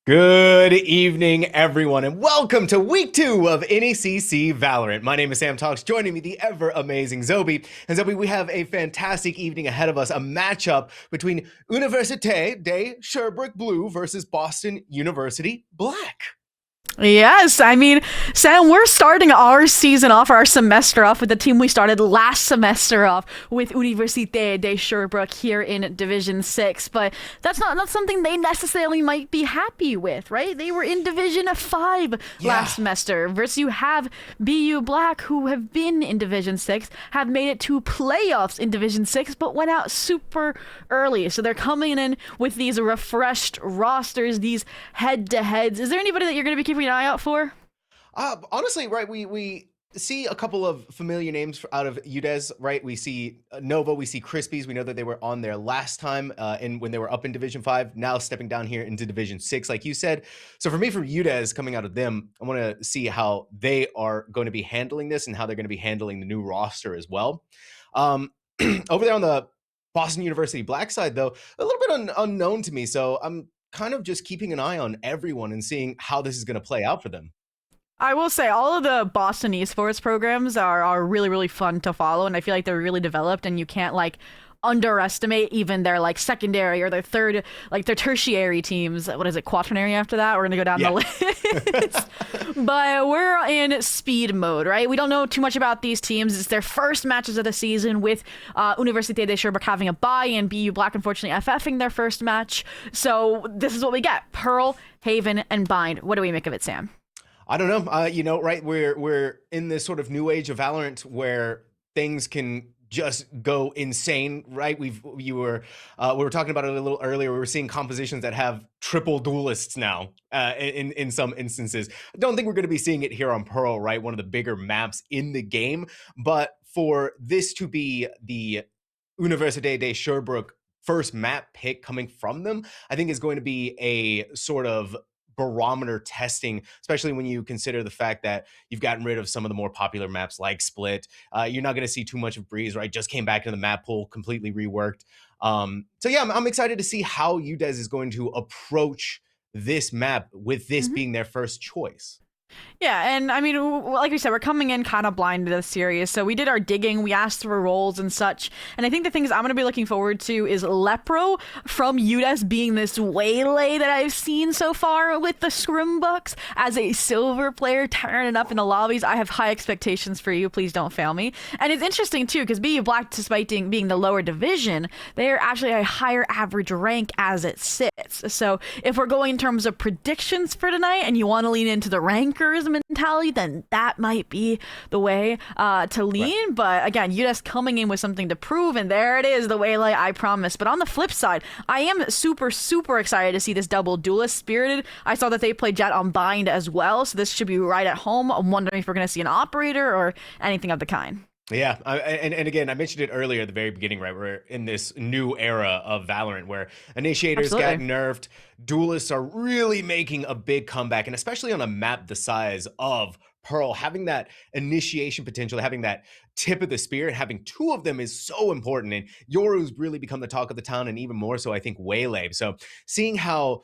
Good evening, everyone, and welcome to week 2 of NECC Valorant. My name is SamTalkz, joining me the ever-amazing Zhobiii. And Zhobiii, we have a fantastic evening ahead of us, a matchup between Université de Sherbrooke Blue versus Boston University Black. Yes, I mean, Sam, we're starting our season off, our semester off with the team we started last semester off with Université de Sherbrooke here in Division 6, but that's not something they necessarily might be happy with, right? They were in Division 5 last semester, versus you have BU Black, who have been in Division 6, have made it to playoffs in Division 6, but went out super early, so they're coming in with these refreshed rosters, these head-to-heads. Is there anybody that you're going to be keeping an eye out for? Honestly, right, we see a couple of familiar names out of UDES, right? We see Nova, we see Crispies. We know that they were on there last time when they were up in Division 5, now stepping down here into Division 6, like you said. So for me, from UDES, coming out of them, I want to see how they are going to be handling this and how they're going to be handling the new roster as well. Over there on the Boston University Black side, though, a little bit unknown to me. So I'm kind of just keeping an eye on everyone and seeing how this is going to play out for them. I will say all of the Boston esports programs are really, really fun to follow, and I feel like they're really developed, and you can't underestimate even their secondary or their third, their tertiary teams. What is it, quaternary after that? We're gonna go down the list. But we're in speed mode, right? We don't know too much about these teams. It's their first matches of the season with Université de Sherbrooke having a bye and BU Black unfortunately FFing their first match. So this is what we get: Pearl, Haven, and Bind. What do we make of it, Sam? I don't know. Right? We're in this sort of new age of Valorant where things can just go insane, right? We were talking about it a little earlier. We were seeing compositions that have triple duelists now in some instances. I don't think we're going to be seeing it here on Pearl, right? One of the bigger maps in the game. But for this to be the Université de Sherbrooke first map pick coming from them, I think is going to be a sort of barometer testing, especially when you consider the fact that you've gotten rid of some of the more popular maps like Split. You're not going to see too much of Breeze, right? Just came back into the map pool, completely reworked. So yeah, I'm excited to see how UDES is going to approach this map with this being their first choice. Yeah, and I mean, like we said, we're coming in kind of blind to this series, so we did our digging, we asked for roles and such, and I think the things I'm going to be looking forward to is Lepro from UDES being this waylay that I've seen so far with the Scrimbooks as a silver player tearing it up in the lobbies. I have high expectations for you, please don't fail me. And it's interesting too, because BU Black, despite being the lower division, they are actually a higher average rank as it sits. So if we're going in terms of predictions for tonight and you want to lean into the rankers mentality, then that might be the way to lean. Right. But again, UDES coming in with something to prove, and there it is, the waylay I promised. But on the flip side, I am super excited to see this double duelist spirited. I saw that they played Jet on Bind as well, so this should be right at home. I'm wondering if we're going to see an operator or anything of the kind. Yeah, and again, I mentioned it earlier at the very beginning, right? We're in this new era of Valorant where initiators got nerfed, duelists are really making a big comeback, and especially on a map the size of Pearl, having that initiation potential, having that tip of the spear, and having two of them is so important. And Yoru's really become the talk of the town, and even more so, I think, Waylay. So seeing how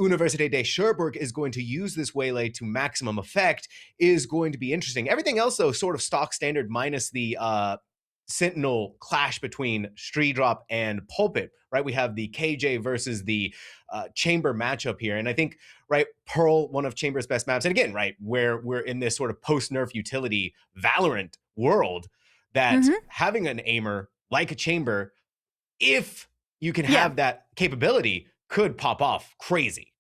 Université de Sherbrooke is going to use this waylay to maximum effect is going to be interesting. Everything else, though, sort of stock standard minus the Sentinel clash between Streedrop and Pulpit, right? We have the KJ versus the Chamber matchup here. And I think, right, Pearl, one of Chamber's best maps. And again, right, where we're in this sort of post-nerf utility Valorant world, that having an aimer like a Chamber, if you can have that capability, could pop off crazy.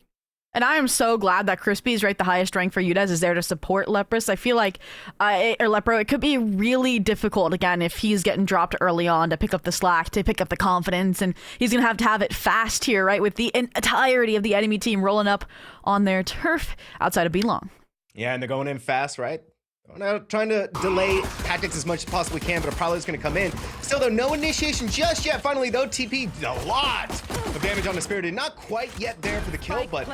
And I am so glad that Crispies, right, the highest rank for UDES, is there to support Lepros. I feel like, or Lepro, it could be really difficult, again, if he's getting dropped early on to pick up the slack, to pick up the confidence, and he's going to have it fast here, right, with the entirety of the enemy team rolling up on their turf outside of B-Long. Yeah, and they're going in fast, right? Trying to delay tactics as much as possibly can, but Apollo's going to come in. Still, though, no initiation just yet. Finally, though, TP a lot of damage on the Spirited. Not quite yet there for the kill, but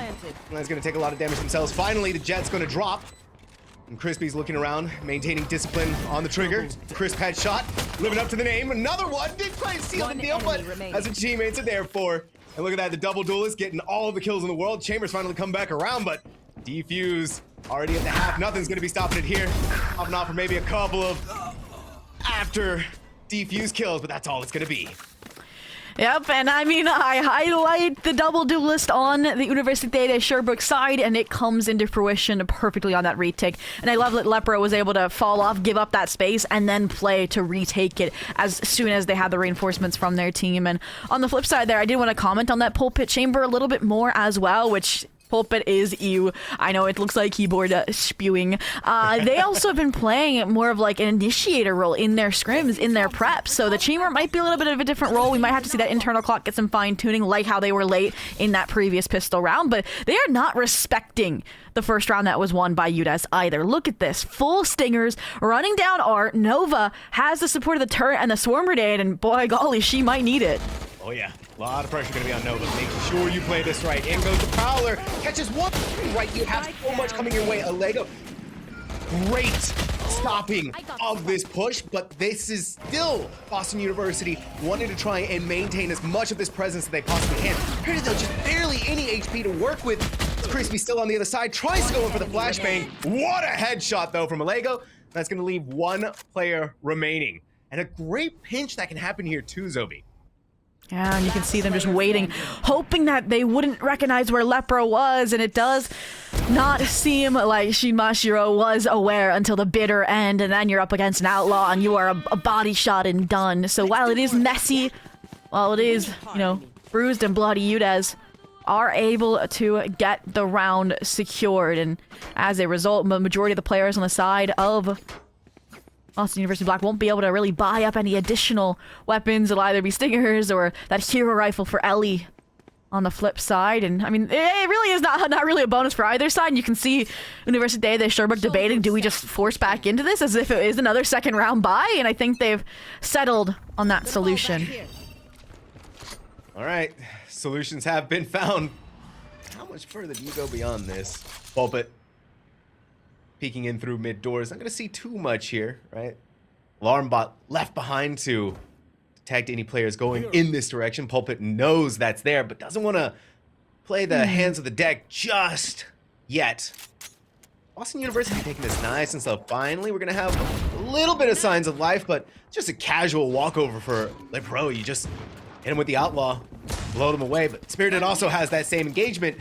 it's going to take a lot of damage themselves. Finally, the Jet's going to drop. And Crispy's looking around, maintaining discipline on the trigger. Crisp headshot, living up to the name. Another one, didn't quite seal the deal, but as a teammates are there for. And look at that, the double duelist getting all of the kills in the world. Chambers finally come back around, but Defuse already at the half. Nothing's gonna be stopping it here. Popping off for maybe a couple of after Defuse kills, but that's all it's gonna be. Yep, and I mean, I highlight the double duelist on the Université de Sherbrooke side, and it comes into fruition perfectly on that retake. And I love that Lepro was able to fall off, give up that space, and then play to retake it as soon as they had the reinforcements from their team. And on the flip side there, I did want to comment on that pulpit chamber a little bit more as well, which... Pulpit is you. I know it looks like keyboard spewing. They also have been playing more of like an initiator role in their scrims, in their preps. So the chamber might be a little bit of a different role. We might have to see that internal clock get some fine tuning, like how they were late in that previous pistol round. But they are not respecting the first round that was won by UDES either. Look at this. Full stingers running down Art. Nova has the support of the turret and the swarm grenade, and boy golly, she might need it. Oh yeah, a lot of pressure gonna be on Nova. Make sure you play this right. In goes the Prowler, catches one right. You have so much coming your way. A Lego, great stopping of this push, but this is still Boston University wanting to try and maintain as much of this presence that they possibly can. Apparently, though, just barely any HP to work with. Crispy still on the other side, tries to go in for the flashbang. What a headshot though from a Lego. That's gonna leave one player remaining, and a great pinch that can happen here too, Zhobiii. Yeah, and you can see them just waiting, hoping that they wouldn't recognize where Lepro was, and it does not seem like Shinmashiro was aware until the bitter end, and then you're up against an outlaw, and you are a body shot and done. So while it is messy, while it is, you know, bruised and bloody, UDES are able to get the round secured, and as a result, the majority of the players on the side of Boston University Black won't be able to really buy up any additional weapons. It'll either be stingers or that hero rifle for Ellie on the flip side. And I mean, it really is not really a bonus for either side. And you can see Université de Sherbrooke debating, do we just force back into this as if it is another second round buy? And I think they've settled on that solution. All right, solutions have been found. How much further do you go beyond this? Pulpit peeking in through mid doors. Not going to see too much here, right? Alarm bot left behind to detect any players going in this direction. Pulpit knows that's there, but doesn't want to play the hands of the deck just yet. Boston University taking this nice and slow. Finally, we're going to have a little bit of signs of life, but just a casual walkover for Lepro. You just hit him with the outlaw, blow them away. But Spirited also has that same engagement.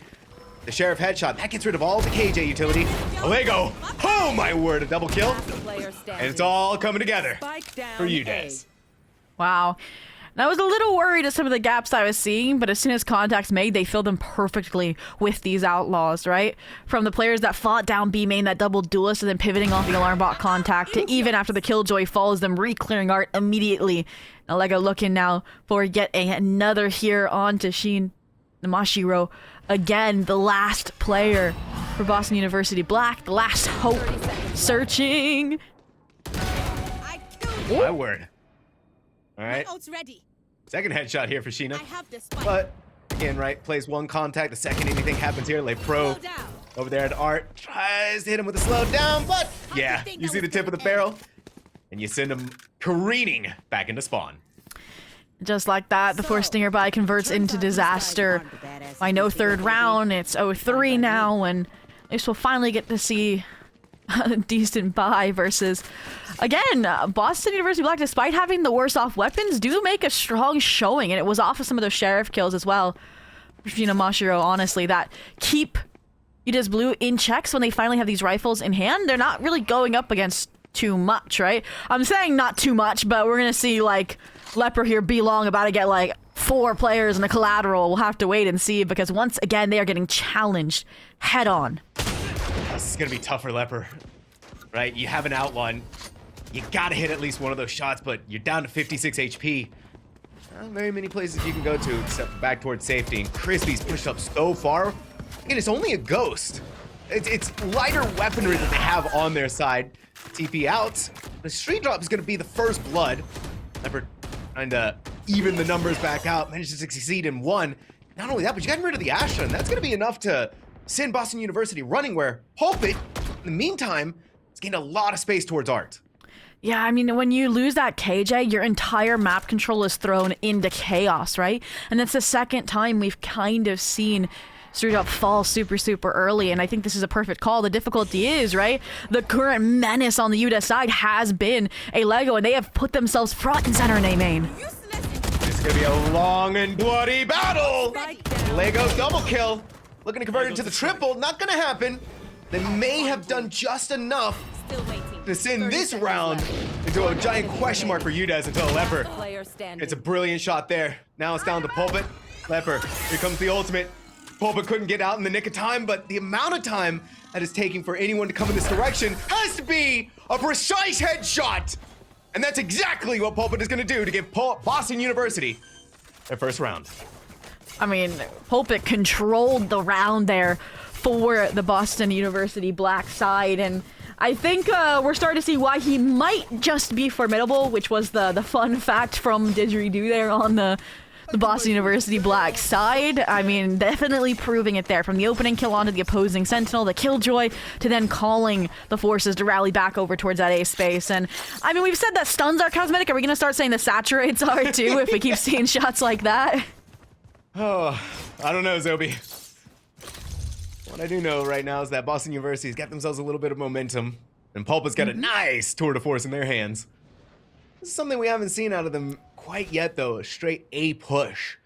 The Sheriff headshot, that gets rid of all the KJ utility. Lego, oh my word, a double kill. And it's all coming together for UDES. Wow. And I was a little worried at some of the gaps I was seeing, but as soon as contact's made, they filled them perfectly with these outlaws, right? From the players that fought down B main, that double duelist, and then pivoting off the alarm bot contact, to even after the Killjoy follows them, re-clearing Art immediately. Now Lego looking now for yet another here onto Shin Namashiro. Again, the last player for Boston University Black, the last hope. Searching. My word. All right. Ready. Second headshot here for Sheena. But again, right, plays one contact. The second anything happens here, Lepro over there at Art tries to hit him with a slow down, but yeah, you see the tip of the barrel, and you send him careening back into spawn. Just like that, the force stinger buy converts into disaster. By no third round, it's 0-3 now, and at least we'll finally get to see a decent buy versus, again, Boston University Black, despite having the worse off weapons, do make a strong showing, and it was off of some of those Sheriff kills as well. Mashiro, honestly, that keep UDES Blue in checks when they finally have these rifles in hand. They're not really going up against too much, right? I'm saying not too much, but we're gonna see, like, Leper here be long about to get like 4 players in a collateral. We'll have to wait and see, because once again they are getting challenged head on. This is gonna be tough for Leper, right? You have an outlaw, you gotta hit at least one of those shots, but you're down to 56 HP. Not very many places you can go to except back towards safety, and Crispy's pushed up so far. Again, it's only a ghost. It's lighter weaponry that they have on their side. TP out. The street drop is gonna be the first blood. Leper trying to even the numbers back out, managed to succeed in one. Not only that, but you got rid of the Astra, and that's going to be enough to send Boston University running, where Pulpit, in the meantime, has gained a lot of space towards Art. Yeah, I mean, when you lose that KJ, your entire map control is thrown into chaos, right? And that's the second time we've kind of seen Zhobiii fall super early, and I think this is a perfect call. The difficulty is, right, the current menace on the UDES side has been a Lego, and they have put themselves front and center in A main. It's gonna be a long and bloody battle. Lego double kill, looking to convert it to the triple. Not gonna happen. They may have done just enough to send this round into a giant question mark for UDES until Leper. It's a brilliant shot there. Now it's down to Pulpit. Leper, here comes the ultimate. Pulpit couldn't get out in the nick of time, but the amount of time that is taking for anyone to come in this direction has to be a precise headshot. And that's exactly what Pulpit is gonna do to give Boston University their first round. I mean, Pulpit controlled the round there for the Boston University black side, and I think we're starting to see why he might just be formidable, which was the fun fact from Didgeridoo there on the Boston University black side. I mean, definitely proving it there. From the opening kill onto the opposing Sentinel, the Killjoy, to then calling the forces to rally back over towards that A space. And I mean, we've said that stuns are cosmetic. Are we going to start saying the saturates are too if we keep seeing shots like that? Oh, I don't know, Zhobiii. What I do know right now is that Boston University's got themselves a little bit of momentum, and Pulpit's got a nice tour de force in their hands. This is something we haven't seen out of them quite yet, though. A straight A push.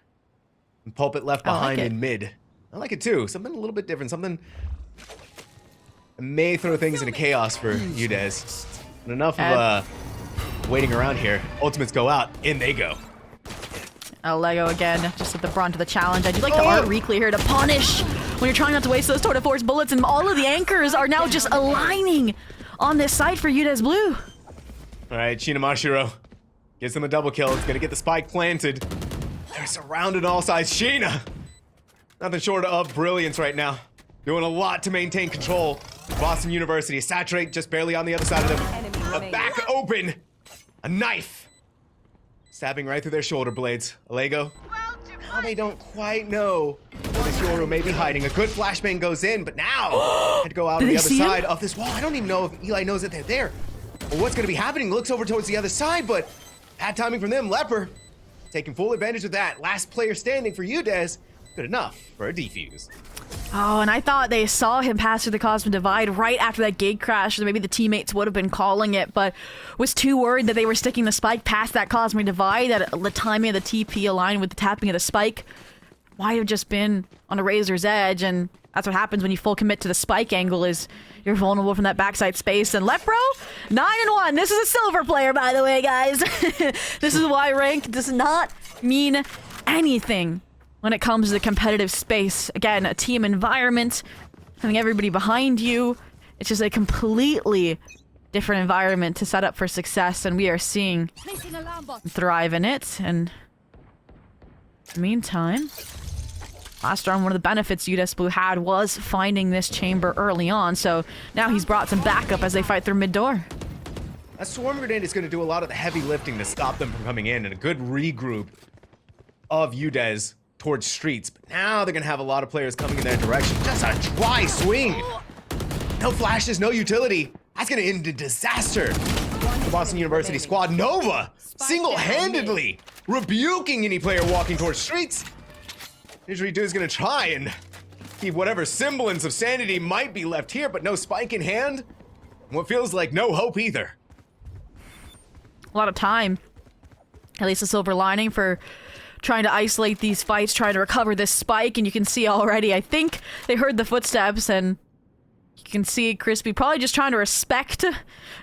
And Pulpit left behind in mid. I like it too. Something a little bit different. Something that may throw things into chaos for UDES. And enough of waiting around here. Ultimates go out. In they go. Lego again, just at the brunt of the challenge. I do like the art reclay here to punish when you're trying not to waste those tour de force bullets, and all of the anchors are now just aligning on this side for UDES Blue. All right, Shinamashiro gets them a double kill. It's gonna get the spike planted. They're surrounded on all sides. Sheena, nothing short of brilliance right now. Doing a lot to maintain control. Boston University, Saturate just barely on the other side of them. A back open, a knife. Stabbing right through their shoulder blades. Lego, now they don't quite know where this Yoru may be hiding. A good flashbang goes in, but now had to go out on the other side of this wall. I don't even know if Eli knows that they're there or what's going to be happening. Looks over towards the other side, but bad timing from them. Leper taking full advantage of that. Last player standing for UDES. Good enough for a defuse. Oh, and I thought they saw him pass through the Cosmic Divide right after that gate crash, so maybe the teammates would have been calling it, but was too worried that they were sticking the spike past that Cosmic Divide, that the timing of the TP aligned with the tapping of the spike might have just been on a razor's edge, and that's what happens when you full commit to the spike angle, is you're vulnerable from that backside space. And Lepro, 9-1. This is a silver player, by the way, guys. This is why rank does not mean anything when it comes to the competitive space. Again, a team environment, having everybody behind you. It's just a completely different environment to set up for success, and we are seeing thrive in it. And in the meantime, last round, one of the benefits UDES Blue had was finding this chamber early on, so now he's brought some backup as they fight through mid door. That Swarm Grenade is going to do a lot of the heavy lifting to stop them from coming in, and a good regroup of UDES towards streets. But now they're gonna have a lot of players coming in their direction. Just a dry swing. No flashes, no utility. That's gonna end in disaster. The Boston University squad. Nova single-handedly rebuking any player walking towards streets. Didgeridoo is gonna try and keep whatever semblance of sanity might be left here, but no spike in hand. And what feels like no hope either. A lot of time. At least a silver lining for trying to isolate these fights, trying to recover this spike, and you can see already, I think they heard the footsteps, and you can see Crispy probably just trying to respect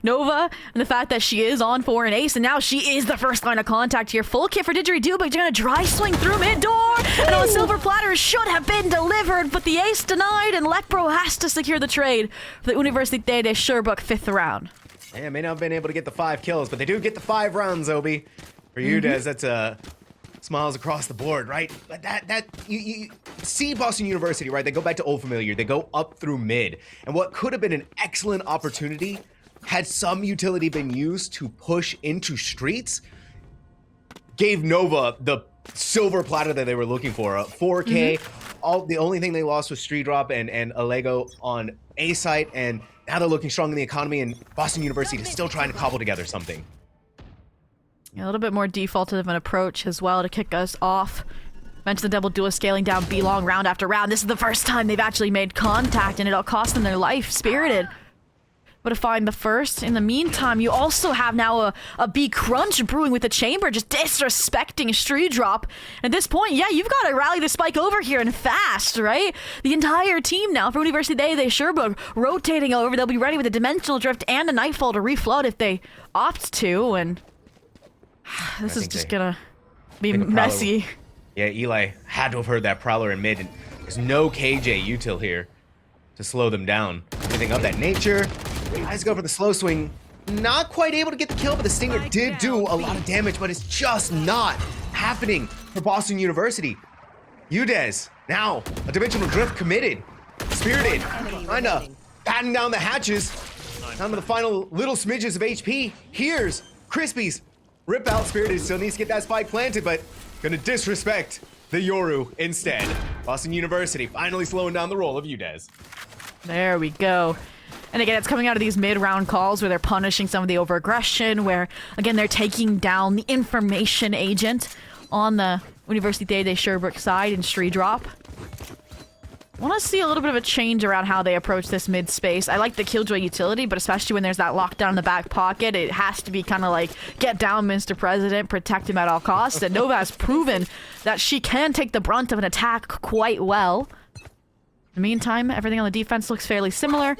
Nova and the fact that she is on for an ace, and now she is the first line of contact here. Full kit for Didgeridoo, but gonna dry swing through mid door, and on the silver platter should have been delivered, but the ace denied, and Lepro has to secure the trade for the Université de Sherbrooke 5th round. Yeah, may not have been able to get the 5 kills, but they do get the 5 rounds, Zhobiii. For UDES, that's smiles across the board, right? But you see Boston University, right? They go back to Old Familiar. They go up through mid. And what could have been an excellent opportunity had some utility been used to push into streets, gave Nova the silver platter that they were looking for. A 4K, the only thing they lost was Street Drop and Allego on A site, and now they're looking strong in the economy, and Boston University is still trying to cobble together something. A little bit more defaulted of an approach as well to kick us off. Mentioned the double duelist scaling down B long round after round. This is the first time they've actually made contact, and it'll cost them their life. Spirited would have find the first. In the meantime, you also have now a B crunch brewing with the chamber, just disrespecting Street Drop. At this point, yeah, you've got to rally the spike over here and fast, right? The entire team now for University they Sherbrooke rotating over. They'll be ready with a dimensional drift and a nightfall to reflood if they opt to, and this is just gonna be messy. Yeah, Eli had to have heard that Prowler in mid, and there's no KJ util here to slow them down. Anything of that nature. Guys go for the slow swing. Not quite able to get the kill, but the Stinger did do a lot of damage, but it's just not happening for Boston University. UDES, now a dimensional drift committed. Spirited, trying to batten down the hatches. Down to the final little smidges of HP. Here's Crispies. Rip out. Spirited still needs to get that spike planted, but gonna disrespect the Yoru instead. Boston University finally slowing down the roll of UDES. There we go. And again, it's coming out of these mid-round calls where they're punishing some of the over-aggression, where, again, they're taking down the information agent on the University de Sherbrooke side in Street Drop. Want to see a little bit of a change around how they approach this mid-space. I like the Killjoy utility, but especially when there's that lockdown in the back pocket, it has to be kind of like, get down, Mr. President, protect him at all costs. And Nova has proven that she can take the brunt of an attack quite well. In the meantime, everything on the defense looks fairly similar.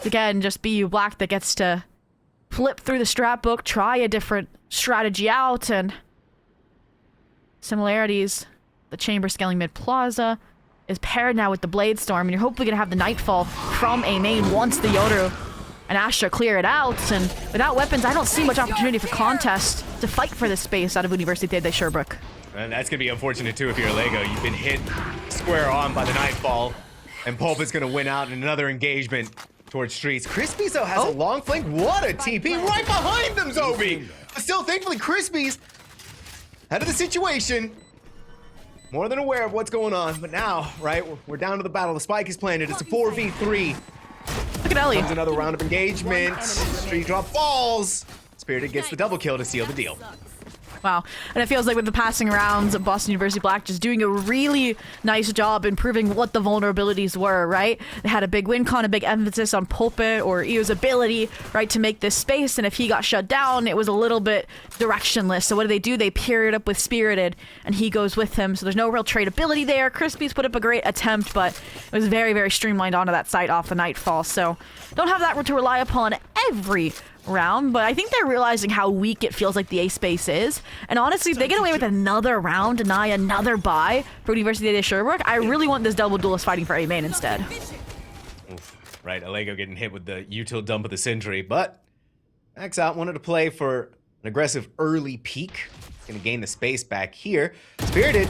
Again, just BU Black that gets to flip through the strat book, try a different strategy out, and similarities. The chamber scaling mid plaza is paired now with the Blade Storm, and you're hopefully gonna have the Nightfall from a main once the Yoru and Astra clear it out. And without weapons, I don't see much opportunity for contest to fight for this space out of University de Sherbrooke. And that's gonna be unfortunate too if you're Allego. You've been hit square on by the Nightfall, and Pulp is gonna win out in another engagement towards Streets. Crispies, though, has a long flank. What a TP right behind them, Zhobiii! But still, thankfully, Crispies, out of the situation, more than aware of what's going on. But now, right, we're down to the battle. The spike is planted. It's a 4v3. Look at Ellie. Comes another round of engagement. Street Drop falls. Spirited gets the double kill to seal the deal. Wow. And it feels like with the passing rounds, Boston University Black just doing a really nice job improving what the vulnerabilities were, right? They had a big win con, a big emphasis on Pulpit or Eo's ability, right, to make this space. And if he got shut down, it was a little bit directionless. So what do? They pair it up with Spirited, and he goes with him. So there's no real tradability there. Crispies put up a great attempt, but it was very, very streamlined onto that site off the Nightfall. So don't have that to rely upon every round, but I think they're realizing how weak it feels like the A space is. And honestly, if they get away with another round, deny another buy for University de Sherbrooke, I really want this double duelist fighting for A main instead. Oof. Right, Allego getting hit with the util dump of the Sentry, but Max out wanted to play for an aggressive early peak. He's gonna gain the space back here. Spirited,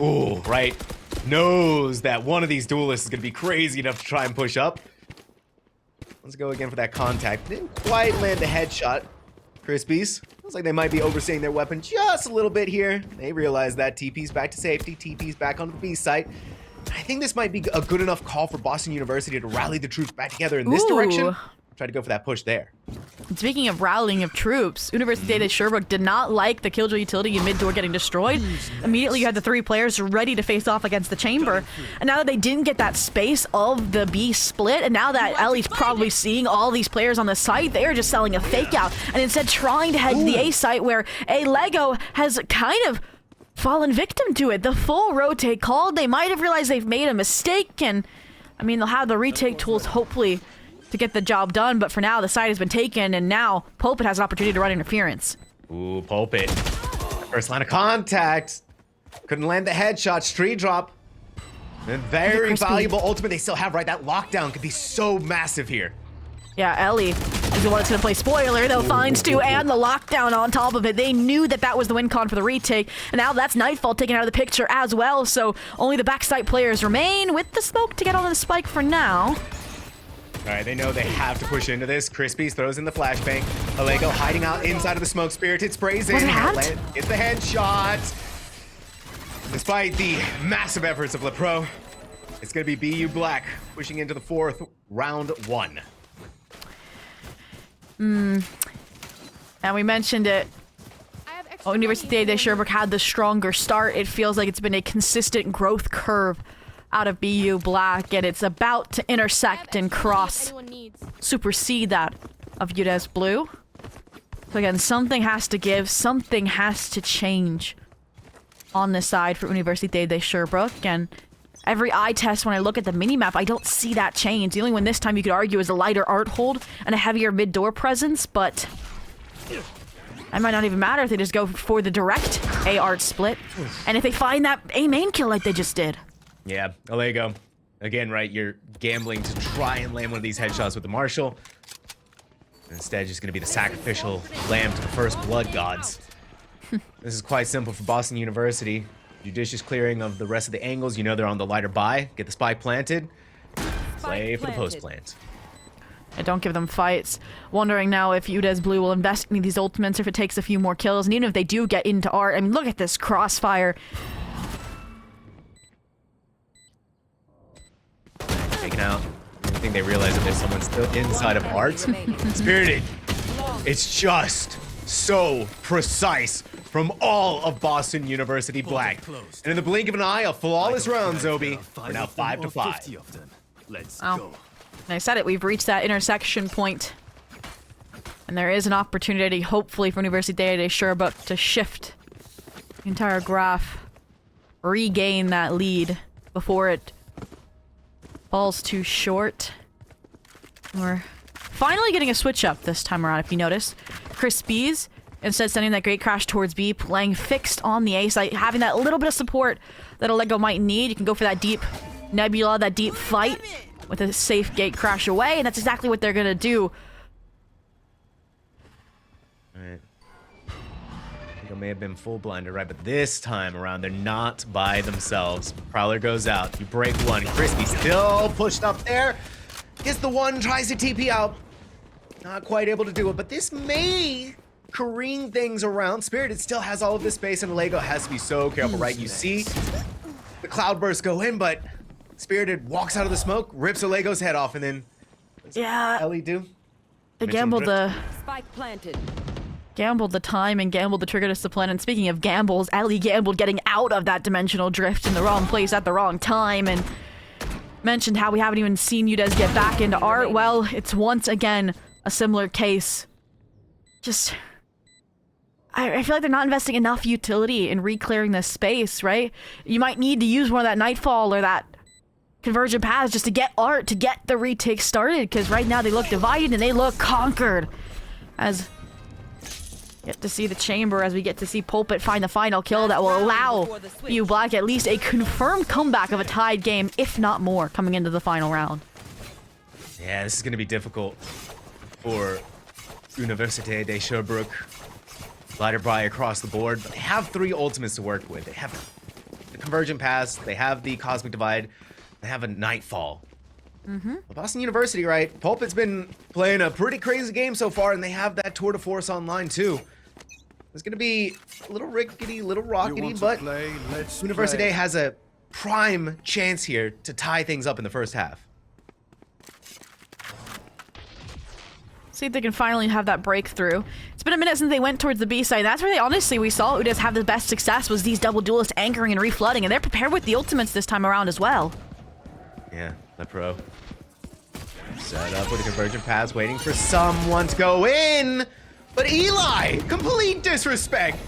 ooh, right, knows that one of these duelists is gonna be crazy enough to try and push up. Let's go again for that contact. Didn't quite land the headshot. Crispies. Looks like they might be overseeing their weapon just a little bit here. They realize that TP's back to safety. TP's back onto the B site. I think this might be a good enough call for Boston University to rally the troops back together in this direction. Try to go for that push there. And speaking of rallying of troops, University de Sherbrooke did not like the Killjoy utility in mid-door getting destroyed. Immediately you had the three players ready to face off against the chamber. And now that they didn't get that space of the B split, and now that Ellie's probably seeing all these players on the site, they are just selling a fake out. And instead trying to head to the A site where Allego has kind of fallen victim to it. The full rotate called. They might have realized they've made a mistake, and I mean, they'll have the retake tools hopefully to get the job done, but for now the site has been taken, and now Pulpit has an opportunity to run interference. Ooh, Pulpit. First line of contact. Couldn't land the headshot. Street Drop. And very valuable ultimate they still have, right? That lockdown could be so massive here. Yeah, Ellie is the one that's going to play spoiler, though. Finds two and the lockdown on top of it. They knew that that was the win con for the retake, and now that's Nightfall taken out of the picture as well, so only the backside players remain with the smoke to get on the spike for now. All right, they know they have to push into this. Crispies throws in the flashbang. Allego hiding out inside of the smoke. Spirited sprays in. Was it hacked? Gets the headshot. Despite the massive efforts of LePro, it's going to be BU Black pushing into the 4th round 1. And we mentioned it. Université de Sherbrooke had the stronger start. It feels like it's been a consistent growth curve out of BU Black, and it's about to intersect and cross, supersede that of UDES Blue. So again, something has to give, something has to change on this side for Université de Sherbrooke, and every eye test when I look at the minimap, I don't see that change. The only one this time you could argue is a lighter art hold and a heavier mid-door presence, but that might not even matter if they just go for the direct A art split, and if they find that A main kill like they just did. Yeah, Alego. Again, right, you're gambling to try and land one of these headshots with the Marshal. Instead, just going to be the sacrificial lamb to the first blood gods. This is quite simple for Boston University. Judicious clearing of the rest of the angles. You know they're on the lighter buy. Get the spike planted. Play for the post plant. And don't give them fights. Wondering now if UDES Blue will invest in these ultimates, or if it takes a few more kills. And even if they do get into art, I mean, look at this crossfire. Taken out. I think they realize that there's someone still inside of art. Spirited. It's just so precise from all of Boston University Black. And in the blink of an eye, a flawless round, Zhobiii. We're now 5-5. Let's go. And I said it, we've reached that intersection point. And there is an opportunity, hopefully, for Université de Sherbrooke to shift the entire graph, regain that lead before it falls too short. We're finally getting a switch up this time around, if you notice. Chris B's, instead sending that great crash towards B, playing fixed on the A site, having that little bit of support that Alego might need. You can go for that deep nebula, that deep fight with a safe gate crash away, and that's exactly what they're gonna do. Alright. I think it may have been full blinder, right? But this time around, they're not by themselves. Prowler goes out. You break one. Crispy still pushed up there. Gets the one, tries to TP out. Not quite able to do it, but this may careen things around. Spirited still has all of this space, and Alego has to be so careful, right? You see the cloudbursts go in, but Spirited walks out of the smoke, rips Alego's head off, and then Yeah, Ellie do? they gambled the Spike planted. gambled the time and gambled the trigger discipline. And speaking of gambles, Ellie gambled getting out of that dimensional drift in the wrong place at the wrong time, and mentioned how we haven't even seen UDES get back into art. Well, it's once again a similar case. Just, I feel like they're not investing enough utility in re-clearing this space, right? You might need to use one of that Nightfall or that Convergent Paths just to get art, to get the retake started, because right now they look divided and they look conquered. As we get to see the chamber, as we get to see Pulpit find the final kill that will allow BU Black at least a confirmed comeback of a tied game, if not more, coming into the final round. Yeah, this is going to be difficult for Université de Sherbrooke. Lighter buy across the board, but they have 3 ultimates to work with. They have the Convergent Pass, they have the Cosmic Divide, they have a Nightfall. Well, Boston University, right? Pulpit's been playing a pretty crazy game so far, and they have that tour de force online too. It's going to be a little rickety, little rockety, but Université has a prime chance here to tie things up in the first half. See if they can finally have that breakthrough. It's been a minute since they went towards the B side. That's where they honestly, we saw UDES have the best success, was these double duelists anchoring and reflooding, and they're prepared with the ultimates this time around as well. Yeah, LePro. Set up with a Convergent Pass, waiting for someone to go in. But Eli, complete disrespect.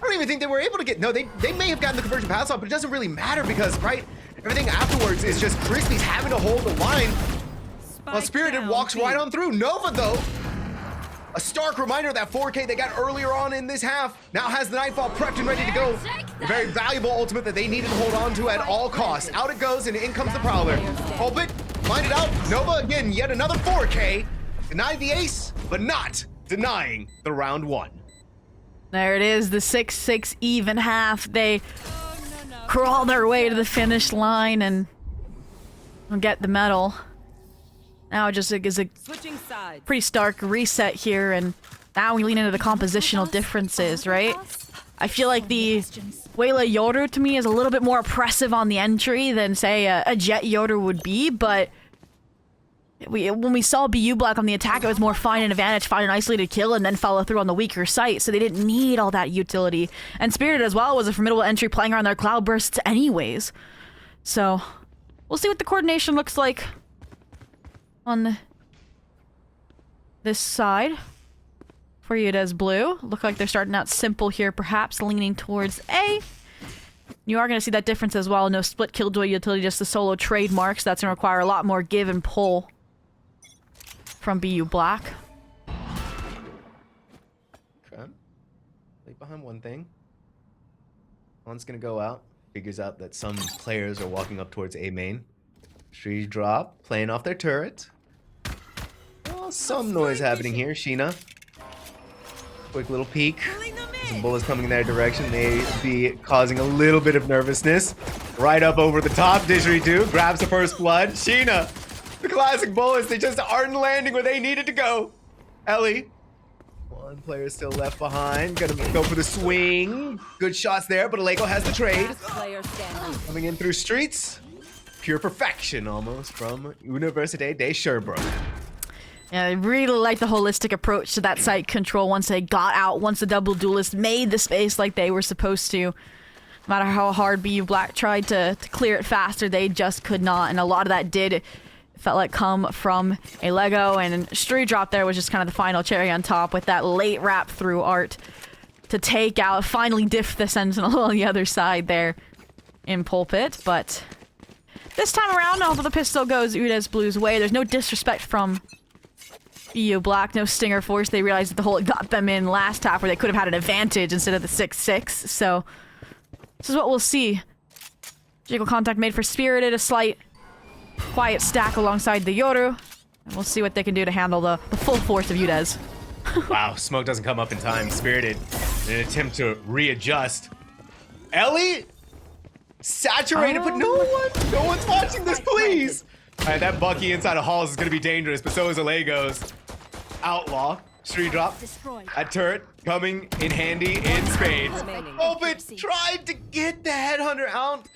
I don't even think they were able to get, no, they may have gotten the Convergent Pass off, but it doesn't really matter because, right, everything afterwards is just Crispy's having to hold the line. Well, Spirited walks right on through. Nova, though, a stark reminder of that 4K they got earlier on in this half, now has the Nightfall prepped and ready to go. A very valuable ultimate that they needed to hold on to at all costs. Out it goes, and in comes the Prowler. Pulpit, find it out. Nova, again, yet another 4K. Denied the ace, but not denying the round 1. There it is, the 6-6 even half. They crawl their way to the finish line and get the medal. Now it just is a pretty stark reset here, and now we lean into the compositional differences, right? I feel like the Wayla Yoru to me is a little bit more oppressive on the entry than, say, a Jet Yoru would be, but when we saw BU Black on the attack, it was more find an advantage, find an isolated kill, and then follow through on the weaker site, so they didn't need all that utility. And Spirited as well was a formidable entry playing around their cloud bursts anyways. So, we'll see what the coordination looks like on this side for UDES Blue. Look like they're starting out simple here, perhaps leaning towards A. You are going to see that difference as well. No split killjoy utility, just the solo trademarks. That's going to require a lot more give and pull from BU Black. Okay. Leave behind one thing. One's going to go out. Figures out that some players are walking up towards A main. Tree drop, playing off their turret. Oh, some noise happening here. Sheena. Quick little peek. Some bullets coming in their direction. They be causing a little bit of nervousness. Right up over the top. Didgeridoo grabs the first blood. Sheena. The classic bullets. They just aren't landing where they needed to go. Ellie. One player still left behind. Gonna go for the swing. Good shots there, but Alego has the trade. Coming in through streets. Pure perfection almost from Université de Sherbrooke. Yeah, I really like the holistic approach to that site control once they got out, once the double duelists made the space like they were supposed to. No matter how hard BU Black tried to clear it faster, they just could not. And a lot of that did, felt like, come from a Lego. And Stree Drop there was just kind of the final cherry on top with that late wrap through art to take out, finally diff the Sentinel on the other side there in Pulpit. But this time around, although the pistol goes UDES Blue's way, there's no disrespect from BU Black, no Stinger Force. They realized that the hole got them in last half where they could have had an advantage instead of the 6-6. So this is what we'll see. Jiggle contact made for Spirited, a slight quiet stack alongside the Yoru. And we'll see what they can do to handle the full force of UDES. Wow, smoke doesn't come up in time. Spirited in an attempt to readjust. Ellie? Saturated, but no one's watching this, please. All right, that Bucky inside of Halls is going to be dangerous, but so is Alego's. Outlaw, Street Drop, a turret coming in handy in spades. Pulpit tried to get the Headhunter out.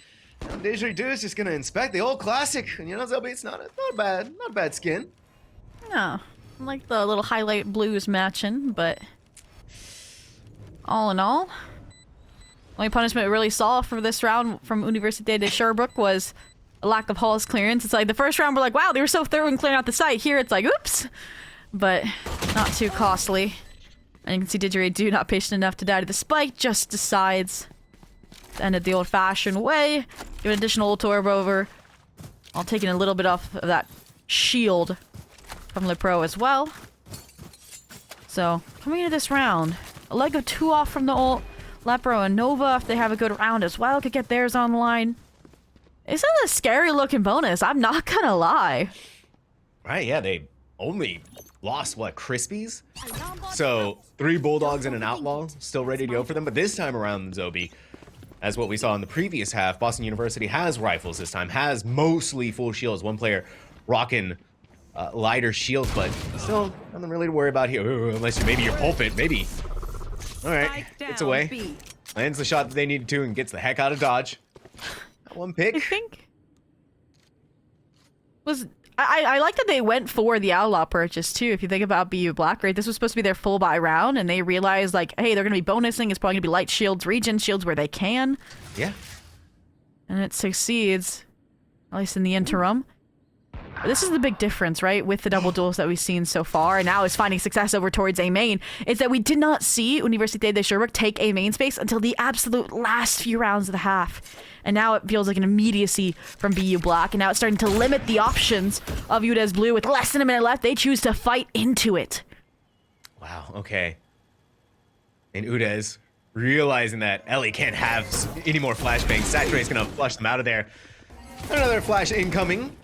Didgeridoo is just going to inspect the old classic. And you know, Zhobiii, it's not a bad skin. No, I like the little highlight blues matching, but all in all, only punishment we really saw for this round from Université de Sherbrooke was a lack of Hall's clearance. It's like the first round we're like, wow, they were so thorough in clearing out the site. Here it's like, oops, but not too costly. And you can see Didgeridoo, not patient enough to die to the spike, just decides to end it the old-fashioned way. Give an additional ult over, while taking a little bit off of that shield from LePro as well. So coming into this round, a leg of 2 off from the ult. Lepro and Nova, if they have a good round as well, could get theirs online. It's a scary looking bonus, I'm not gonna lie. Right, yeah, they only lost, what, Crispies? So 3 Bulldogs and an Outlaw still ready to go for them. But this time around, Zhobiii, as what we saw in the previous half, Boston University has rifles this time, has mostly full shields. One player rocking lighter shields, but still nothing really to worry about here. Unless maybe your Pulpit, maybe. All right, gets away. Lands the shot that they needed to and gets the heck out of dodge. One pick. I think was I like that they went for the Outlaw purchase too. If you think about BU Black, right? This was supposed to be their full buy round, and they realized like, hey, they're gonna be bonusing. It's probably gonna be light shields, regen shields where they can. Yeah. And it succeeds, at least in the interim. But this is the big difference, right, with the double duels that we've seen so far, and now is finding success over towards A main, is that we did not see Université de Sherbrooke take A main space until the absolute last few rounds of the half. And now it feels like an immediacy from BU Black, and now it's starting to limit the options of UDES Blue. With less than a minute left, they choose to fight into it. Wow, okay. And UDES realizing that Ellie can't have any more flashbangs. Saturate's gonna flush them out of there. Another flash incoming.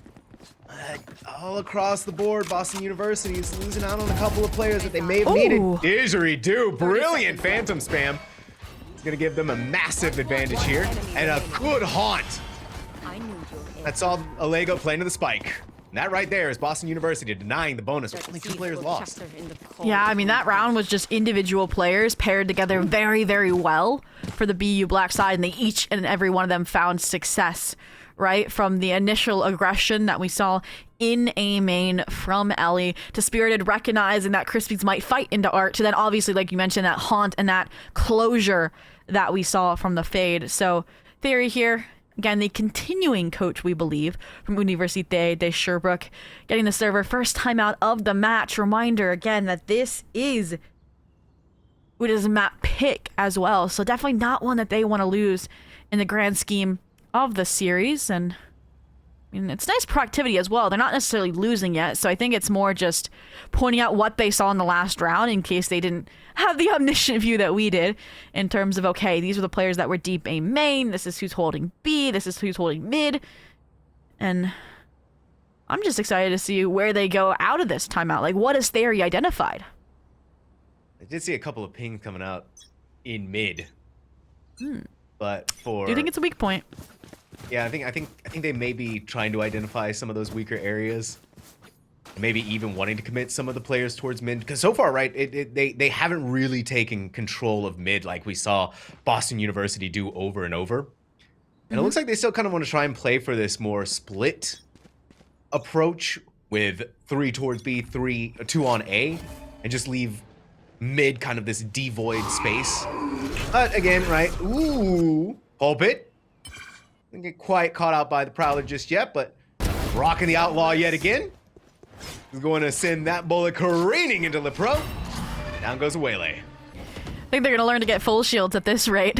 All across the board, Boston University is losing out on a couple of players that they may have needed. Didgeridoo, brilliant phantom spam. It's gonna give them a massive advantage here, and a good haunt. That's all Alego playing to the spike. And that right there is Boston University denying the bonus with only 2 players lost. Yeah, I mean, that round was just individual players paired together very, very well for the BU Black side, and they each and every one of them found success, right? From the initial aggression that we saw in A main from Ellie, to Spirited recognizing that Crispies might fight into Art, to then obviously, like you mentioned, that haunt and that closure that we saw from the Fade. So, theory here, again, the continuing coach, we believe, from Université de Sherbrooke, getting the server first time out of the match. Reminder, again, that this is UDES map pick as well, so definitely not one that they want to lose in the grand scheme of the series. And I mean, it's nice proactivity as well. They're not necessarily losing yet, so I think it's more just pointing out what they saw in the last round in case they didn't have the omniscient view that we did in terms of, okay, these are the players that were deep A main, this is who's holding B, this is who's holding mid, and I'm just excited to see where they go out of this timeout. Like, what has Theory identified? I did see a couple of pings coming out in mid, but for... Do you think it's a weak point? Yeah, I think they may be trying to identify some of those weaker areas. Maybe even wanting to commit some of the players towards mid, because so far, right, they haven't really taken control of mid like we saw Boston University do over and over. And it looks like they still kind of want to try and play for this more split approach with 3 towards B, 2 on A, and just leave mid kind of this devoid space. But again, right, ooh, Pulpit. Didn't get quite caught out by the Prowler just yet, but rocking the Outlaw yet again. Is going to send that bullet careening into Lepro. Down goes Waylay. I think they're going to learn to get full shields at this rate.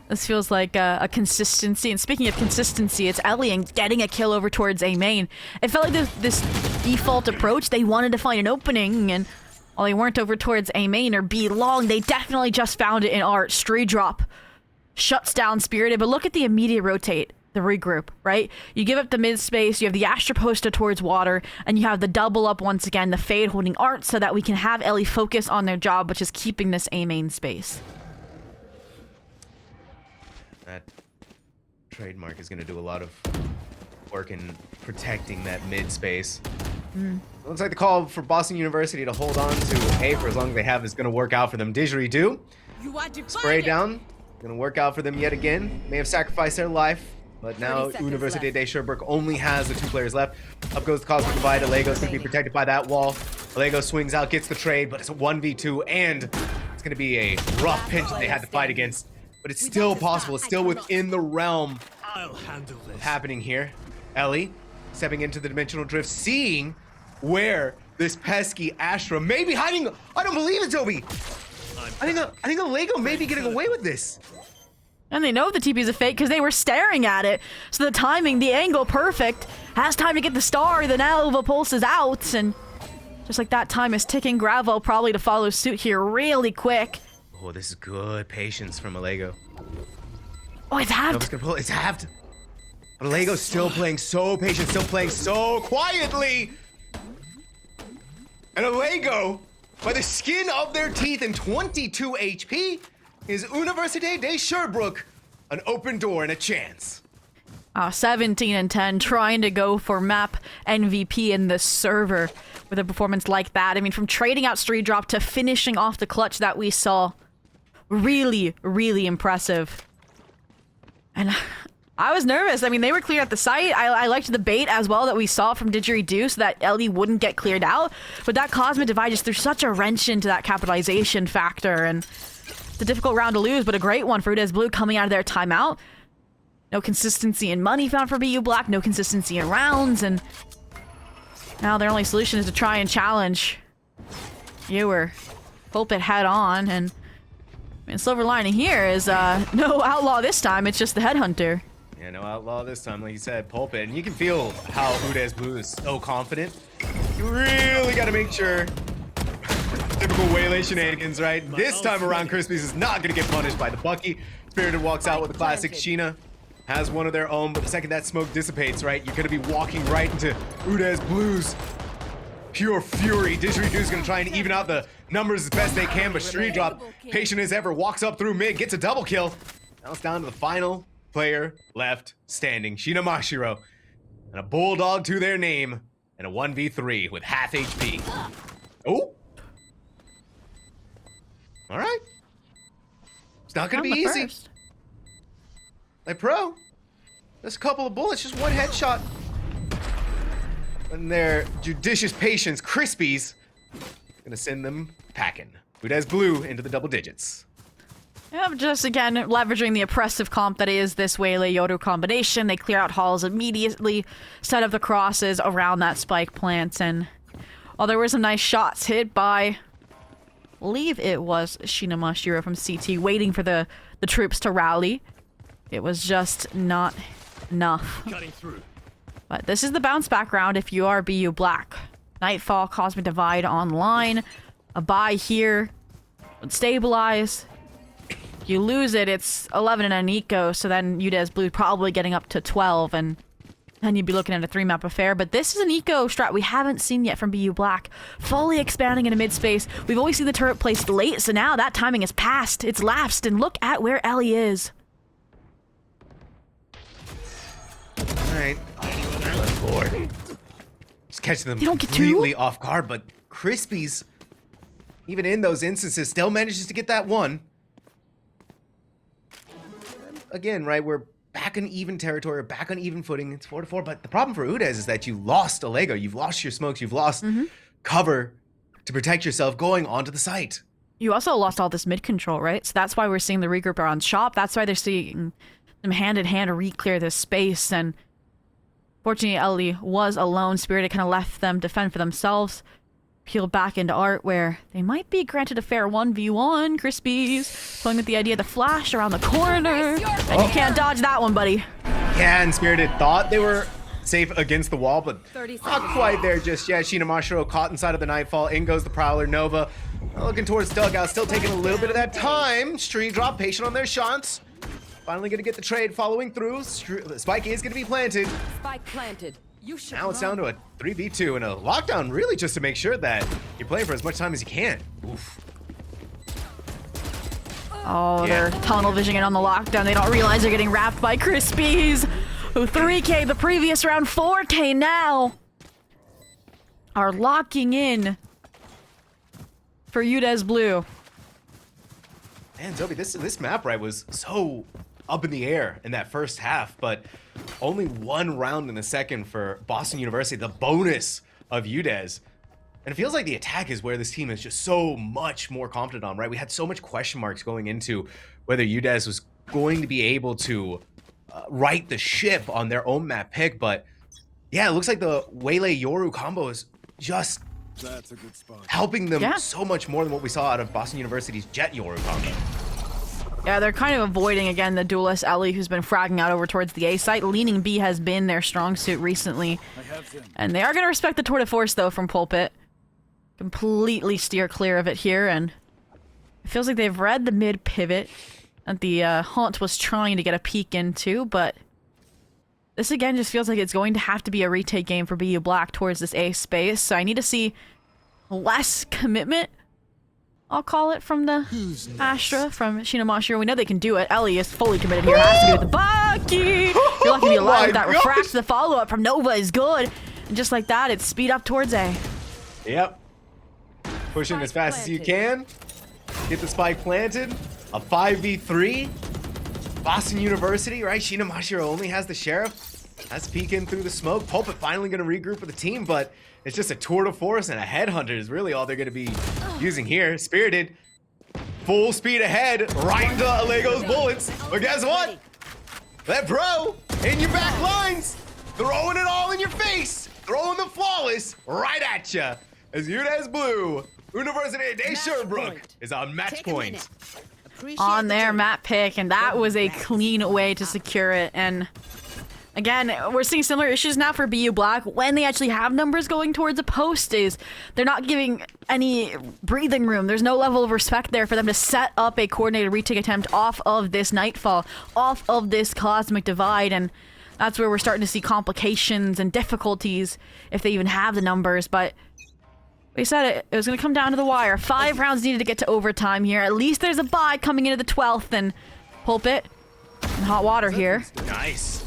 This feels like a consistency. And speaking of consistency, it's Ellie and getting a kill over towards A main. It felt like this default approach. They wanted to find an opening, and while they weren't over towards A main or B long, they definitely just found it in Art. Stray drop shuts down Spirited, but look at the immediate rotate, the regroup, right? You give up the mid space, you have the Astra posted towards water, and you have the double up once again, the Fade holding Art, so that we can have Ellie focus on their job, which is keeping this A main space. That trademark is going to do a lot of work in protecting that mid space. Looks like the call for Boston University to hold on to A for as long as they have is going to work out for them. Didgeridoo, spray down. Gonna work out for them yet again. May have sacrificed their life, but now Université de Sherbrooke only has the 2 players left. Up goes the Cosmic Divide. Alego's gonna be protected by that wall. Alego swings out, gets the trade, but it's a 1v2, and it's gonna be a rough pinch that they had to fight against. But it's still possible. It's still within the realm of happening here. Ellie stepping into the dimensional drift, seeing where this pesky Astra may be hiding. I don't believe it, Zhobiii. I think Alego may be getting away with this. And they know the TP is a fake because they were staring at it. So the timing, the angle, perfect. Has time to get the star, then Alva pulses out, and just like that, time is ticking. Gravel probably to follow suit here really quick. Oh, this is good patience from Alego. Oh, it's halved. It's halved. But Alego's still playing so patient, still playing so quietly. And Alego, by the skin of their teeth and 22 HP, is Université de Sherbrooke an open door and a chance. 17 and 10, trying to go for map MVP in the server with a performance like that. I mean, from trading out Street Drop to finishing off the clutch that we saw, really, really impressive. And I was nervous. I mean, they were clear at the site. I liked the bait as well that we saw from Didgeridoo so that Ellie wouldn't get cleared out. But that Cosmic Divide just threw such a wrench into that capitalization factor. And it's a difficult round to lose, but a great one for UDES Blue coming out of their timeout. No consistency in money found for BU Black. No consistency in rounds. And now their only solution is to try and challenge Ewer. Hope it head on. And I mean, silver lining here is no Outlaw this time. It's just the Headhunter. Yeah, no Outlaw this time, like you said, Pulpit. And you can feel how UDES Blue is so confident. You really got to make sure. Typical Waylay shenanigans, right? This time around, Crispies is not going to get punished by the Bucky. Spirited walks out with a classic. Sheena has one of their own, but the second that smoke dissipates, right, you're going to be walking right into UDES Blue's pure fury. Didgeridoo's going to try and even out the numbers as best they can, but Street Drop, patient as ever, walks up through mid, gets a double kill. Now it's down to the final player left standing, Sheena Mashiro. and a bulldog to their name, and a 1v3 with half HP. Oh. All right. It's not gonna be easy. Like pro, just a couple of bullets, just one headshot. And their judicious patience, Crispies, gonna send them packing. UDES BU into the double digits. Yep, just again, leveraging the oppressive comp that is this Waylay Yoru combination. They clear out halls immediately, set up the crosses around that spike plant, and while there were some nice shots hit by, I believe it was Shinamashiro from CT, waiting for the troops to rally, it was just not enough. Cutting through. But this is the bounce back round if you are BU Black. Nightfall, Cosmic Divide online. A buy here would stabilize. If you lose it, it's 11 and an eco, so then UDES BU probably getting up to 12, and then you'd be looking at a 3-map affair. But this is an eco strat we haven't seen yet from BU Black. Fully expanding into mid-space. We've always seen the turret placed late, so now that timing is past. It's lapsed, and look at where Ellie is. Alright. Lord. Just catching them don't get completely off guard, but Crispies, even in those instances, still manages to get that one. Again, right, we're back on even territory, back on even footing. It's 4-4, but the problem for UDES is that you lost a Lego, you've lost your smokes, you've lost cover to protect yourself going onto the site. You also lost all this mid control, right? So that's why we're seeing the regroup around shop. That's why they're seeing them hand in hand to re-clear this space. And fortunately, Ellie was alone. Spirited kind of left them defend for themselves. Peel back into art where they might be granted a fair 1v1. Crispies playing with the idea of the flash around the corner. And you can't dodge that one, buddy. Yeah, and Spirited thought they were safe against the wall, but not quite there just yet. Shinamashiro caught inside of the Nightfall. In goes the Prowler. Nova looking towards dugout, still taking a little bit of that time. Stream drop, patient on their shots. Finally gonna get the trade following through. Spike is gonna be planted. Spike planted. Now it's down to a 3v2 and a lockdown, really just to make sure that you're playing for as much time as you can. Oof. Oh, they're tunnel visioning on the lockdown. They don't realize they're getting wrapped by Crispies, who 3K the previous round, 4K now, are locking in for UDES BU. Man, Zhobiii, this map, right, was so up in the air in that first half, but only one round in the second for Boston University, the bonus of UDES. And it feels like the attack is where this team is just so much more confident on, right? We had so much question marks going into whether UDES was going to be able to right the ship on their own map pick, but yeah, it looks like the Waylay Yoru combo is just That's a good spot. helping them so much more than what we saw out of Boston University's Jet Yoru combo. Yeah, they're kind of avoiding, again, the duelist Ellie, who's been fragging out over towards the A site. Leaning B has been their strong suit recently. And they are going to respect the tour de force, though, from Pulpit. Completely steer clear of it here, and it feels like they've read the mid pivot that the Haunt was trying to get a peek into, but this, again, just feels like it's going to have to be a retake game for BU Black towards this A space, so I need to see less commitment, I'll call it, from the Astra, from Shinamashiro. We know they can do it. Ellie is fully committed here. Has to be with the Bucky. You're lucky to be alive with that refract. The follow-up from Nova is good. And just like that, it's speed up towards A. Yep. Pushing as fast as you can. Get the spike planted. A 5v3. Boston University, right? Shinamashiro only has the Sheriff. Has to peek in through the smoke. Pulpit finally going to regroup with the team, but it's just a tour de force and a headhunter is really all they're going to be using here. Spirited, full speed ahead, right into Allego's bullets. But guess what? That bro in your back lines, throwing it all in your face, throwing the flawless right at you. As UDES BU, University de Sherbrooke is on match point. On their map pick, and that was a clean way to secure it. And again, we're seeing similar issues now for BU Black when they actually have numbers going towards a post. Is they're not giving any breathing room. There's no level of respect there for them to set up a coordinated retake attempt off of this Nightfall, off of this Cosmic Divide, and that's where we're starting to see complications and difficulties if they even have the numbers. But we said it was going to come down to the wire. 5 rounds needed to get to overtime here. At least there's a bye coming into the 12th, and Pulpit in hot water here. Nice.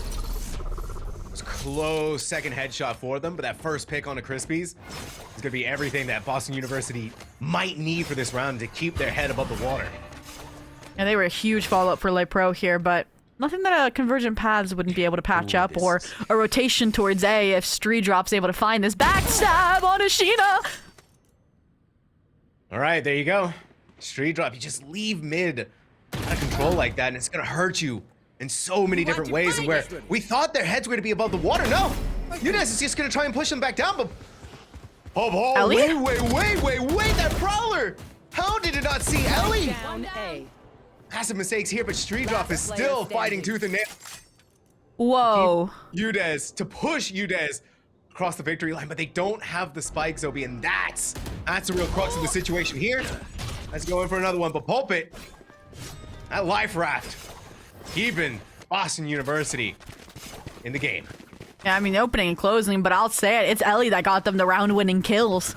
close second headshot for them, but that first pick on the Crispies is gonna be everything that Boston University might need for this round to keep their head above the water. And they were a huge follow-up for Lepro here, but nothing that a Convergent Paths wouldn't be able to patch up, or a rotation towards A if Streedrop's able to find this backstab on Ashina. All right, there you go. Streedrop, you just leave mid out of control like that, and it's gonna hurt you in so many different ways. And where we thought their heads were gonna be above the water, no. UDES is just gonna try and push them back down, but wait, that Prowler! How did it not see Ellie? Massive mistakes here, but Streedrop is still fighting tooth and nail. Whoa. UDES to push UDES across the victory line, but they don't have the spike, Zhobiii, and that's the real crux of the situation here. Let's go in for another one, but Pulpit, that life raft, keeping Boston University in the game. Yeah, I mean, opening and closing, but I'll say it, it's Ellie that got them the round-winning kills.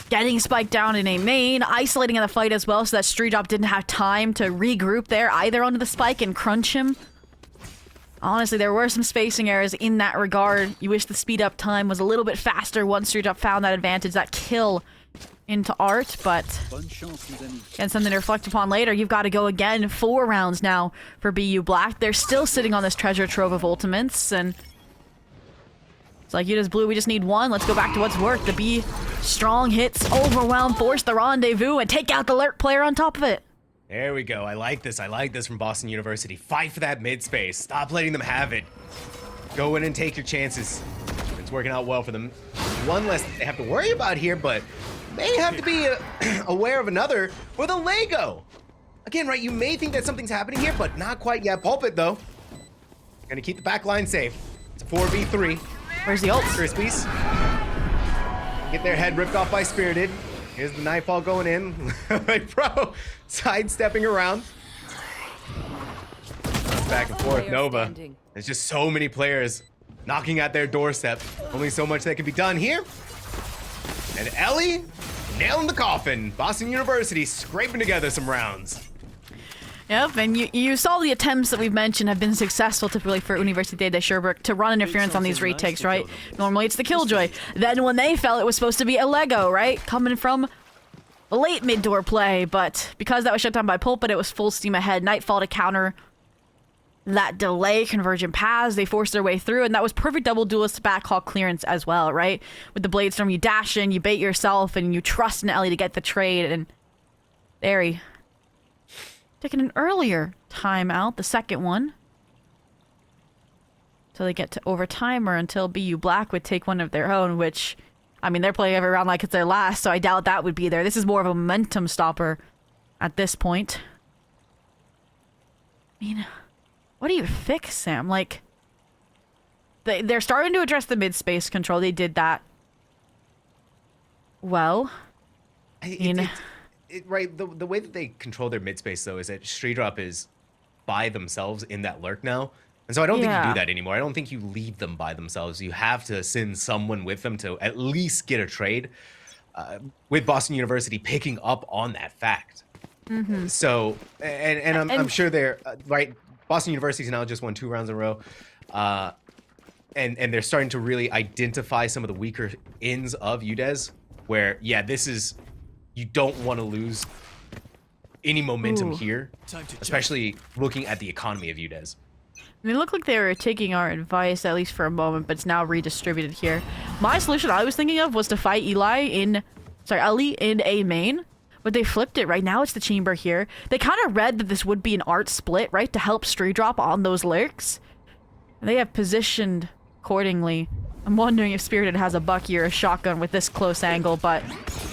Getting spiked down in a main, isolating in the fight as well so that Streedrop didn't have time to regroup there either onto the spike and crunch him. Honestly, there were some spacing errors in that regard. You wish the speed up time was a little bit faster once Streedrop found that advantage, that kill into Art, but again, something to reflect upon later. You've got to go again. 4 rounds now for BU Black. They're still sitting on this treasure trove of ultimates, and it's like UDES Blue, we just need one. Let's go back to what's worked. The B strong hits, overwhelm, force the rendezvous, and take out the lurk player on top of it. There we go. I like this from Boston University. Fight for that mid space. Stop letting them have it. Go in and take your chances. It's working out well for them. One less they have to worry about here, but may have to be aware of another with a Lego. Again, right, you may think that something's happening here, but not quite yet. Pulpit, though. Gonna keep the back line safe. It's a 4v3. Where's the ult? Crispies. Get their head ripped off by Spirited. Here's the Nightfall going in. Like, bro, sidestepping around. Back and forth, Nova. There's just so many players knocking at their doorstep. Only so much that can be done here. And Ellie nailing the coffin. Boston University scraping together some rounds. Yep, and you saw the attempts that we've mentioned have been successful typically for Université de Sherbrooke to run interference on these retakes, right? Normally it's the Killjoy. Then when they fell, it was supposed to be a Lego, right? Coming from a late mid-door play, but because that was shut down by Pulpit, it was full steam ahead. Nightfall to counter that delay. Convergent Paths, they forced their way through, and that was perfect double duelist backhawk clearance as well, right? With the Bladestorm, you dash in, you bait yourself, and you trust in Ellie to get the trade, and there he taking an earlier timeout, the second one. Until they get to overtime, or until BU Black would take one of their own, which, I mean, they're playing every round like it's their last, so I doubt that would be there. This is more of a momentum stopper at this point. I mean, what do you fix, Sam? Like, they're starting to address the mid-space control. They did that well. Right, the way that they control their mid space though is that Streedrop is by themselves in that lurk now, and so I don't think you do that anymore. I don't think you leave them by themselves. You have to send someone with them to at least get a trade. With Boston University picking up on that fact, so I'm sure they're right. Boston University's now just won 2 rounds in a row, and they're starting to really identify some of the weaker ends of UDES. Where this is. You don't want to lose any momentum here, especially looking at the economy of UDES. I mean, it looked like they were taking our advice, at least for a moment, but it's now redistributed here. My solution I was thinking of was to fight Ellie in A main, but they flipped it. Right now it's the chamber here. They kind of read that this would be an art split, right, to help Streedrop on those lurks. And they have positioned accordingly. I'm wondering if Spirited has a Bucky or a shotgun with this close angle, but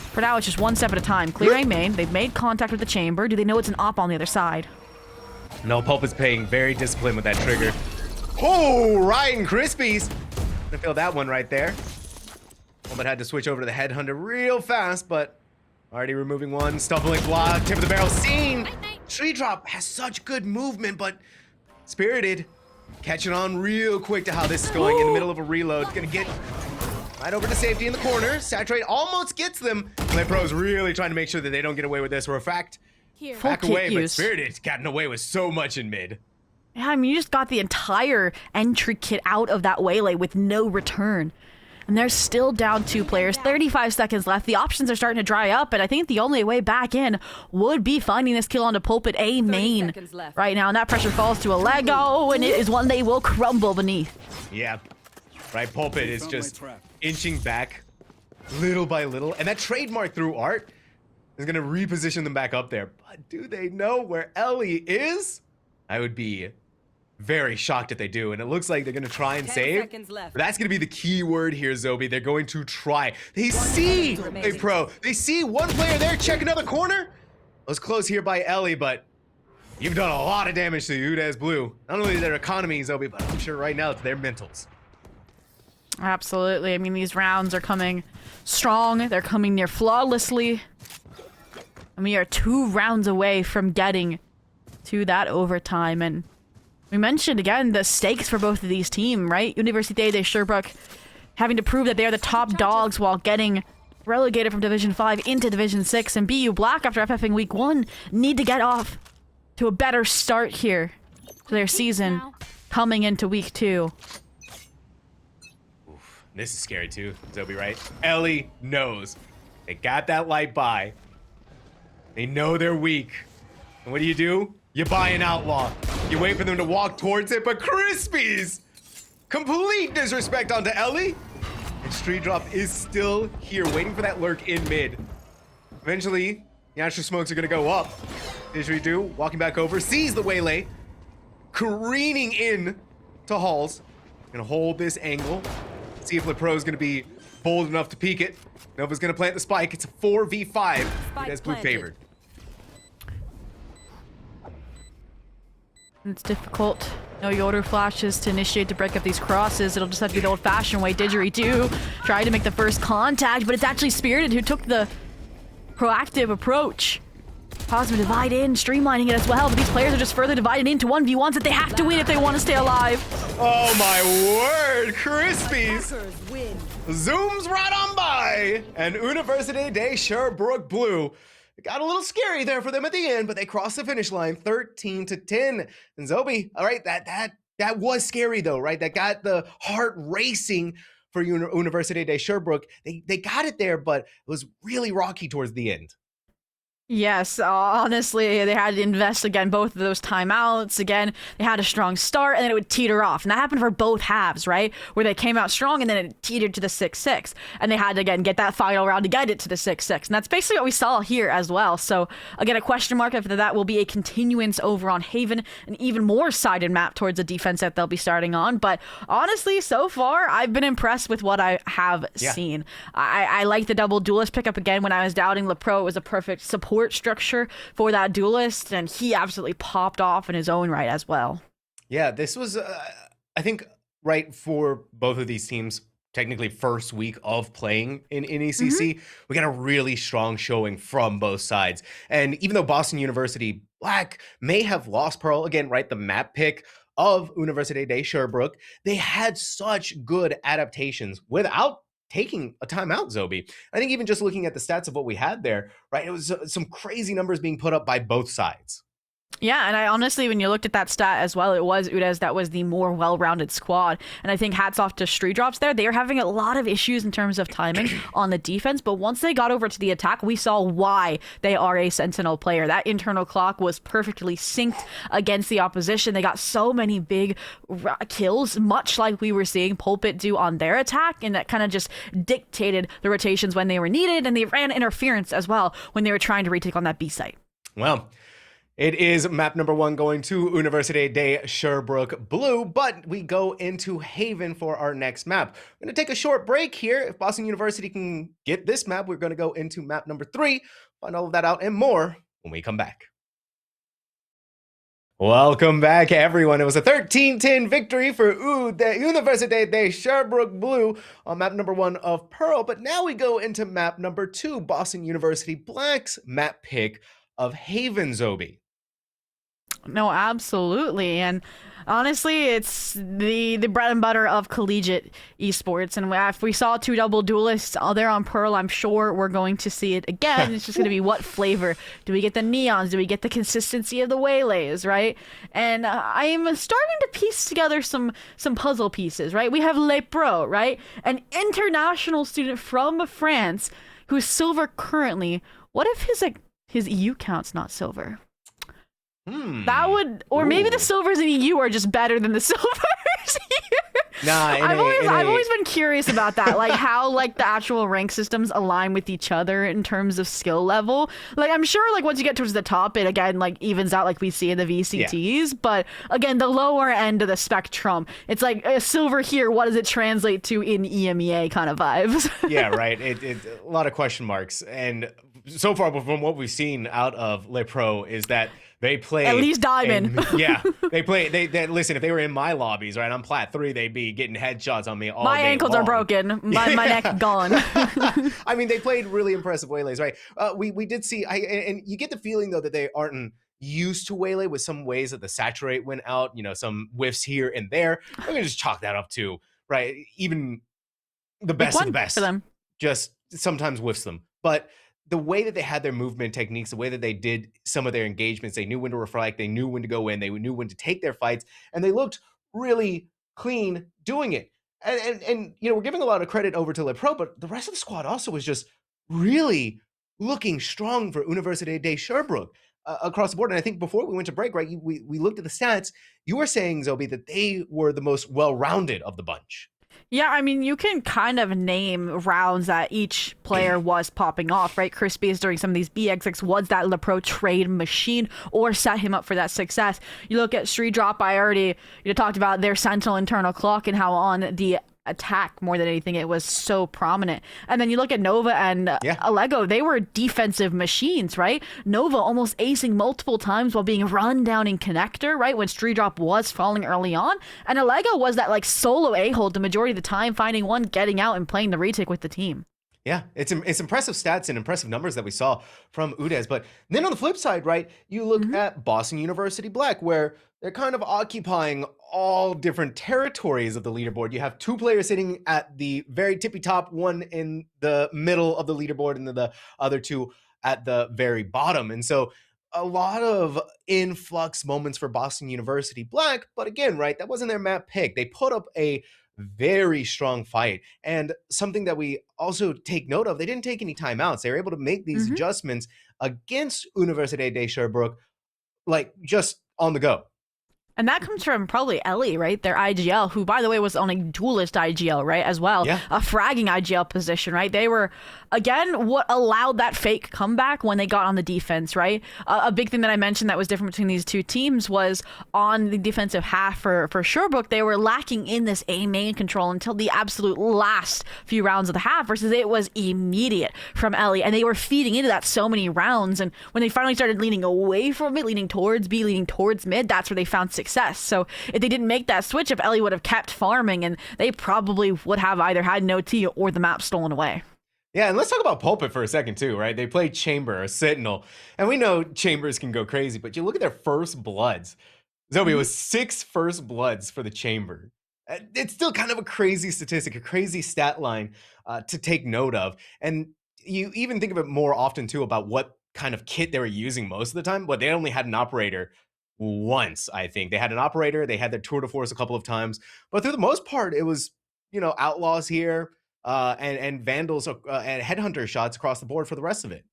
for now, it's just one step at a time. Clearing main. They've made contact with the chamber. Do they know it's an op on the other side? No, Pulpit's paying very disciplined with that trigger. Oh, Ryan Crispies. Gonna feel that one right there. Pulpit had to switch over to the Headhunter real fast, but already removing one. Stumbling block. Tip of the barrel seen. Streedrop has such good movement, but Spirited catching on real quick to how this is going in the middle of a reload. Gonna get right over to safety in the corner. Saturate almost gets them. Lepro's really trying to make sure that they don't get away with this. For a fact, back away, but Spirited's gotten away with so much in mid. Yeah, I mean, you just got the entire entry kit out of that waylay with no return. And they're still down 2 players, 35 seconds left. The options are starting to dry up, and I think the only way back in would be finding this kill onto Pulpit A main right now. And that pressure falls to a Lego, and it is one they will crumble beneath. Yeah, right. Pulpit is just inching back little by little, and that trademark through art is going to reposition them back up there. But do they know where Ellie is? I would be very shocked if they do, and it looks like they're going to try and save. But that's going to be the key word here, Zhobiii. They're going to try. They see a pro. They see one player there. Check another corner. Let's close here by Ellie, but you've done a lot of damage to UDES BU. Not only their economy, Zhobiii, but I'm sure right now it's their mentals. Absolutely. I mean, these rounds are coming strong. They're coming near flawlessly. And we are 2 rounds away from getting to that overtime. And we mentioned, again, the stakes for both of these teams, right? Université de Sherbrooke having to prove that they are the top dogs while getting relegated from Division 5 into Division 6. And BU Black, after FFing Week 1, need to get off to a better start here to their season coming into Week 2. Oof, this is scary too, Zhobiii, right? Ellie knows. They got that light buy. They know they're weak. And what do? You buy an outlaw. You wait for them to walk towards it, but Crispies! Complete disrespect onto Ellie. And Street Drop is still here, waiting for that lurk in mid. Eventually, the Astro Smokes are gonna go up. Didgeridoo, walking back over, sees the waylay, careening in to Halls. Gonna hold this angle. See if LePro is gonna be bold enough to peek it. Nova's gonna plant the spike. It's a 4v5. UDES BU favored. It's difficult. No Yoru flashes to initiate to break up these crosses. It'll just have to be the old-fashioned way. Didgeridoo tried to make the first contact, but it's actually Spirited who took the proactive approach. Positive divide in, streamlining it as well, but these players are just further divided into 1v1s that they have to win if they want to stay alive. Oh my word, Crispies zooms right on by, and Université de Sherbrooke Blue. It got a little scary there for them at the end, but they crossed the finish line 13-10. And Zhobiii, all right, that was scary though, right? That got the heart racing for Université de Sherbrooke. They got it there, but it was really rocky towards the end. Yes, honestly, they had to invest again both of those timeouts. Again, they had a strong start and then it would teeter off. And that happened for both halves, right? Where they came out strong and then it teetered to the 6-6. And they had to, again, get that final round to get it to the 6-6. And that's basically what we saw here as well. So, again, a question mark after that will be a continuance over on Haven, an even more sided map towards the defense that they'll be starting on. But honestly, so far, I've been impressed with what I have seen. I like the double duelist pickup again. When I was doubting LePro, it was a perfect support structure for that duelist, and he absolutely popped off in his own right as well. Yeah, this was, I think, right for both of these teams, technically first week of playing in NECC, we got a really strong showing from both sides. And even though Boston University Black may have lost Pearl, again, right, the map pick of Université de Sherbrooke, they had such good adaptations without taking a timeout, Zhobiii. I think even just looking at the stats of what we had there, right, it was some crazy numbers being put up by both sides. Yeah, and I honestly, when you looked at that stat as well, it was UDES that was the more well-rounded squad. And I think hats off to Street Drops there. They are having a lot of issues in terms of timing on the defense, but once they got over to the attack, we saw why they are a Sentinel player. That internal clock was perfectly synced against the opposition. They got so many big kills, much like we were seeing Pulpit do on their attack, and that kind of just dictated the rotations when they were needed, and they ran interference as well when they were trying to retake on that B site. Well, it is map number 1 going to Université de Sherbrooke Blue, but we go into Haven for our next map. We're going to take a short break here. If Boston University can get this map, we're going to go into map number 3, find all of that out and more when we come back. Welcome back, everyone. It was a 13-10 victory for Université de Sherbrooke Blue on map number 1 of Pearl, but now we go into map number 2, Boston University Black's map pick of Haven, Zhobiii. No, absolutely. And honestly, it's the bread and butter of collegiate esports. And if we saw two double duelists there on Pearl, I'm sure we're going to see it again. It's just going to be what flavor? Do we get the neons? Do we get the consistency of the waylays, right? And I'm starting to piece together some puzzle pieces, right? We have Le Pro, right? An international student from France who's silver currently. What if his EU count's not silver? That would, or maybe the silvers in EU are just better than the silvers here. Nah, I've always been curious about that, like how like the actual rank systems align with each other in terms of skill level. Like I'm sure like once you get towards the top, it again like evens out like we see in the VCTs. Yeah. But again, the lower end of the spectrum, it's like a silver here. What does it translate to in EMEA kind of vibes? Yeah, right. It a lot of question marks, and so far from what we've seen out of Le Pro is that they play at least diamond. Yeah, they play. They listen. If they were in my lobbies, right, I'm plat 3, they'd be getting headshots on me all day My ankles long. are broken. My neck gone. I mean, they played really impressive waylays, right? We did see. And you get the feeling though that they aren't used to waylay with some ways that the saturate went out. You know, some whiffs here and there. I'm gonna just chalk that up to right. Even the best of the best for them just sometimes whiffs them, but the way that they had their movement techniques, the way that they did some of their engagements, they knew when to reflect, they knew when to go in, they knew when to take their fights, and they looked really clean doing it. And you know, we're giving a lot of credit over to Le Pro, but the rest of the squad also was just really looking strong for Université de Sherbrooke across the board. And I think before we went to break, right, we looked at the stats. You were saying, Zhobiii, that they were the most well-rounded of the bunch. Yeah, I mean, you can kind of name rounds that each player was popping off, right? Crispy is during some of these BXX was that Le Pro trade machine or set him up for that success. You look at Street Drop, I already talked about their Sentinel internal clock and how on the attack more than anything it was so prominent. And then you look at Nova and Allego, they were defensive machines, right? Nova almost acing multiple times while being run down in connector, right, when Street Drop was falling early on, and Allego was that like solo a-hole the majority of the time, finding one, getting out and playing the retake with the team. Yeah, it's impressive stats and impressive numbers that we saw from UDES. But then on the flip side, right, you look at Boston University Black, where they're kind of occupying all different territories of the leaderboard. You have 2 players sitting at the very tippy top, one in the middle of the leaderboard and then the other 2 at the very bottom. And so a lot of influx moments for Boston University Black. But again, right, that wasn't their map pick. They put up a very strong fight. And something that we also take note of, they didn't take any timeouts. They were able to make these adjustments against Université de Sherbrooke, like just on the go. And that comes from probably Ellie, right? Their IGL, who, by the way, was on a duelist IGL, right, as well. Yeah. A fragging IGL position, right? They were, again, what allowed that fake comeback when they got on the defense, right? A big thing that I mentioned that was different between these two teams was on the defensive half for Sherbrooke, they were lacking in this A main control until the absolute last few rounds of the half, versus it was immediate from Ellie. And they were feeding into that so many rounds. And when they finally started leaning away from it, leaning towards B, leaning towards mid, that's where they found success. So if they didn't make that switch, if Ellie would have kept farming, and they probably would have either had no T or the map stolen away. Yeah, and let's talk about Pulpit for a second too, right? They played Chamber, a Sentinel, and we know Chambers can go crazy, but you look at their first bloods. Zhobiii, was 6 first bloods for the Chamber. It's still kind of a crazy statistic, a crazy stat line to take note of. And you even think of it more often too about what kind of kit they were using most of the time, but they only had an operator once, I think. They had an operator, they had their tour de force a couple of times, but through the most part, it was, outlaws here and vandals and headhunter shots across the board for the rest of it.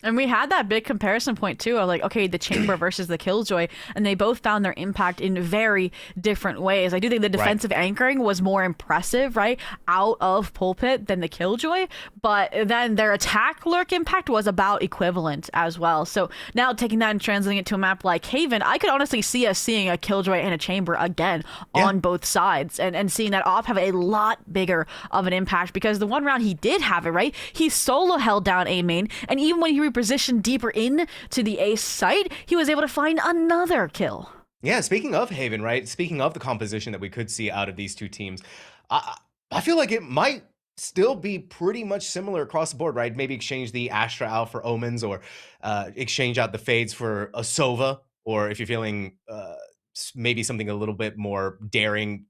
And we had that big comparison point too of like, okay, the Chamber versus the Killjoy, and they both found their impact in very different ways. I do think the defensive anchoring was more impressive, right, out of Pulpit than the Killjoy, but then their attack lurk impact was about equivalent as well. So now taking that and translating it to a map like Haven, I could honestly see us seeing a Killjoy and a Chamber again on both sides, and seeing that Op have a lot bigger of an impact, because the one round he did have it, right, he solo held down A main, and even when he repositioned deeper in to the ace site, he was able to find another kill. Yeah, speaking of Haven, right? Speaking of the composition that we could see out of these two teams, I feel like it might still be pretty much similar across the board, right? Maybe exchange the Astra out for Omens, or exchange out the Fades for a Sova, or if you're feeling maybe something a little bit more daring,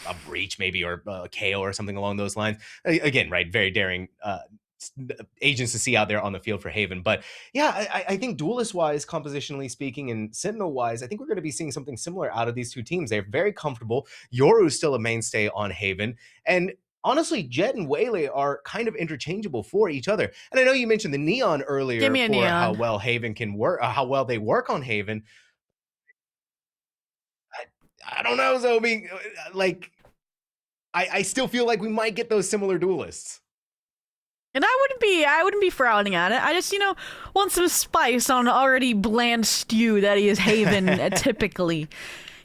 a breach maybe, or a KO or something along those lines. Again, right, very daring agents to see out there on the field for Haven. But yeah, I think duelist wise, compositionally speaking, and Sentinel wise, I think we're going to be seeing something similar out of these two teams. They're very comfortable. Yoru's still a mainstay on Haven, and honestly, Jet and Waylay are kind of interchangeable for each other. And I know you mentioned the Neon earlier Give me a for Neon. how well Haven can work, how well they work on Haven. I don't know, Zhobiii. Like, I still feel like we might get those similar duelists. And I wouldn't be frowning at it. I just, want some spice on an already bland stew that is Haven typically.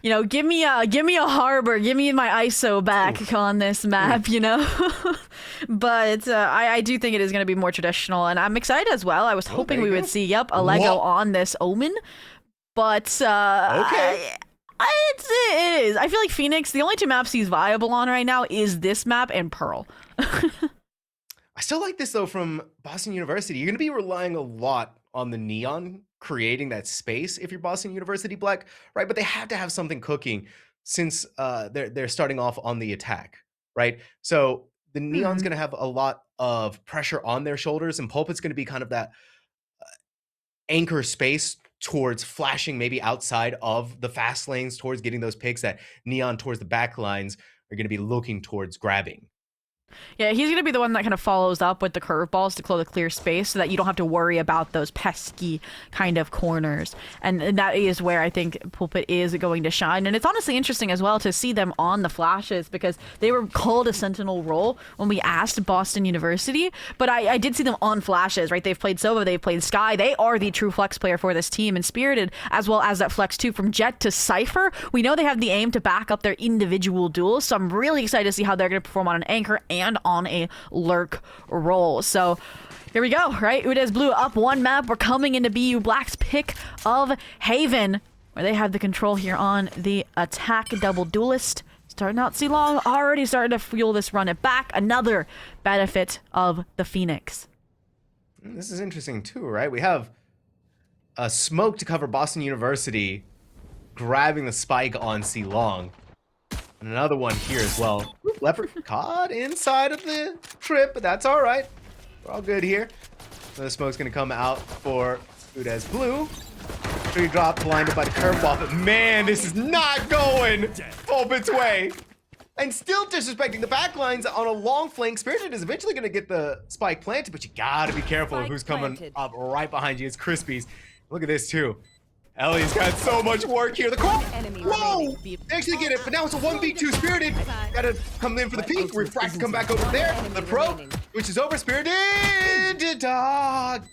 Give me a harbor, give me my ISO back on this map, But I do think it is going to be more traditional, and I'm excited as well. I was hoping we would see, a Lego on this Omen, but okay. It is. I feel like Phoenix, the only two maps he's viable on right now is this map and Pearl. I still like this though from Boston University. You're going to be relying a lot on the Neon creating that space if you're Boston University Black, right? But they have to have something cooking since they're starting off on the attack, right? So the Neon's going to have a lot of pressure on their shoulders, and Pulpit's going to be kind of that anchor space towards flashing maybe outside of the fast lanes, towards getting those picks that Neon towards the back lines are going to be looking towards grabbing. Yeah, he's going to be the one that kind of follows up with the curveballs to clear space so that you don't have to worry about those pesky kind of corners. And that is where I think Pulpit is going to shine. And it's honestly interesting as well to see them on the flashes, because they were called a Sentinel role when we asked Boston University. But I did see them on flashes, right? They've played Sova, they've played Sky. They are the true flex player for this team, and Spirited, as well as that flex too from Jet to Cypher. We know they have the aim to back up their individual duels, so I'm really excited to see how they're going to perform on an anchor and on a lurk role. So here we go, right? UDES Blue up one map. We're coming into BU Black's pick of Haven, where they have the control here on the attack. Double duelist. Starting out C-Long, already starting to fuel this run it back. Another benefit of the Phoenix. This is interesting too, right? We have a smoke to cover Boston University grabbing the spike on C-Long. And another one here as well. Leopard caught inside of the trip, but that's all right. We're all good here. The smoke's going to come out for UDES Blue. Tree drop blinded by the curveball, but man, this is not going Pulpit's way. And still disrespecting the backlines on a long flank. Spirited is eventually going to get the spike planted, but you got to be careful of who's coming up right behind you. It's Crispies. Look at this too. Ellie's got so much work here. The call. Whoa! They actually get it, but now it's a 1v2 Spirited. Gotta come in for the peak. Refract to come back over there. The pro, which is over. Spirited dog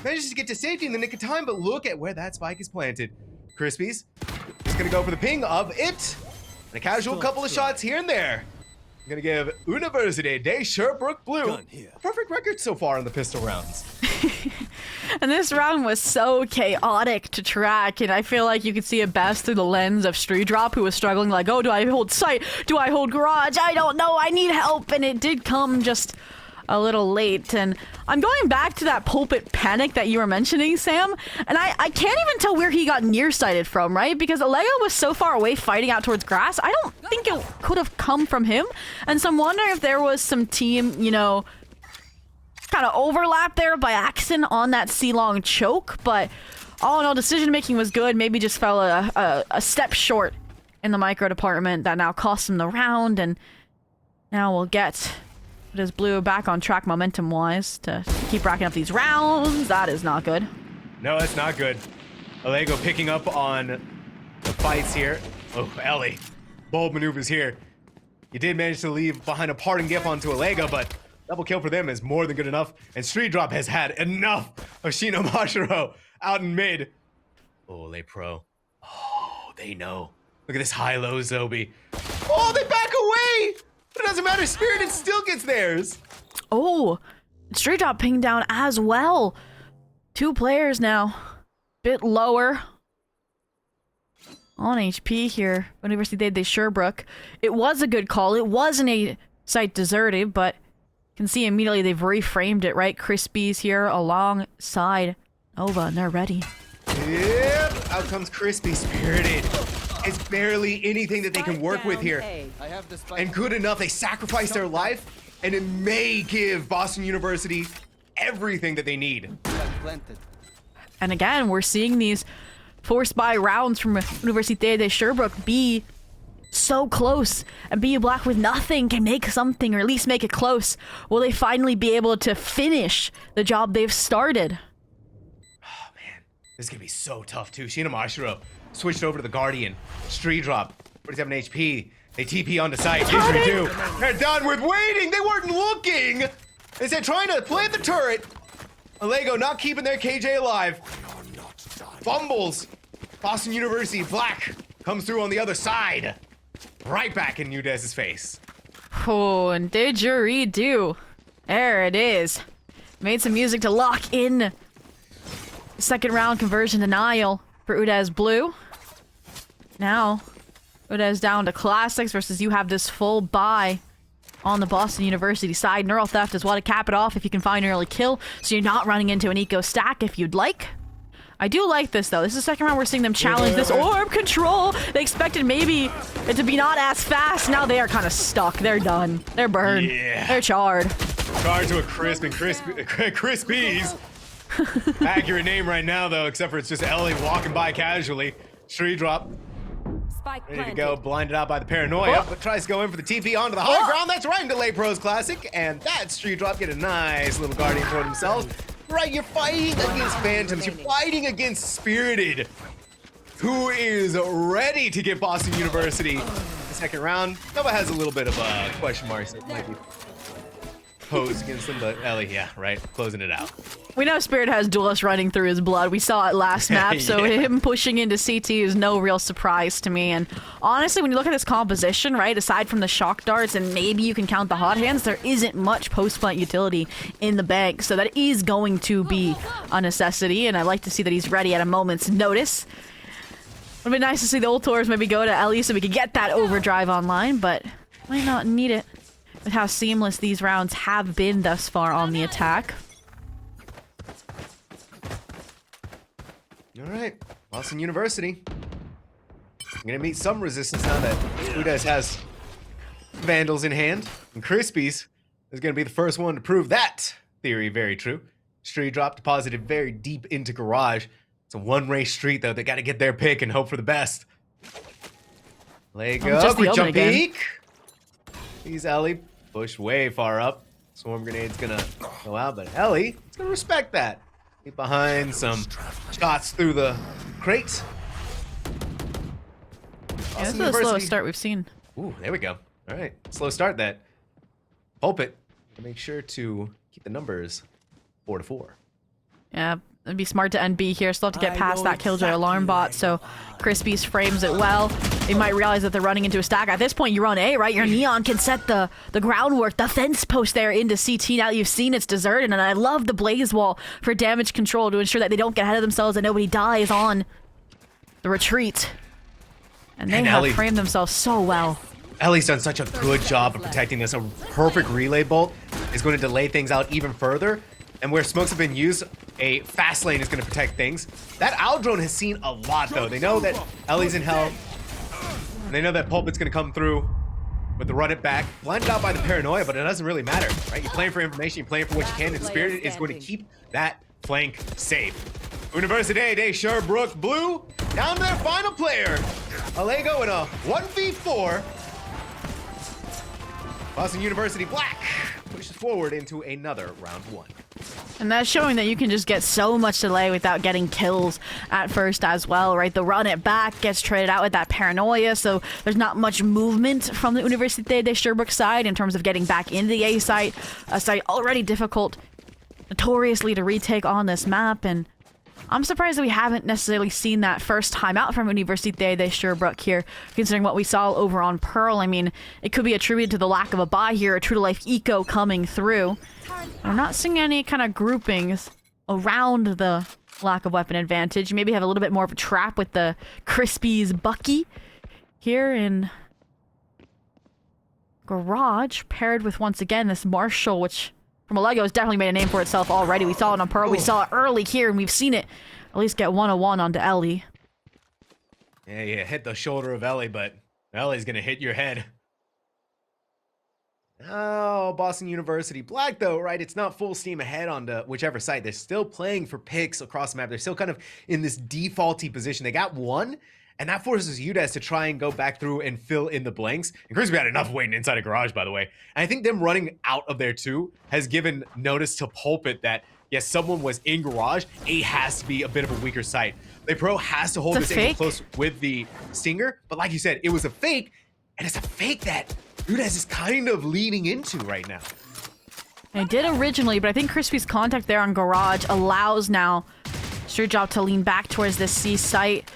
manages to get to safety in the nick of time, but look at where that spike is planted. Crispies is gonna go for the ping of it. And a casual couple of shots here and there. I'm gonna give University de Sherbrooke Blue a perfect record so far in the pistol rounds. And this round was so chaotic to track, and I feel like you could see it best through the lens of Streedrop, who was struggling like, oh, do I hold sight? Do I hold garage? I don't know. I need help. And it did come just a little late. And I'm going back to that Pulpit panic that you were mentioning, Sam, and I can't even tell where he got nearsighted from, right? Because Alego was so far away fighting out towards grass. I don't think it could have come from him. And so I'm wondering if there was some team, kind of overlap there by accident on that C-Long choke, but all in all, decision making was good. Maybe just fell a step short in the micro department that now cost him the round, and now we'll get UDES Blue back on track momentum wise to keep racking up these rounds. That is not good. No, it's not good. Alego picking up on the fights here. Oh, Ellie, bold maneuvers here. You did manage to leave behind a parting gift onto Alego, but double kill for them is more than good enough, and Street Drop has had enough of Shino Mashiro out in mid. Oh, they pro. Oh, they know. Look at this high-low Zhobiii. Oh, they back away! But it doesn't matter, Spirited still gets theirs. Oh, Street Drop pinged down as well. 2 players now. Bit lower on HP here. University de Sherbrooke. It was a good call. It wasn't a site deserted, but can see immediately they've reframed it, right? Crispies here alongside Nova, and they're ready. Yep, out comes Crispy. Spirited. It's barely anything that they can work with here. And good enough, they sacrifice their life, and it may give Boston University everything that they need. And again, we're seeing these forced buy rounds from Université de Sherbrooke be so close, and BU Black with nothing can make something, or at least make it close. Will they finally be able to finish the job they've started? Oh man, this is gonna be so tough too. Shina Mashiro switched over to the Guardian. Street drop, 47 HP. They TP onto site. Usually do. They're done with waiting. They weren't looking. They said trying to plant the turret. Lego not keeping their KJ alive. Fumbles. Boston University Black comes through on the other side. Right back in UDES's face. Oh, and didgeridoo. There it is. Made some music to lock in. Second round conversion denial for UDES Blue. Now, UDES down to classics versus you have this full buy on the Boston University side. Neural Theft is what to cap it off if you can find an early kill, so you're not running into an eco stack if you'd like. I do like this though. This is the second round we're seeing them challenge this orb control. They expected maybe it to be not as fast. Now they are kind of stuck. They're done. They're burned. Yeah. They're charred. Charred to a crisp and Crispies. Accurate name right now though, except for it's just Ellie walking by casually. Tree drop. Spike Ready to planted. go, blinded out by the paranoia, but tries to go in for the TP onto the high ground. That's right into Late Pros Classic, and that Street drop get a nice little guardian for themselves. Right, you're fighting against Phantoms, you're fighting against Spirited, who is ready to get Boston University the second round. Nova has a little bit of a question mark, so it might be posed against them, but Ellie, yeah, right, closing it out. We know Spirit has Duelist running through his blood. We saw it last map, so Yeah. him pushing into CT is no real surprise to me. And honestly, when you look at this composition, right, aside from the shock darts and maybe you can count the hot hands, there isn't much post-plant utility in the bank. So that is going to be a necessity, and I like to see that he's ready at a moment's notice. Would be nice to see the ult tours maybe go to Ellie so we could get that overdrive online, but might not need it with how seamless these rounds have been thus far on the attack. All right, Boston University. I'm gonna meet some resistance now that UDES has Vandals in hand. And Crispies is gonna be the first one to prove that theory very true. Street drop deposited very deep into garage. It's a one-race street though. They gotta get their pick and hope for the best. Leg up, quick jump peek. Sees Ellie pushed way far up. Swarm grenade's gonna go out, but Ellie is gonna respect that. Get behind some shots through the crate. Yeah, this is the slowest start we've seen. Ooh, there we go. All right, slow start that. Pulpit, make sure to keep the numbers 4-4. Yeah, it'd be smart to end B here. Still have to get past that Killjoy alarm bot, so Crispies frames it well. They might realize that they're running into a stack. At this point, you run A, right? Your Neon can set the groundwork, the fence post there into CT. Now that you've seen it's deserted, and I love the Blaze Wall for damage control to ensure that they don't get ahead of themselves and nobody dies on the retreat. And they have framed themselves so well. Ellie's done such a good job of protecting this. A perfect relay bolt is going to delay things out even further. And where smokes have been used, a fast lane is going to protect things. That owl drone has seen a lot, though. They know that Ellie's in hell. And they know that Pulpit's going to come through with the run it back. Blinded out by the paranoia, but it doesn't really matter, right? You're playing for information, you're playing for what you can, and Spirit is going to keep that flank safe. Université de Sherbrooke Blue down to their final player. Alego in a 1v4. Boston University Black pushes forward into another round one. And that's showing that you can just get so much delay without getting kills at first as well, right? The run it back gets traded out with that paranoia, so there's not much movement from the Université de Sherbrooke side in terms of getting back into the A site, a site already difficult, notoriously to retake on this map, and I'm surprised that we haven't necessarily seen that first time out from Université de Sherbrooke here, considering what we saw over on Pearl. I mean, it could be attributed to the lack of a buy here, a true-to-life eco coming through. I'm not seeing any kind of groupings around the lack of weapon advantage. Maybe have a little bit more of a trap with the Crispies Bucky here in Garage, paired with, once again, this Marshall, which from Lego has definitely made a name for itself already. We saw it on Pearl, we saw it early here, and we've seen it at least get 101 onto Ellie. Yeah, hit the shoulder of Ellie, but Ellie's gonna hit your head. Oh, Boston University. Black, though, right? It's not full steam ahead on whichever side. They're still playing for picks across the map. They're still kind of in this defaulty position. They got one, and that forces UDES to try and go back through and fill in the blanks. And Crispy had enough waiting inside a garage, by the way. And I think them running out of there, too, has given notice to Pulpit that, yes, someone was in garage. A has to be a bit of a weaker site. Pro has to hold this angle close with the Stinger. But like you said, it was a fake, and it's a fake that UDES is kind of leaning into right now. I did originally, but I think Crispy's contact there on Garage allows now Zhobiii to lean back towards this C site.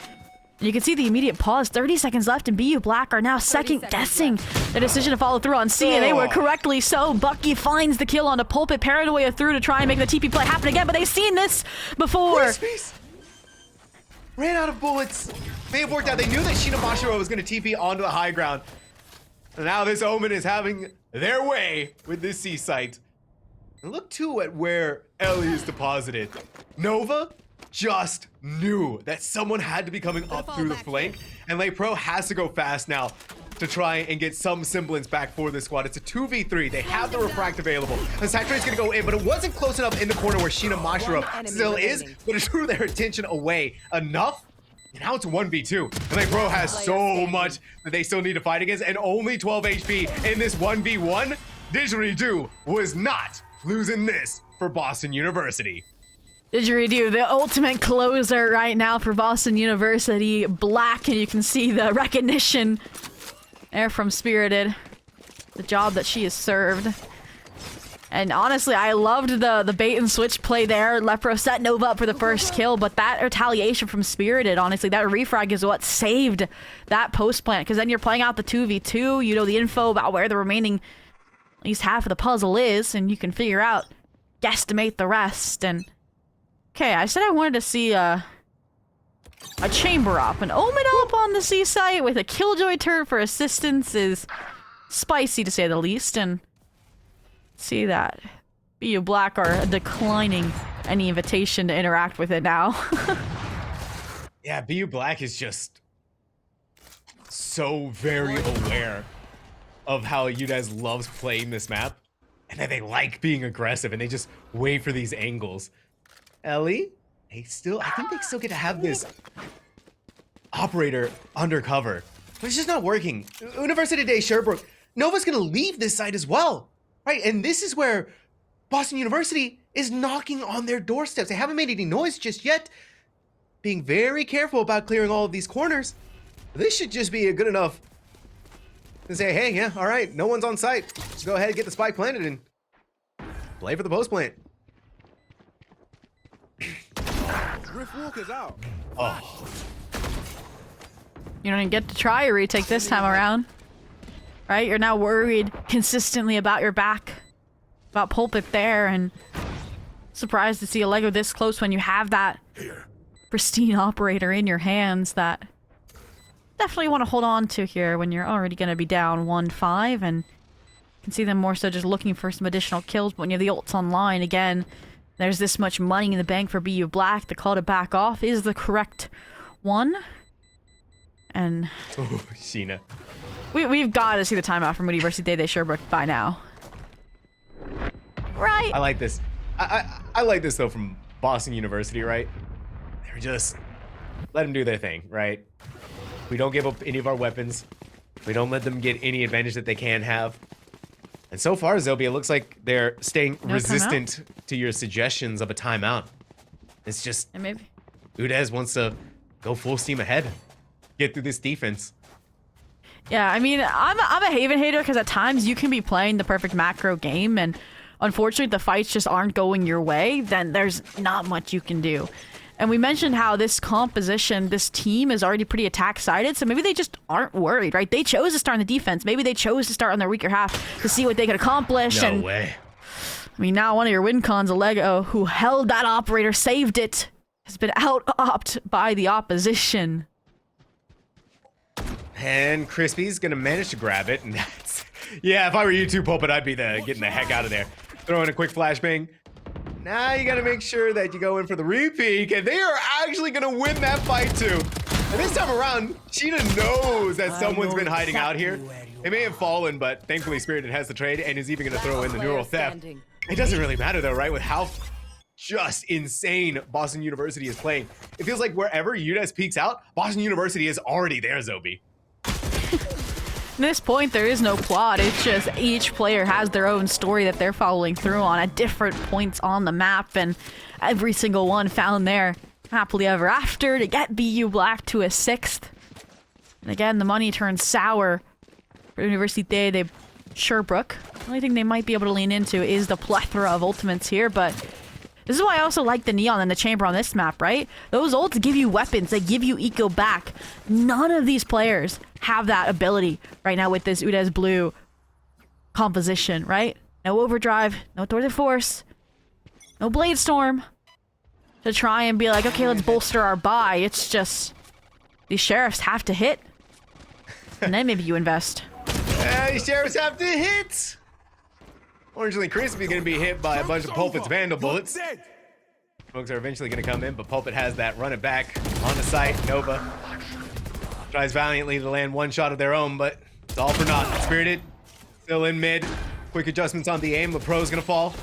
You can see the immediate pause. 30 seconds left, and BU Black are now second-guessing their decision to follow through on C, and they were correctly so. Bucky finds the kill on a Pulpit, paranoia through to try and make the TP play happen again, but they've seen this before. Crispies ran out of bullets. May have worked out. They knew that Sheena Mashiro was going to TP onto the high ground. And now this Omen is having their way with this C site. And look too at where Ellie is deposited. Nova just knew that someone had to be coming up through the flank, and Pro has to go fast now to try and get some semblance back for this squad. It's a 2v3. They have the refract available. The Saturate's gonna go in, but it wasn't close enough in the corner where Sheena Mashiro still is, but it drew their attention away enough. And now it's a 1v2. And Pro has so much that they still need to fight against, and only 12 HP in this 1v1. Didgeridoo was not losing this for Boston University. Didgeridoo, the ultimate closer right now for Boston University. Black, and you can see the recognition there from Spirited. The job that she has served. And honestly, I loved the bait and switch play there. Lepro set Nova up for the first kill, but that retaliation from Spirited, honestly, that refrag is what saved that post plant. Because then you're playing out the 2v2, you know the info about where the remaining, at least half of the puzzle is, and you can figure out, guesstimate the rest. And okay, I said I wanted to see a chamber up, an Omen up on the C site with a Killjoy turret for assistance is spicy to say the least, and see that BU Black are declining any invitation to interact with it now. Yeah, BU Black is just so very aware of how UDES loves playing this map, and that they like being aggressive, and they just wait for these angles. Ellie, I think they still get to have this operator undercover, but it's just not working. University Day Sherbrooke, Nova's gonna leave this site as well. Right, and this is where Boston University is knocking on their doorsteps. They haven't made any noise just yet. Being very careful about clearing all of these corners. This should just be a good enough to say, hey, yeah, all right, no one's on site. Just go ahead and get the spike planted and play for the post plant. Rift Walker's out. Oh. You don't even get to try a retake this time around. Right? You're now worried consistently about your back, about Pulpit there, and surprised to see a Lego this close when you have that pristine operator in your hands that definitely want to hold on to here when you're already going to be down 1-5, and you can see them more so just looking for some additional kills. But when you have the ults online, again, there's this much money in the bank for BU Black. The call to back off is the correct one. And Oh, Sheena. We've got to see the timeout from University Day Sherbrooke by now. Right? I like this. I like this, though, from Boston University, right? They're just... let them do their thing, right? We don't give up any of our weapons. We don't let them get any advantage that they can have. And so far, Zhobiii, it looks like they're staying resistant to your suggestions of a timeout. It's just... and maybe UDES wants to go full steam ahead. Get through this defense. Yeah, I mean, I'm a Haven hater because at times you can be playing the perfect macro game, and unfortunately the fights just aren't going your way, then there's not much you can do. And we mentioned how this composition, this team is already pretty attack-sided, so maybe they just aren't worried, right? They chose to start on the defense. Maybe they chose to start on their weaker half to see what they could accomplish. No way. I mean, now one of your win cons, a Lego, who held that operator, saved it, has been out-opt by the opposition. And Crispy's gonna manage to grab it, and that's... yeah, if I were you too, Pulpit, I'd be getting the heck out of there. Throw in a quick flashbang. Now you gotta make sure that you go in for the repeat, and they are actually gonna win that fight too. And this time around, Cheetah knows that someone's been hiding out here. They may have fallen, but thankfully Spirited has the trade and is even gonna throw in the neural theft. It doesn't really matter though, right? With how just insane Boston University is playing. It feels like wherever UDES peeks out, Boston University is already there, Zhobiii. At this point, there is no plot. It's just each player has their own story that they're following through on at different points on the map, and every single one found there happily ever after to get BU Black to a 6th. And again, the money turns sour for Université de Sherbrooke. The only thing they might be able to lean into is the plethora of ultimates here, but this is why I also like the Neon and the Chamber on this map, right? Those ults give you weapons, they give you eco back. None of these players have that ability right now with this UDES Blue composition, right? No Overdrive, no Tour de Force, no Blade Storm to try and be like, okay, let's bolster our buy. It's just, these Sheriffs have to hit, and then maybe you invest. These Sheriffs have to hit! Fortunately, Crispy's gonna be hit by a bunch of Pulpit's Vandal bullets. Smokes are eventually gonna come in, but Pulpit has that run it back on the site. Nova tries valiantly to land one shot of their own, but it's all for naught. Spirited still in mid. Quick adjustments on the aim. LePro's gonna fall.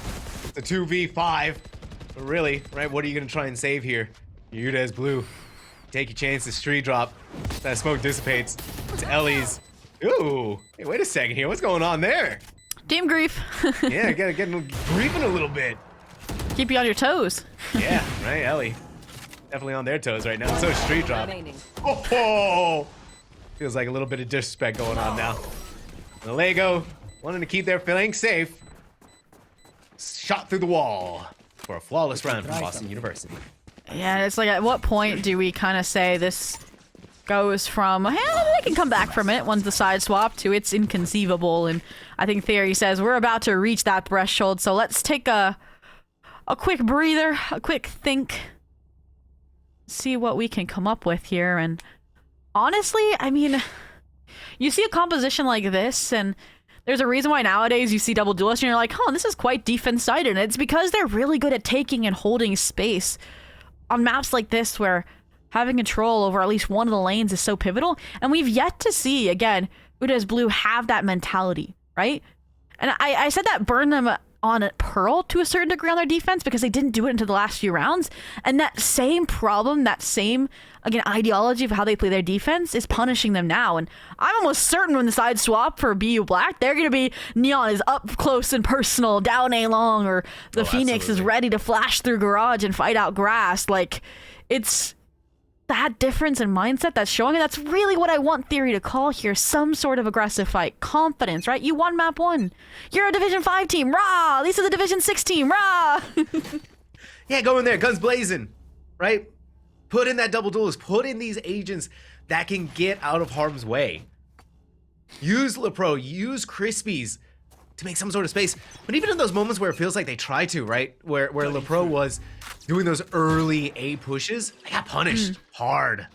It's a 2v5. But really, right, what are you gonna try and save here? UDES Blue. Take your chances, street drop. That smoke dissipates. It's Ellie's. Ooh, hey, wait a second here. What's going on there? Team grief. Yeah, gotta get griefing a little bit. Keep you on your toes. Yeah, right, Ellie. Definitely on their toes right now. So is Street Drop. Oh, feels like a little bit of disrespect going on now. The Lego wanting to keep their flank safe. Shot through the wall for a flawless round from Boston University. Yeah, it's like, at what point do we kind of say this goes from, hey, they can come back from it once the side swap, to it's inconceivable? And I think Theory says we're about to reach that threshold, so let's take a quick breather, a quick think, see what we can come up with here. And honestly, I mean, you see a composition like this, and there's a reason why nowadays you see double duelists and you're like, oh, this is quite defense-sided. And it's because they're really good at taking and holding space on maps like this, where having control over at least one of the lanes is so pivotal. And we've yet to see, again, UDES Blue have that mentality, right? And I said that burned them on Pearl to a certain degree on their defense, because they didn't do it into the last few rounds. And that same problem, that same, again, ideology of how they play their defense is punishing them now. And I'm almost certain when the side swap for BU Black, they're going to be, Neon is up close and personal, down A long, or the Phoenix is ready to flash through Garage and fight out Grass. Like, it's that difference in mindset that's showing, and that's really what I want Theory to call here. Some sort of aggressive fight. Confidence, right? You won map 1. You're a Division 5 team. Rah! This is a Division 6 team. Rah! Yeah, go in there. Guns blazing, right? Put in that double duelist. Put in these agents that can get out of harm's way. Use LePro. Use Crispies to make some sort of space. But even in those moments where it feels like they try to, right? Where LePro was doing those early A pushes, they got punished hard.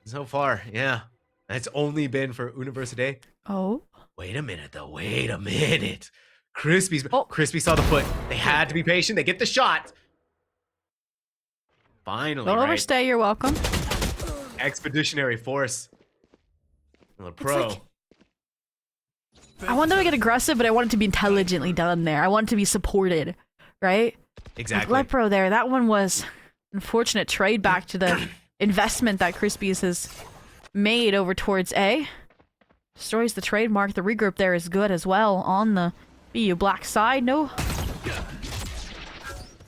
So far, yeah. That's only been for Université. Oh. Wait a minute, though. Wait a minute. Crispy saw the foot. They had to be patient. They get the shot. Finally, Don't overstay. You're welcome. Expeditionary Force. LePro. I want them to get aggressive, but I want it to be intelligently done there. I want it to be supported, right? Exactly. Like Lepro there, that one was unfortunate trade back to the investment that Crispies has made over towards A. Destroys the trademark. The regroup there is good as well on the BU Black side. No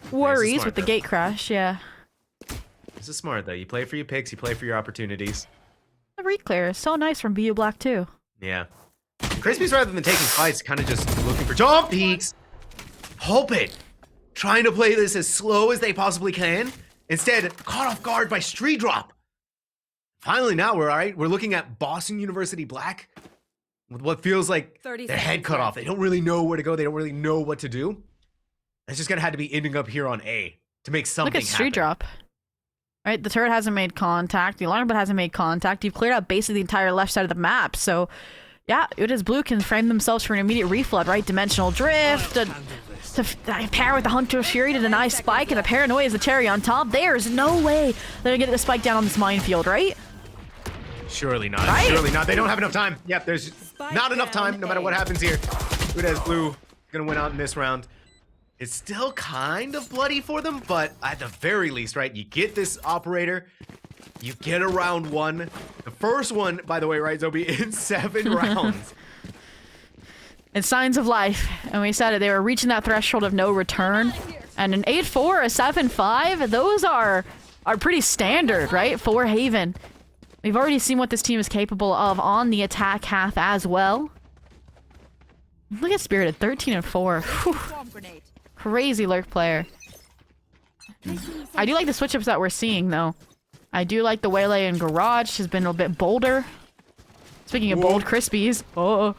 worries with the gate crash, yeah. This is smart, though. You play for your picks, you play for your opportunities. The reclear is so nice from BU Black, too. Yeah. Crispies, rather than taking fights, kind of just looking for jump peaks. Hope it. Trying to play this as slow as they possibly can. Instead, caught off guard by Street Drop. Finally, now we're looking at Boston University Black with what feels like their head cut off. They don't really know where to go. They don't really know what to do. It's just gonna have to be ending up here on A to make something happen. Look at Street Drop. Right, the turret hasn't made contact. The alarm bot hasn't made contact. You've cleared out basically the entire left side of the map. So, Yeah, UDES Blue can frame themselves for an immediate reflood, right? Dimensional drift, to pair with the Hunter's Fury to deny Spike, and the Paranoia is the cherry on top. There's no way they're gonna get the Spike down on this minefield, right? Surely not. Right? Surely not. They don't have enough time. Yep, there's not enough time no matter what happens here. UDES Blue gonna win out in this round. It's still kind of bloody for them, but at the very least, right, you get this operator, you get a round one. The first one, by the way, right, Zhobiii, in 7 rounds. It's signs of life, and we said it, they were reaching that threshold of no return. And an 8-4, a 7-5, those are pretty standard, right, for Haven. We've already seen what this team is capable of on the attack half as well. Look at Spirited, 13-4. Crazy lurk player. I do like the switch-ups that we're seeing, though. I do like the Waylay and Garage has been a bit bolder. Speaking of bold Crispies. Oh.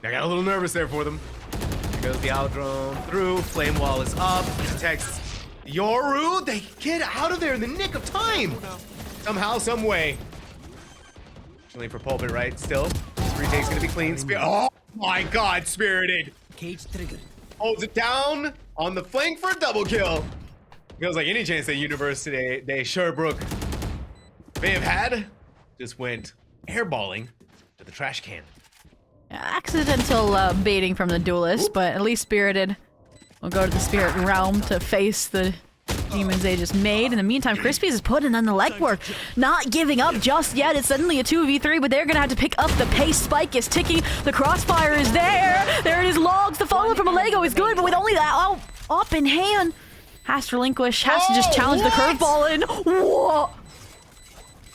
I got a little nervous there for them. There goes the out drone through. Flame wall is up. Detects Yoru. They get out of there in the nick of time. Somehow, some way. Actually, for Pulpit, right? Still. This retake's gonna be clean. Oh my god, Spirited. Cage triggered. Holds it down on the flank for a double kill. Feels like any chance that Universe today, Sherbrooke may have had, just went airballing to the trash can. Accidental baiting from the duelist, but at least Spirited will go to the Spirit Realm to face the demons they just made. In the meantime, Crispies is putting in the legwork, not giving up just yet. It's suddenly a 2v3, but they're gonna have to pick up the pace. Spike is ticking, the crossfire is there. There it is, Logs. The follow from a Lego is good, but with only that up in hand, has to relinquish, has to just challenge the curveball in. Whoa!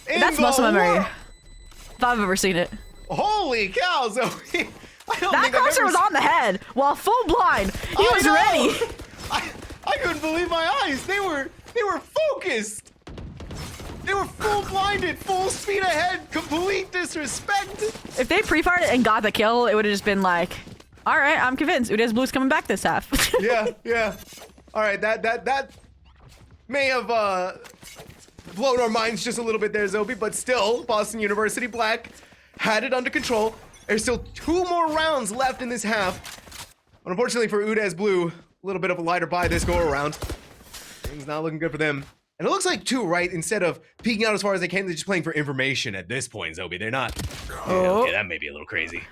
That's muscle memory, if I've ever seen it. Holy cow, Zoe! That crosser was on the head while full blind. He was ready. I couldn't believe my eyes. They were focused. They were full blinded, full speed ahead, complete disrespect. If they pre-fired it and got the kill, it would have just been like, all right, I'm convinced UDES Blue's coming back this half. Yeah. All right, that may have blown our minds just a little bit there, Zhobiii, but still, Boston University Black had it under control. There's still 2 more rounds left in this half. But unfortunately for UDES Blue, a little bit of a lighter buy this go around. Things not looking good for them. And it looks like too, right? Instead of peeking out as far as they can, they're just playing for information at this point, Zhobiii. They're not. Okay, that may be a little crazy.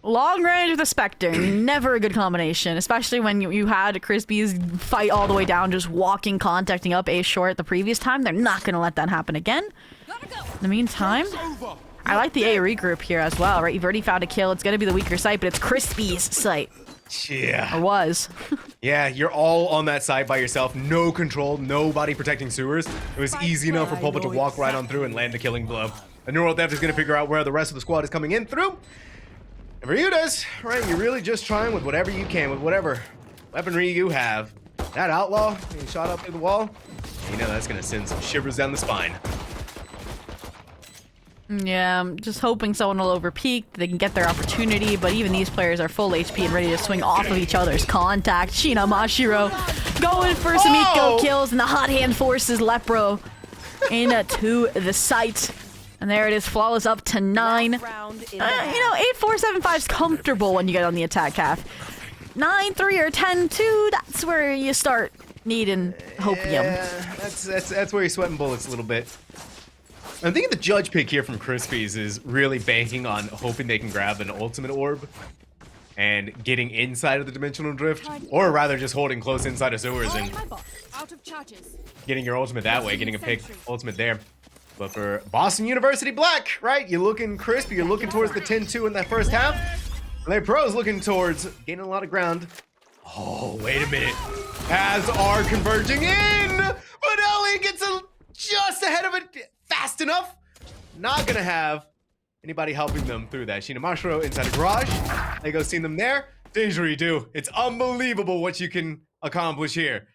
Long range with a Spectre, never a good combination, especially when you had Crispies fight all the way down, just walking, contacting up A short the previous time. They're not going to let that happen again. In the meantime, I like the A regroup here as well, right? You've already found a kill. It's going to be the weaker site, but it's Crispies' site. Yeah. Or was. Yeah, you're all on that side by yourself. No control, nobody protecting sewers. It was easy enough for Pulpit to walk right on through and land a killing blow. A Neural Theft is going to figure out where the rest of the squad is coming in through. And for you guys, right, you're really just trying with whatever you can, with whatever weaponry you have. That Outlaw being shot up through the wall, you know that's going to send some shivers down the spine. Yeah, I'm just hoping someone will overpeak, they can get their opportunity, but even these players are full HP and ready to swing off of each other's contact. Shina Mashiro going for some eco kills, and the hot hand forces Lepro into the site. And there it is, flawless up to 9. You know, 8-4-7-5 is comfortable when you get on the attack half. 9-3 or 10-2, that's where you start needing hopium. Yeah, that's where you're sweating bullets a little bit. I'm thinking the judge pick here from Crispies is really banking on hoping they can grab an ultimate orb and getting inside of the dimensional drift, or rather just holding close inside of sewers and getting your ultimate that way, getting a pick ultimate there. But for Boston University Black, right, you're looking crispy, you're looking towards the 10-2 in that first half, and their pros looking towards gaining a lot of ground. Oh, wait a minute. As are converging in, but Ellie gets just ahead of it fast enough. Not gonna have anybody helping them through that. Shina Mashiro inside the garage. They go seeing them there. Didgeridoo. It's unbelievable what you can accomplish here.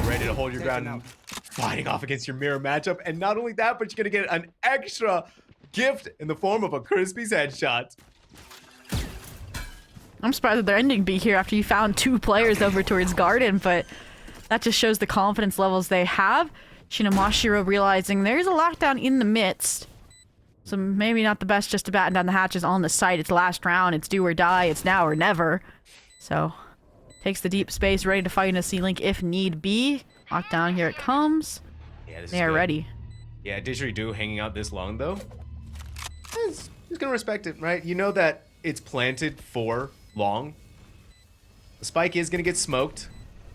Ready to hold your ground and fighting off against your mirror matchup. And not only that, but you're gonna get an extra gift in the form of a Crispies headshot. I'm surprised that they're ending B here after you found 2 players over towards Garden, but that just shows the confidence levels they have. Shina Mashiro realizing there's a lockdown in the midst. So maybe not the best just to batten down the hatches on the site. It's last round. It's do or die. It's now or never. So, takes the deep space, ready to fight in a C-Link if need be. Lockdown, here it comes. Yeah, this They is are good. ready. Yeah, Didgeridoo hanging out this long, though. He's gonna respect it, right? You know that it's planted for long. The spike is gonna get smoked.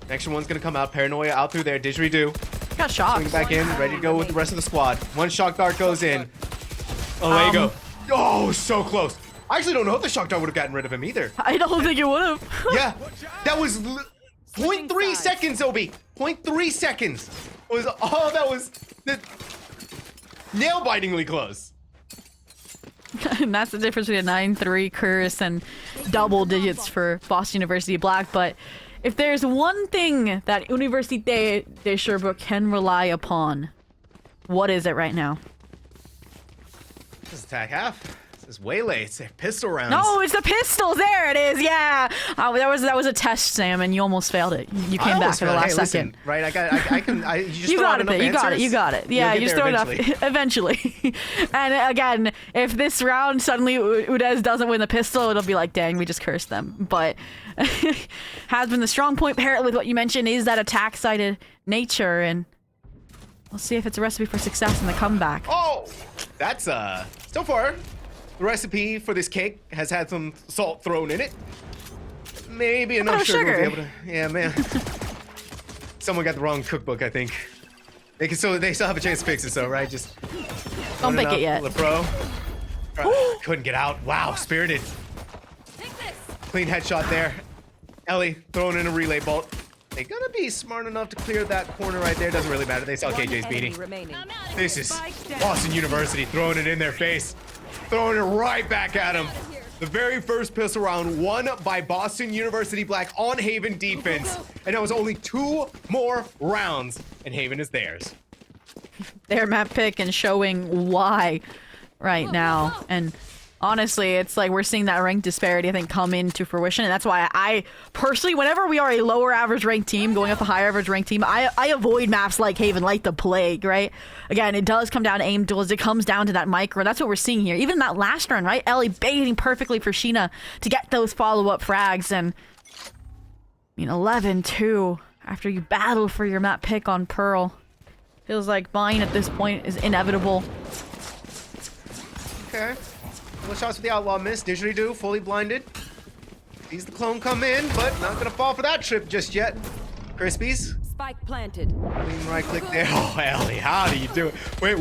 Next one's gonna come out. Paranoia out through there. Didgeridoo. Got shocked. Swing back in, ready to go with the rest of the squad. One shock dart goes in. Oh, there you go. Oh, so close. I actually don't know if the shock dart would have gotten rid of him either. I don't think it would have. Yeah, that was 0.3 seconds, Zhobiii. 0.3 seconds was all that was. Nail-bitingly close. And that's the difference between a 9-3 curse and double digits for Boston University Black. But if there's one thing that Université de Sherbrooke can rely upon, what is it right now? This is attack half. This is waylay. It's pistol rounds. No, it's the pistols. There it is. Yeah. That was a test, Sam, and you almost failed it. You came back at the last second. Listen, right? You just You throw got out it. enough You got it. answers, You got it. Yeah, you'll you get just there throw it up eventually. And again, if this round suddenly UDES doesn't win the pistol, it'll be like, dang, we just cursed them. But has been the strong point paired with what you mentioned is that attack-sided nature, and we'll see if it's a recipe for success in the comeback. Oh, that's so far the recipe for this cake has had some salt thrown in it. Maybe enough sugar to be able to. Yeah, man. Someone got the wrong cookbook, I think. They still have a chance to fix it, so right? Just Don't bake it yet. LePro. Couldn't get out. Wow, spirited. Clean headshot there. Ellie throwing in a relay bolt. They gonna be smart enough to clear that corner right there. Doesn't really matter. They saw KJ's beating. This is Boston University throwing it in their face. Throwing it right back at them. The very first pistol round won by Boston University Black on Haven defense. And that was only 2 more rounds, and Haven is theirs. Their map pick and showing why right now. And honestly, it's like we're seeing that rank disparity, I think, come into fruition. And that's why I personally, whenever we are a lower average ranked team going up a higher average ranked team, I avoid maps like Haven like the plague, right? Again, it does come down to aim duels. It comes down to that micro. That's what we're seeing here. Even that last run, right? Ellie baiting perfectly for Sheena to get those follow-up frags. And, I mean, 11-2 after you battle for your map pick on Pearl. Feels like mine at this point is inevitable. Okay. Couple shots with the outlaw miss. Didgeridoo fully blinded. Sees the clone come in, but not gonna fall for that trip just yet. Crispies. Spike planted. Clean right click there. Oh, Ellie, how do you do it? Wait.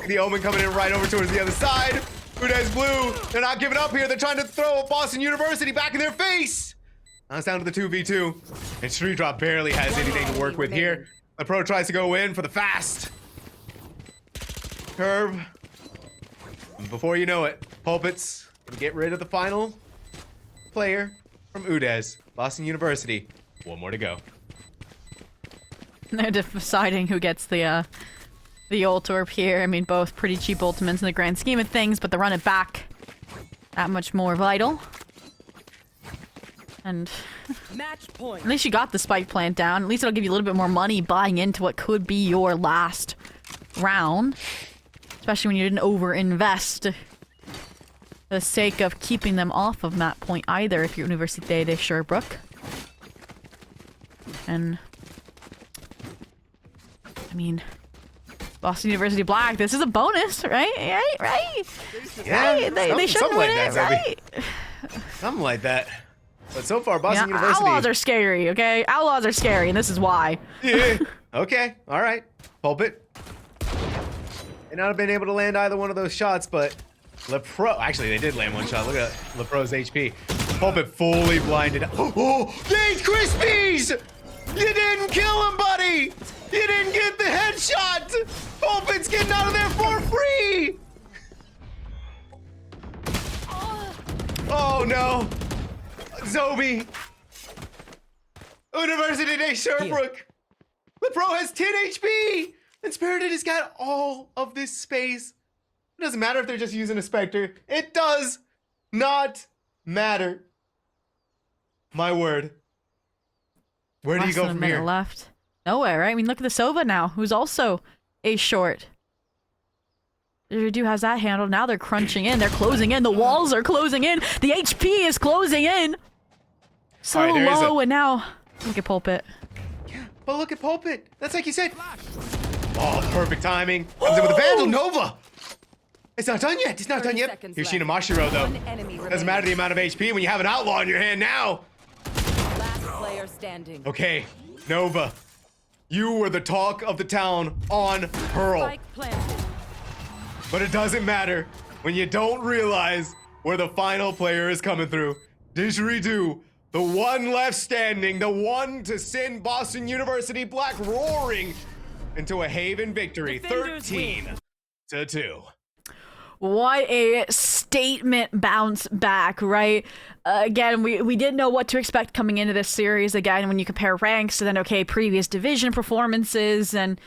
The Omen coming in right over towards the other side. UDES Blue. They're not giving up here. They're trying to throw Boston University back in their face. Now it's down to the 2v2. And Street Drop barely has anything to work with here. The pro tries to go in for the fast. Curve. And before you know it, Pulpits gonna get rid of the final player from UDES, Boston University. 1 more to go. They're deciding who gets the ult orb here. I mean, both pretty cheap ultimates in the grand scheme of things, but the run it back, that much more vital. And Match point. at least you got the spike plant down. At least it'll give you a little bit more money buying into what could be your last round. Especially when you didn't over-invest for the sake of keeping them off of map point either if you're Université de Sherbrooke. And I mean, Boston University Black, this is a bonus, right? Right? Yeah, Right? They shouldn't something like win it, that, right? Something like that. But so far, Boston Yeah, University. outlaws are scary, okay? Outlaws are scary, and this is why. Yeah. Okay, all right. Pulpit. May not have been able to land either one of those shots, but LePro. Actually, they did land one shot. Look at LePro's HP. Pulpit fully blinded. Oh, Nate Crispies! You didn't kill him, buddy! You didn't get the headshot! Pulpit's getting out of there for free! Oh no! Zhobiii! University de Sherbrooke! LePro has 10 HP! And Spirited has got all of this space. It doesn't matter if they're just using a Spectre. It does not matter. My word. Where do you Less go than a from minute here? left. Nowhere, right? I mean, look at the Sova now, who's also a short. Zhobiii has that handled. Now they're crunching in. They're closing in. The walls are closing in. The HP is closing in. So low, and now look at Pulpit. Yeah, but look at Pulpit. That's like you said. Oh, perfect timing. Comes in with a Vandal Nova. It's not done yet. It's not done yet. Here's left. Shinamashiro, though. One enemy Doesn't matter the amount of HP when you have an outlaw in your hand now. Last player standing. Okay, Nova. You were the talk of the town on Pearl. Spike planted. But it doesn't matter when you don't realize where the final player is coming through. Didgeridoo, the one left standing, the one to send Boston University Black roaring into a Haven victory, Defenders 13-2. What a statement bounce back, right? Again, we didn't know what to expect coming into this series. Again, when you compare ranks to then, okay, previous division performances, and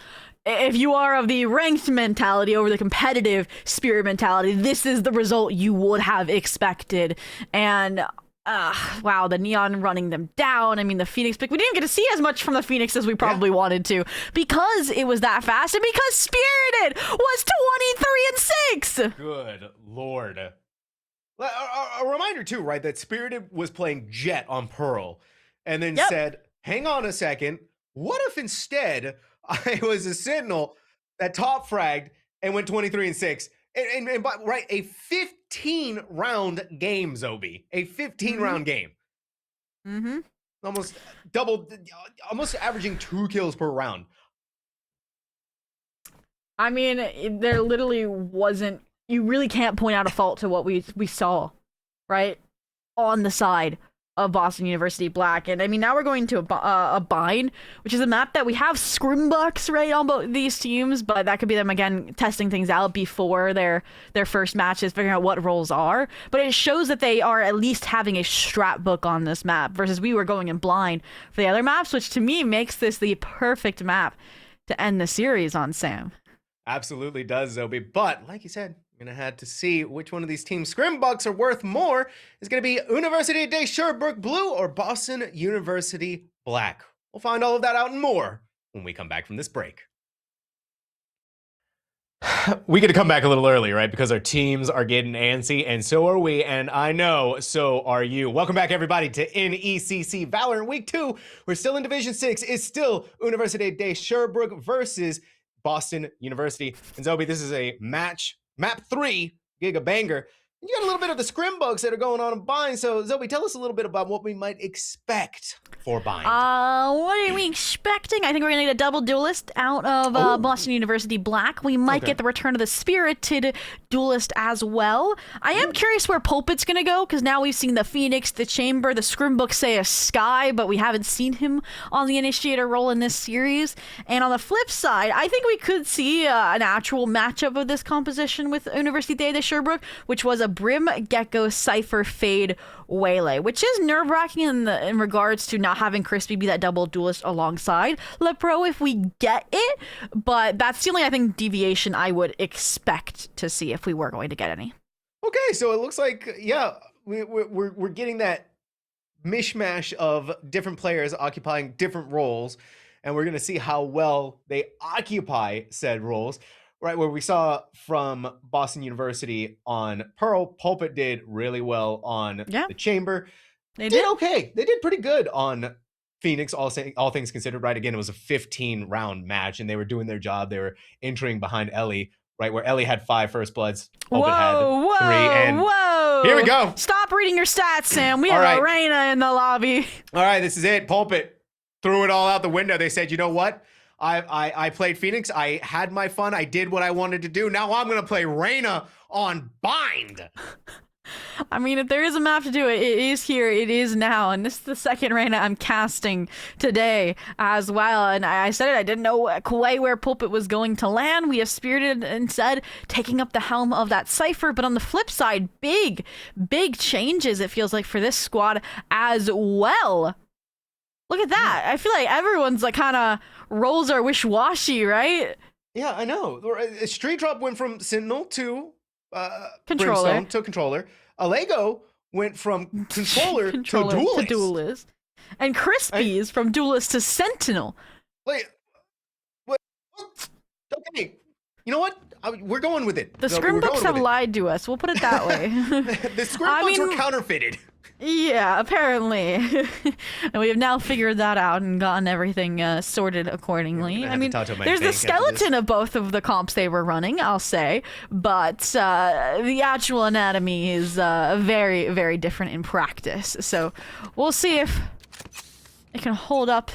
if you are of the ranked mentality over the competitive spirit mentality, this is the result you would have expected. And wow, the Neon running them down. I mean, the Phoenix pick, we didn't get to see as much from the Phoenix as we probably wanted to because it was that fast and because Spirited was 23-6. Good Lord. A reminder too, right, that Spirited was playing Jet on Pearl and then said, hang on a second, what if instead I was a Sentinel that top fragged and went 23-6? And right, a 15-round game, Zhobiii. A 15-round game. Mm-hmm. Almost double, almost averaging 2 kills per round. I mean, there literally wasn't, you really can't point out a fault to what we saw, right? On the side of Boston University Black. And I mean, now we're going to a bind, which is a map that we have scrimbucks right on both these teams, but that could be them again testing things out before their first matches, figuring out what roles are. But it shows that they are at least having a strat book on this map versus we were going in blind for the other maps, which to me makes this the perfect map to end the series on, Sam. Absolutely does, Zhobiii. But like you said, we're gonna have to see which one of these team scrimbucks are worth more. Is gonna be University de Sherbrooke Blue or Boston University Black. We'll find all of that out and more when we come back from this break. We get to come back a little early, right? Because our teams are getting antsy, and so are we, and I know so are you. Welcome back, everybody, to NECC Valorant Week 2. We're still in Division 6. It's still University de Sherbrooke versus Boston University. And Zhobiii, this is a match, map 3, Giga Banger. You got a little bit of the scrimbucks that are going on in Bind. So Zhobiii, tell us a little bit about what we might expect for Bind. What are we expecting? I think we're gonna get a double duelist out of Boston University Black. We might get the return of the Spirited duelist as well. I am curious where Pulpit's gonna go, because now we've seen the Phoenix, the Chamber, the scrimbook say a Sky, but we haven't seen him on the initiator role in this series. And on the flip side, I think we could see an actual matchup of this composition with University de Sherbrooke, which was a Brim, Gecko, Cypher, Fade, Waylay, which is nerve-wracking in regards to not having Crispy be that double duelist alongside Lepro if we get it, but that's the only, I think, deviation I would expect to see if we were going to get any. Okay, so it looks like, yeah, we're getting that mishmash of different players occupying different roles, and we're going to see how well they occupy said roles. Right, where we saw from Boston University on Pearl, Pulpit did really well on the Chamber. They did okay. They did pretty good on Phoenix, all things considered, right? Again, it was a 15-round match, and they were doing their job. They were entering behind Ellie, right, where Ellie had 5 first bloods. Pulpit had 3. And here we go. Stop reading your stats, Sam. We have Arena in the lobby. All right, this is it. Pulpit threw it all out the window. They said, you know what? I played Phoenix. I had my fun. I did what I wanted to do. Now I'm going to play Reyna on Bind. I mean, if there is a map to do it, it is here. It is now. And this is the second Reyna I'm casting today as well. And I said it, I didn't know quite where Pulpit was going to land. We have Spirited instead taking up the helm of that Cypher. But on the flip side, big changes, it feels like, for this squad as well. Look at that. I feel like everyone's like kind of roles are wish-washy, right? Yeah, I know. Street Drop went from Sentinel to controller. Brimstone to controller. Alego went from controller to duelist. And Crispy's from duelist to Sentinel. Wait, what? Okay. You know what? We're going with it. The Zhobiii, scrim we're books going have with it. lied to us. We'll put it that way. The scrim I books were mean- counterfeited. Yeah, apparently. And we have now figured that out and gotten everything sorted accordingly. gonna I have to mean, talk to my there's the bank after this. skeleton of both of the comps they were running, I'll say, but the actual anatomy is very, very different in practice. So we'll see if it can hold up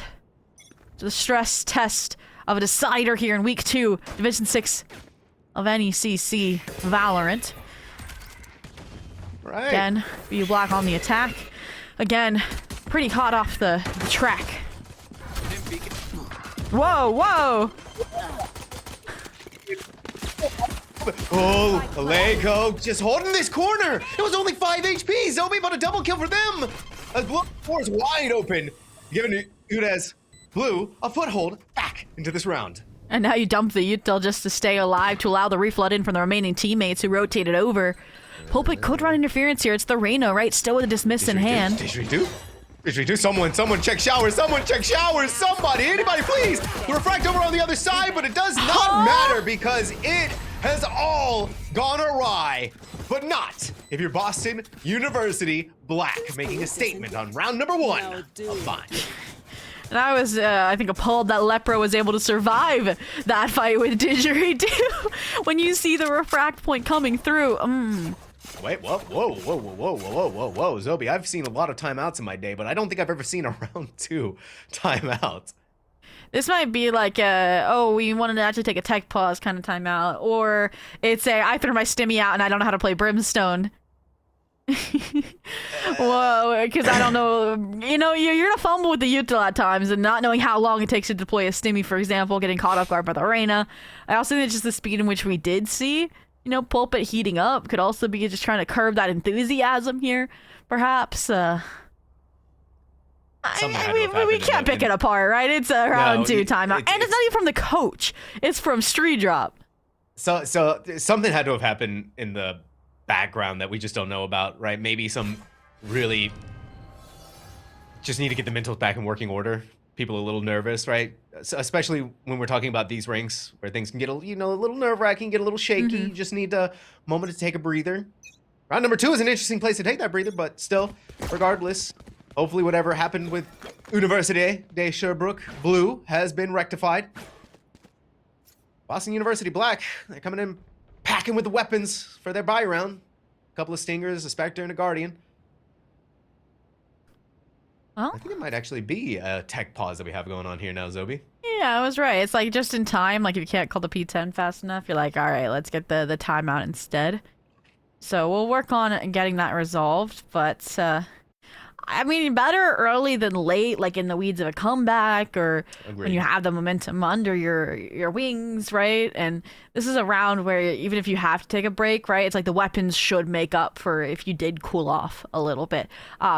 to the stress test of a decider here in Week 2, Division 6 of NECC Valorant. Right. Again, BU Black on the attack. Again, pretty hot off the track. Whoa, whoa! Oh, Lego just holding this corner. It was only 5 HP. Zhobiii about a double kill for them. As Blue is wide open, giving UDES BU a foothold back into this round. And now you dump the util just to stay alive to allow the reflood in from the remaining teammates who rotated over. Pulpit could run interference here. It's the Reno, right? Still with a dismiss in hand. Did someone check showers. Someone check showers. Somebody, anybody, please. The refract over on the other side, but it does not matter because it has all gone awry. But not if you're Boston University Black, making a statement on round number 1 of 5. And I was, I think, appalled that Lepro was able to survive that fight with Didgeridoo too. When you see the refract point coming through, Wait, whoa, Zhobiii, I've seen a lot of timeouts in my day, but I don't think I've ever seen a round 2 timeout. This might be like oh, we wanted to actually take a tech pause kind of timeout, or it's a I threw my stimmy out and I don't know how to play Brimstone. Whoa, because I don't know, you know, you're gonna fumble with the util at times and not knowing how long it takes to deploy a stimmy, for example, getting caught off guard by the Reyna. I also think it's just the speed in which we did see, you know, Pulpit heating up could also be just trying to curb that enthusiasm here, perhaps. We can't pick it apart, right? It's a round 2 timeout, and it's not even from the coach. It's from Street Drop. So something had to have happened in the background that we just don't know about, right? Maybe some really just need to get the mentals back in working order. People a little nervous, right? So especially when we're talking about these ranks where things can get a little nerve-wracking, get a little shaky. You just need a moment to take a breather. Round number 2 is an interesting place to take that breather, but still, regardless, hopefully whatever happened with Université de Sherbrooke Blue has been rectified. Boston University Black, they're coming in packing with the weapons for their buy round. A couple of Stingers, a Spectre, and a Guardian. Well, I think it might actually be a tech pause that we have going on here now, Zhobiii. yeah, I was right. It's like just in time. Like if you can't call the P10 fast enough, you're like, all right, let's get the timeout instead. So we'll work on getting that resolved. But I mean, better early than late, like in the weeds of a comeback, or when you have the momentum under your wings, right? And this is a round where even if you have to take a break, right, it's like the weapons should make up for if you did cool off a little bit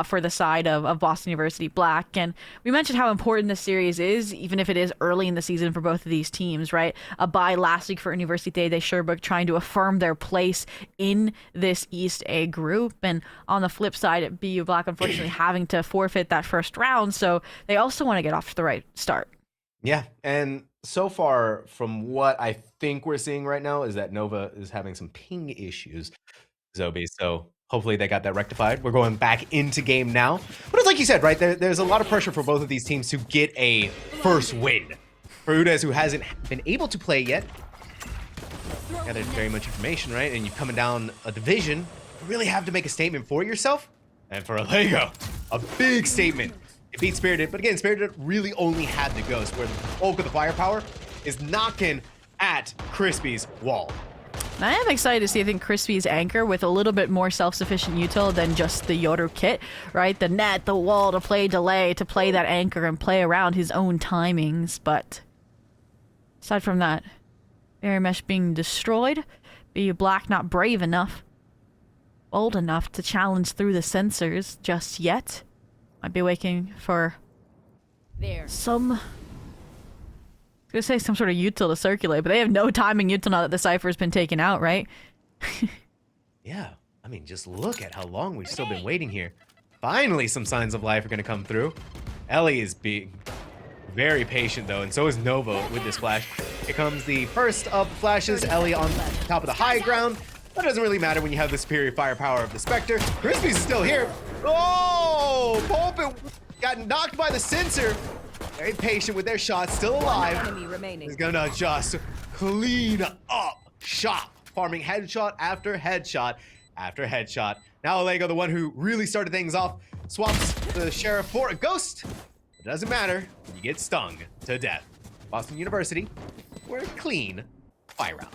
for the side of Boston University Black. And we mentioned how important this series is, even if it is early in the season for both of these teams, right? A bye last week for Université de Sherbrooke trying to affirm their place in this East A group. And on the flip side, BU Black unfortunately having to forfeit that first round, so they also want to get off to the right start. Yeah, and so far from what I think we're seeing right now is that Nova is having some ping issues, Zhobiii, so hopefully they got that rectified. We're going back into game now. But it's like you said, right, there's a lot of pressure for both of these teams to get a first win. For UDES, who hasn't been able to play yet, gathered very much information, right, and you're coming down a division, you really have to make a statement for yourself. And for Lego, a big statement. It beat Spirited, but again, Spirited really only had the Ghost, where the bulk of the firepower is knocking at Crispy's wall. I am excited to see, I think, Crispy's anchor with a little bit more self-sufficient util than just the Yoru kit, right? The net, the wall to play delay, to play that anchor and play around his own timings. But aside from that, Barrier Mesh being destroyed, BU Black not brave enough, bold enough to challenge through the sensors just yet. Might be waiting for some... I was gonna say some sort of util to circulate, but they have no timing util now that the Cypher's been taken out, right? Yeah, I mean, just look at how long we've still been waiting here. Finally, some signs of life are gonna come through. Ellie is being very patient though, and so is Nova with this flash. Here comes the first of the flashes. Ellie on top of the high ground. That doesn't really matter when you have the superior firepower of the Spectre. Crispy's is still here. Oh, Pulpit got knocked by the sensor. Very patient with their shots, still alive. Enemy remaining. He's gonna just clean up shop, farming headshot after headshot after headshot. Now Lego, the one who really started things off, swaps the sheriff for a ghost. It doesn't matter, you get stung to death. Boston University, we're a clean fire round.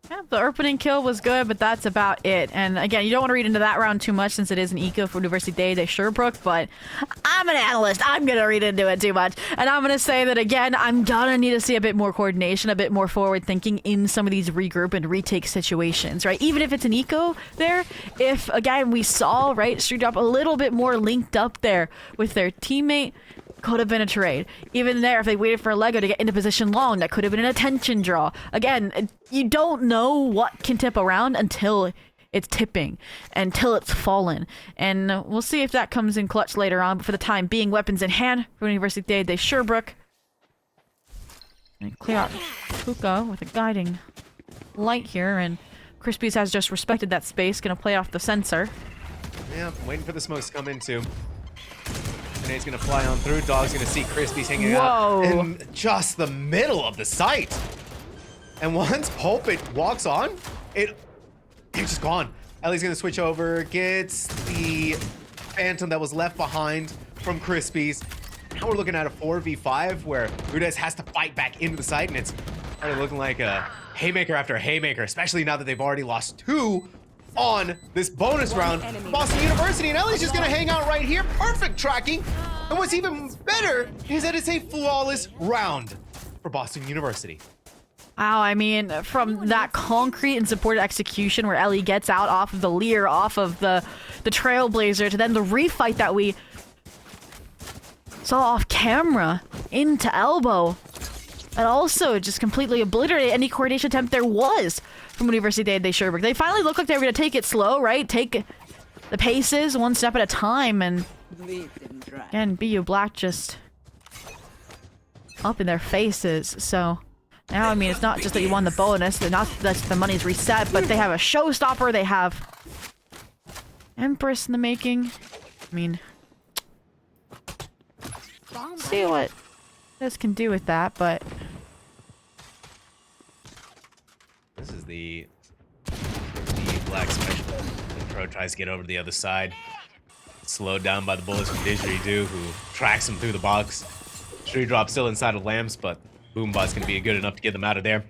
Yeah, the opening kill was good, but that's about it. And again, you don't want to read into that round too much since it is an eco for Université de Sherbrooke, but I'm an analyst. I'm going to read into it too much. And I'm going to say that, again, I'm going to need to see a bit more coordination, a bit more forward thinking in some of these regroup and retake situations, right? Even if it's an eco there, if, again, we saw, right, Street Drop a little bit more linked up there with their teammate, could have been a trade. Even there, if they waited for Lego to get into position long, that could have been an attention draw. Again, you don't know what can tip around until it's tipping, until it's fallen. And we'll see if that comes in clutch later on. But for the time being, weapons in hand for Université de Sherbrooke. And clear out Puka with a guiding light here. And Crispies has just respected that space. Gonna play off the sensor. Yeah, waiting for the smokes to come in too. Grenada's gonna fly on through. Dog's gonna see Crispies hanging out in just the middle of the site. And once Pulpit walks on, it's just gone. Ellie's gonna switch over, gets the Phantom that was left behind from Crispies. Now we're looking at a 4v5 where UDES has to fight back into the site, and it's already looking like a haymaker after a haymaker, especially now that they've already lost 2 on this bonus round. Boston University, and Ellie's just gonna hang out right here. Perfect tracking. And what's even better is that it's a flawless round for Boston University. Wow, I mean, from that concrete and supported execution where Ellie gets out off of the Lear, off of the Trailblazer, to then the refight that we saw off camera into elbow. And also just completely obliterate any coordination attempt there was from Université de Sherbrooke. They finally look like they were going to take it slow, right? Take the paces one step at a time. And again, BU Black just up in their faces. So now, I mean, it's not just that you won the bonus. They're not that the money's reset, but they have a showstopper. They have Empress in the making. I mean, see what this can do with that, but this is the Black special. Pro tries to get over to the other side. Slowed down by the bullets from Didgeridoo, who tracks him through the box. Street Drop still inside of Lamps, but Boombot's gonna be good enough to get them out of there.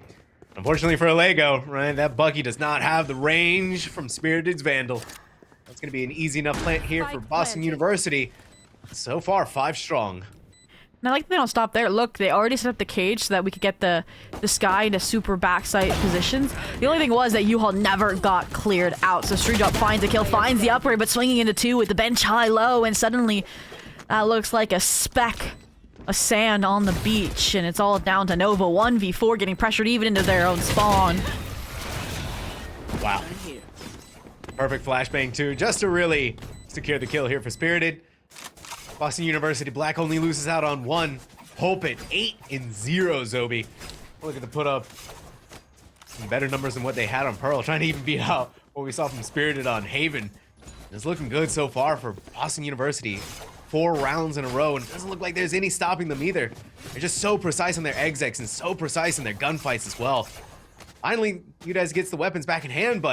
Unfortunately for Lego, right, that Bucky does not have the range from Spirited's Vandal. That's gonna be an easy enough plant here for Boston University. So far, 5 strong. And I like that they don't stop there. Look, they already set up the cage so that we could get the Sky into super backside positions. The only thing was that U-Haul never got cleared out. So Street Drop finds a kill, finds the upgrade, but swinging into 2 with the bench high-low, and suddenly that looks like a speck of sand on the beach, and it's all down to Nova 1v4 getting pressured even into their own spawn. Wow. Perfect flashbang too, just to really secure the kill here for Spirited. Boston University Black only loses out on 1. Pulpit 8-0, Zhobiii. Looking to put up some better numbers than what they had on Pearl, trying to even beat out what we saw from Spirited on Haven. It's looking good so far for Boston University. 4 rounds in a row, and it doesn't look like there's any stopping them either. They're just so precise on their execs and so precise in their gunfights as well. Finally, UDES gets the weapons back in hand,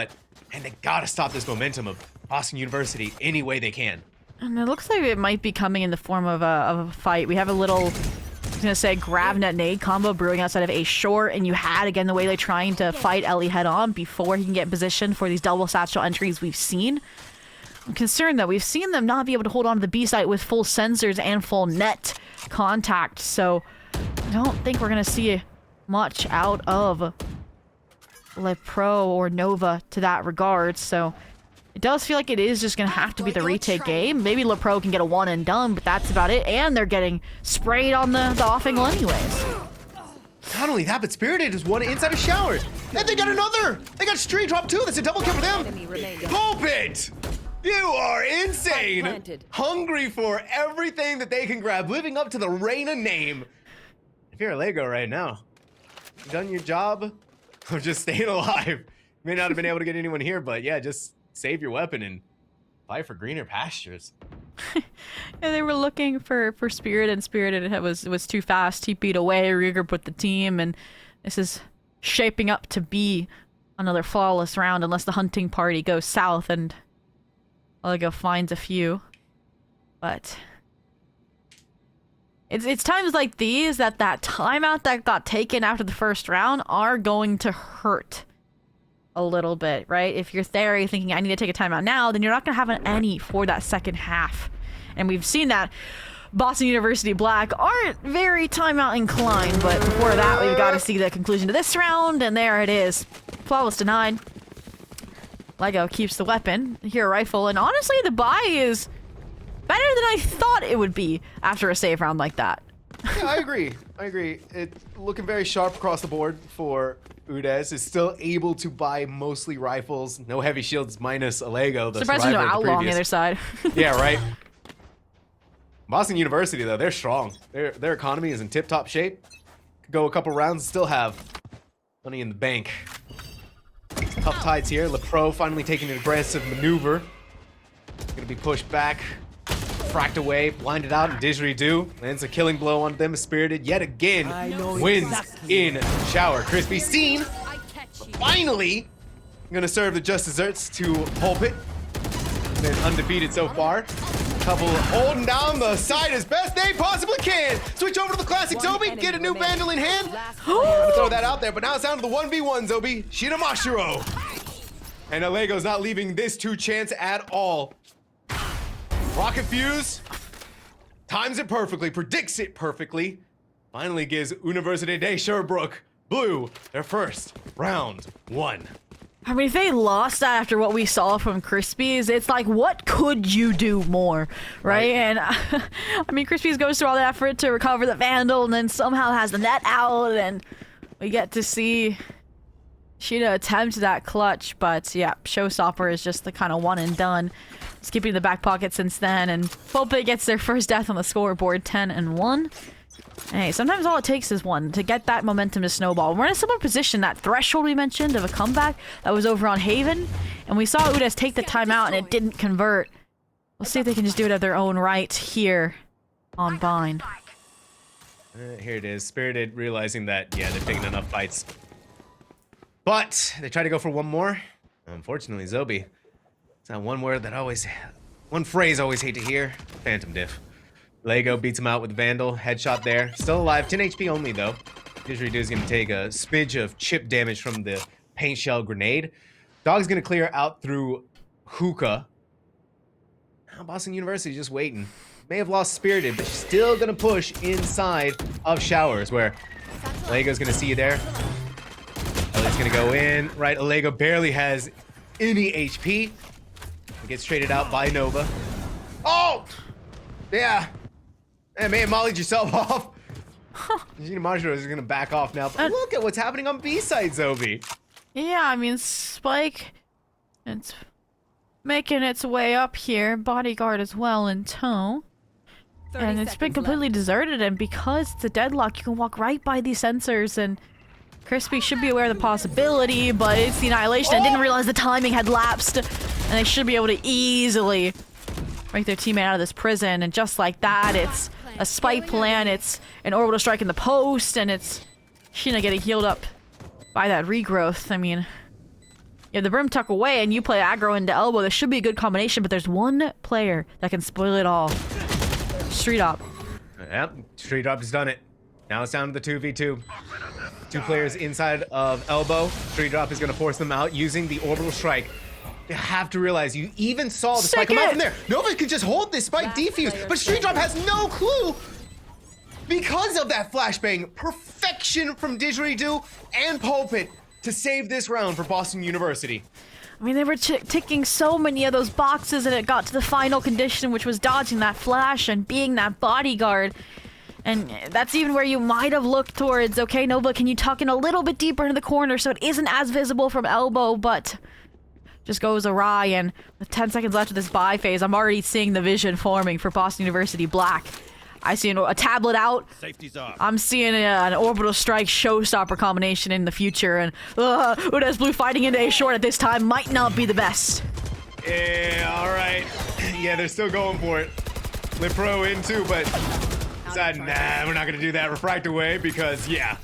and they gotta stop this momentum of Boston University any way they can. And it looks like it might be coming in the form of a fight. We have a little, I was gonna say, grab net nade combo brewing outside of A short, and you had, again, the way they're trying to fight Ellie head on before he can get in position for these double satchel entries we've seen. I'm concerned that we've seen them not be able to hold on to the B site with full sensors and full net contact, so I don't think we're gonna see much out of Le Pro or Nova to that regard, so it does feel like it is just going to have to be the retake game. Maybe Le Pro can get a one and done, but that's about it. And they're getting sprayed on the off angle anyways. Not only that, but Spirited is one inside of Showers. And they got another! They got Street Drop too! That's a double kill for them! Pulpit! You are insane! Hungry for everything that they can grab, living up to the Reina name. If you're a Lego right now, You done your job of just staying alive. May not have been able to get anyone here, but yeah, just save your weapon and fight for greener pastures. Yeah, they were looking for Spirit, and Spirit was too fast. He beat away, regroup with the team, and this is shaping up to be another flawless round unless the hunting party goes south and Oligo finds a few. But it's times like these that timeout that got taken after the first round are going to hurt a little bit, right? If you're there, you're thinking, I need to take a timeout now, then you're not going to have any for that second half. And we've seen that Boston University Black aren't very timeout inclined, but before that, we've got to see the conclusion to this round, and there it is. Flawless denied. Lego keeps the weapon, here rifle, and honestly, the buy is better than I thought it would be after a save round like that. Yeah, I agree. It's looking very sharp across the board for UDES. Is still able to buy mostly rifles, no heavy shields minus Allego. Surprised there's no outlaw on the other side. Yeah, right. Boston University, though, they're strong. Their economy is in tip-top shape. Could go a couple rounds and still have money in the bank. Tough tides here. LePro finally taking an aggressive maneuver. Gonna be pushed back. Fracked away, blinded out, and Didgeridoo lands a killing blow on them. Spirited yet again wins in shower. Crispy seen. Finally, gonna serve the just desserts to Pulpit. Been undefeated so far. Couple holding down the side as best they possibly can. Switch over to the classic Zhobiii. Get a new Vandal in hand. Gonna throw that out there, but now it's down to the 1v1 Zhobiii. Shinamashiro. And Allego's not leaving this to chance at all. Rocket Fuse times it perfectly, predicts it perfectly. Finally gives University de Sherbrooke Blue their first round one. I mean, if they lost that after what we saw from Crispies, it's like, what could you do more, right? And I mean, Crispies goes through all the effort to recover the Vandal and then somehow has the net out, and we get to see Sheena attempt that clutch, but yeah, Showstopper is just the kind of one and done. Skipping the back pocket since then, and Pulpit gets their first death on the scoreboard, 10-1. Hey, sometimes all it takes is one to get that momentum to snowball. We're in a similar position, that threshold we mentioned of a comeback that was over on Haven, and we saw UDES take the timeout and it didn't convert. We'll see if they can just do it at their own right here on Bind. Here it is. Spirited realizing that, yeah, they're taking enough fights. But they try to go for one more. Unfortunately, Zhobiii. It's that one word that one phrase I always hate to hear. Phantom diff. Lego beats him out with Vandal. Headshot there. Still alive. 10 HP only, though. Didgeridoo's going to take a smidge of chip damage from the paint shell grenade. Dog's going to clear out through Hookah. Now Boston University just waiting. May have lost Spirited, but she's still going to push inside of Showers, where Lego's going to see you there. Ellie's going to go in. Right, Allego barely has any HP. Gets traded out by Nova. Oh! Yeah. Hey, man, mollied yourself off. Shinamashiro is gonna back off now. But look at what's happening on B side, Zhobiii. Yeah, I mean, Spike, it's making its way up here. Bodyguard as well in tow. And it's been completely deserted, and because it's a deadlock, you can walk right by these sensors, and Crispy should be aware of the possibility, but it's the Annihilation. I didn't realize the timing had lapsed. And they should be able to easily break their teammate out of this prison. And just like that, it's a spite plan. It's an orbital strike in the post. And it's Sheena getting healed up by that regrowth. I mean, you have the Brim tuck away and you play aggro into elbow. This should be a good combination. But there's one player that can spoil it all. Street Op. Yep, Street Op has done it. Now it's down to the 2v2. Two players inside of elbow. Street Drop is going to force them out using the orbital strike. You have to realize, you even saw the spike come out from there. Nova could just hold this spike defuse, but Street Drop has no clue because of that flashbang. Perfection from Didgeridoo and Pulpit to save this round for Boston University. I mean, they were ticking so many of those boxes, and it got to the final condition, which was dodging that flash and being that bodyguard. And that's even where you might have looked towards, okay, Nova, can you tuck in a little bit deeper into the corner so it isn't as visible from elbow, but just goes awry. And with 10 seconds left of this buy phase, I'm already seeing the vision forming for Boston University Black. I see a tablet out. Safety's up. I'm seeing an orbital strike showstopper combination in the future, and UDES BU fighting into A short at this time might not be the best. Yeah, all right. Yeah, they're still going for it. Lipro in too, but decided, nah, we're not gonna do that. Refract away because, yeah,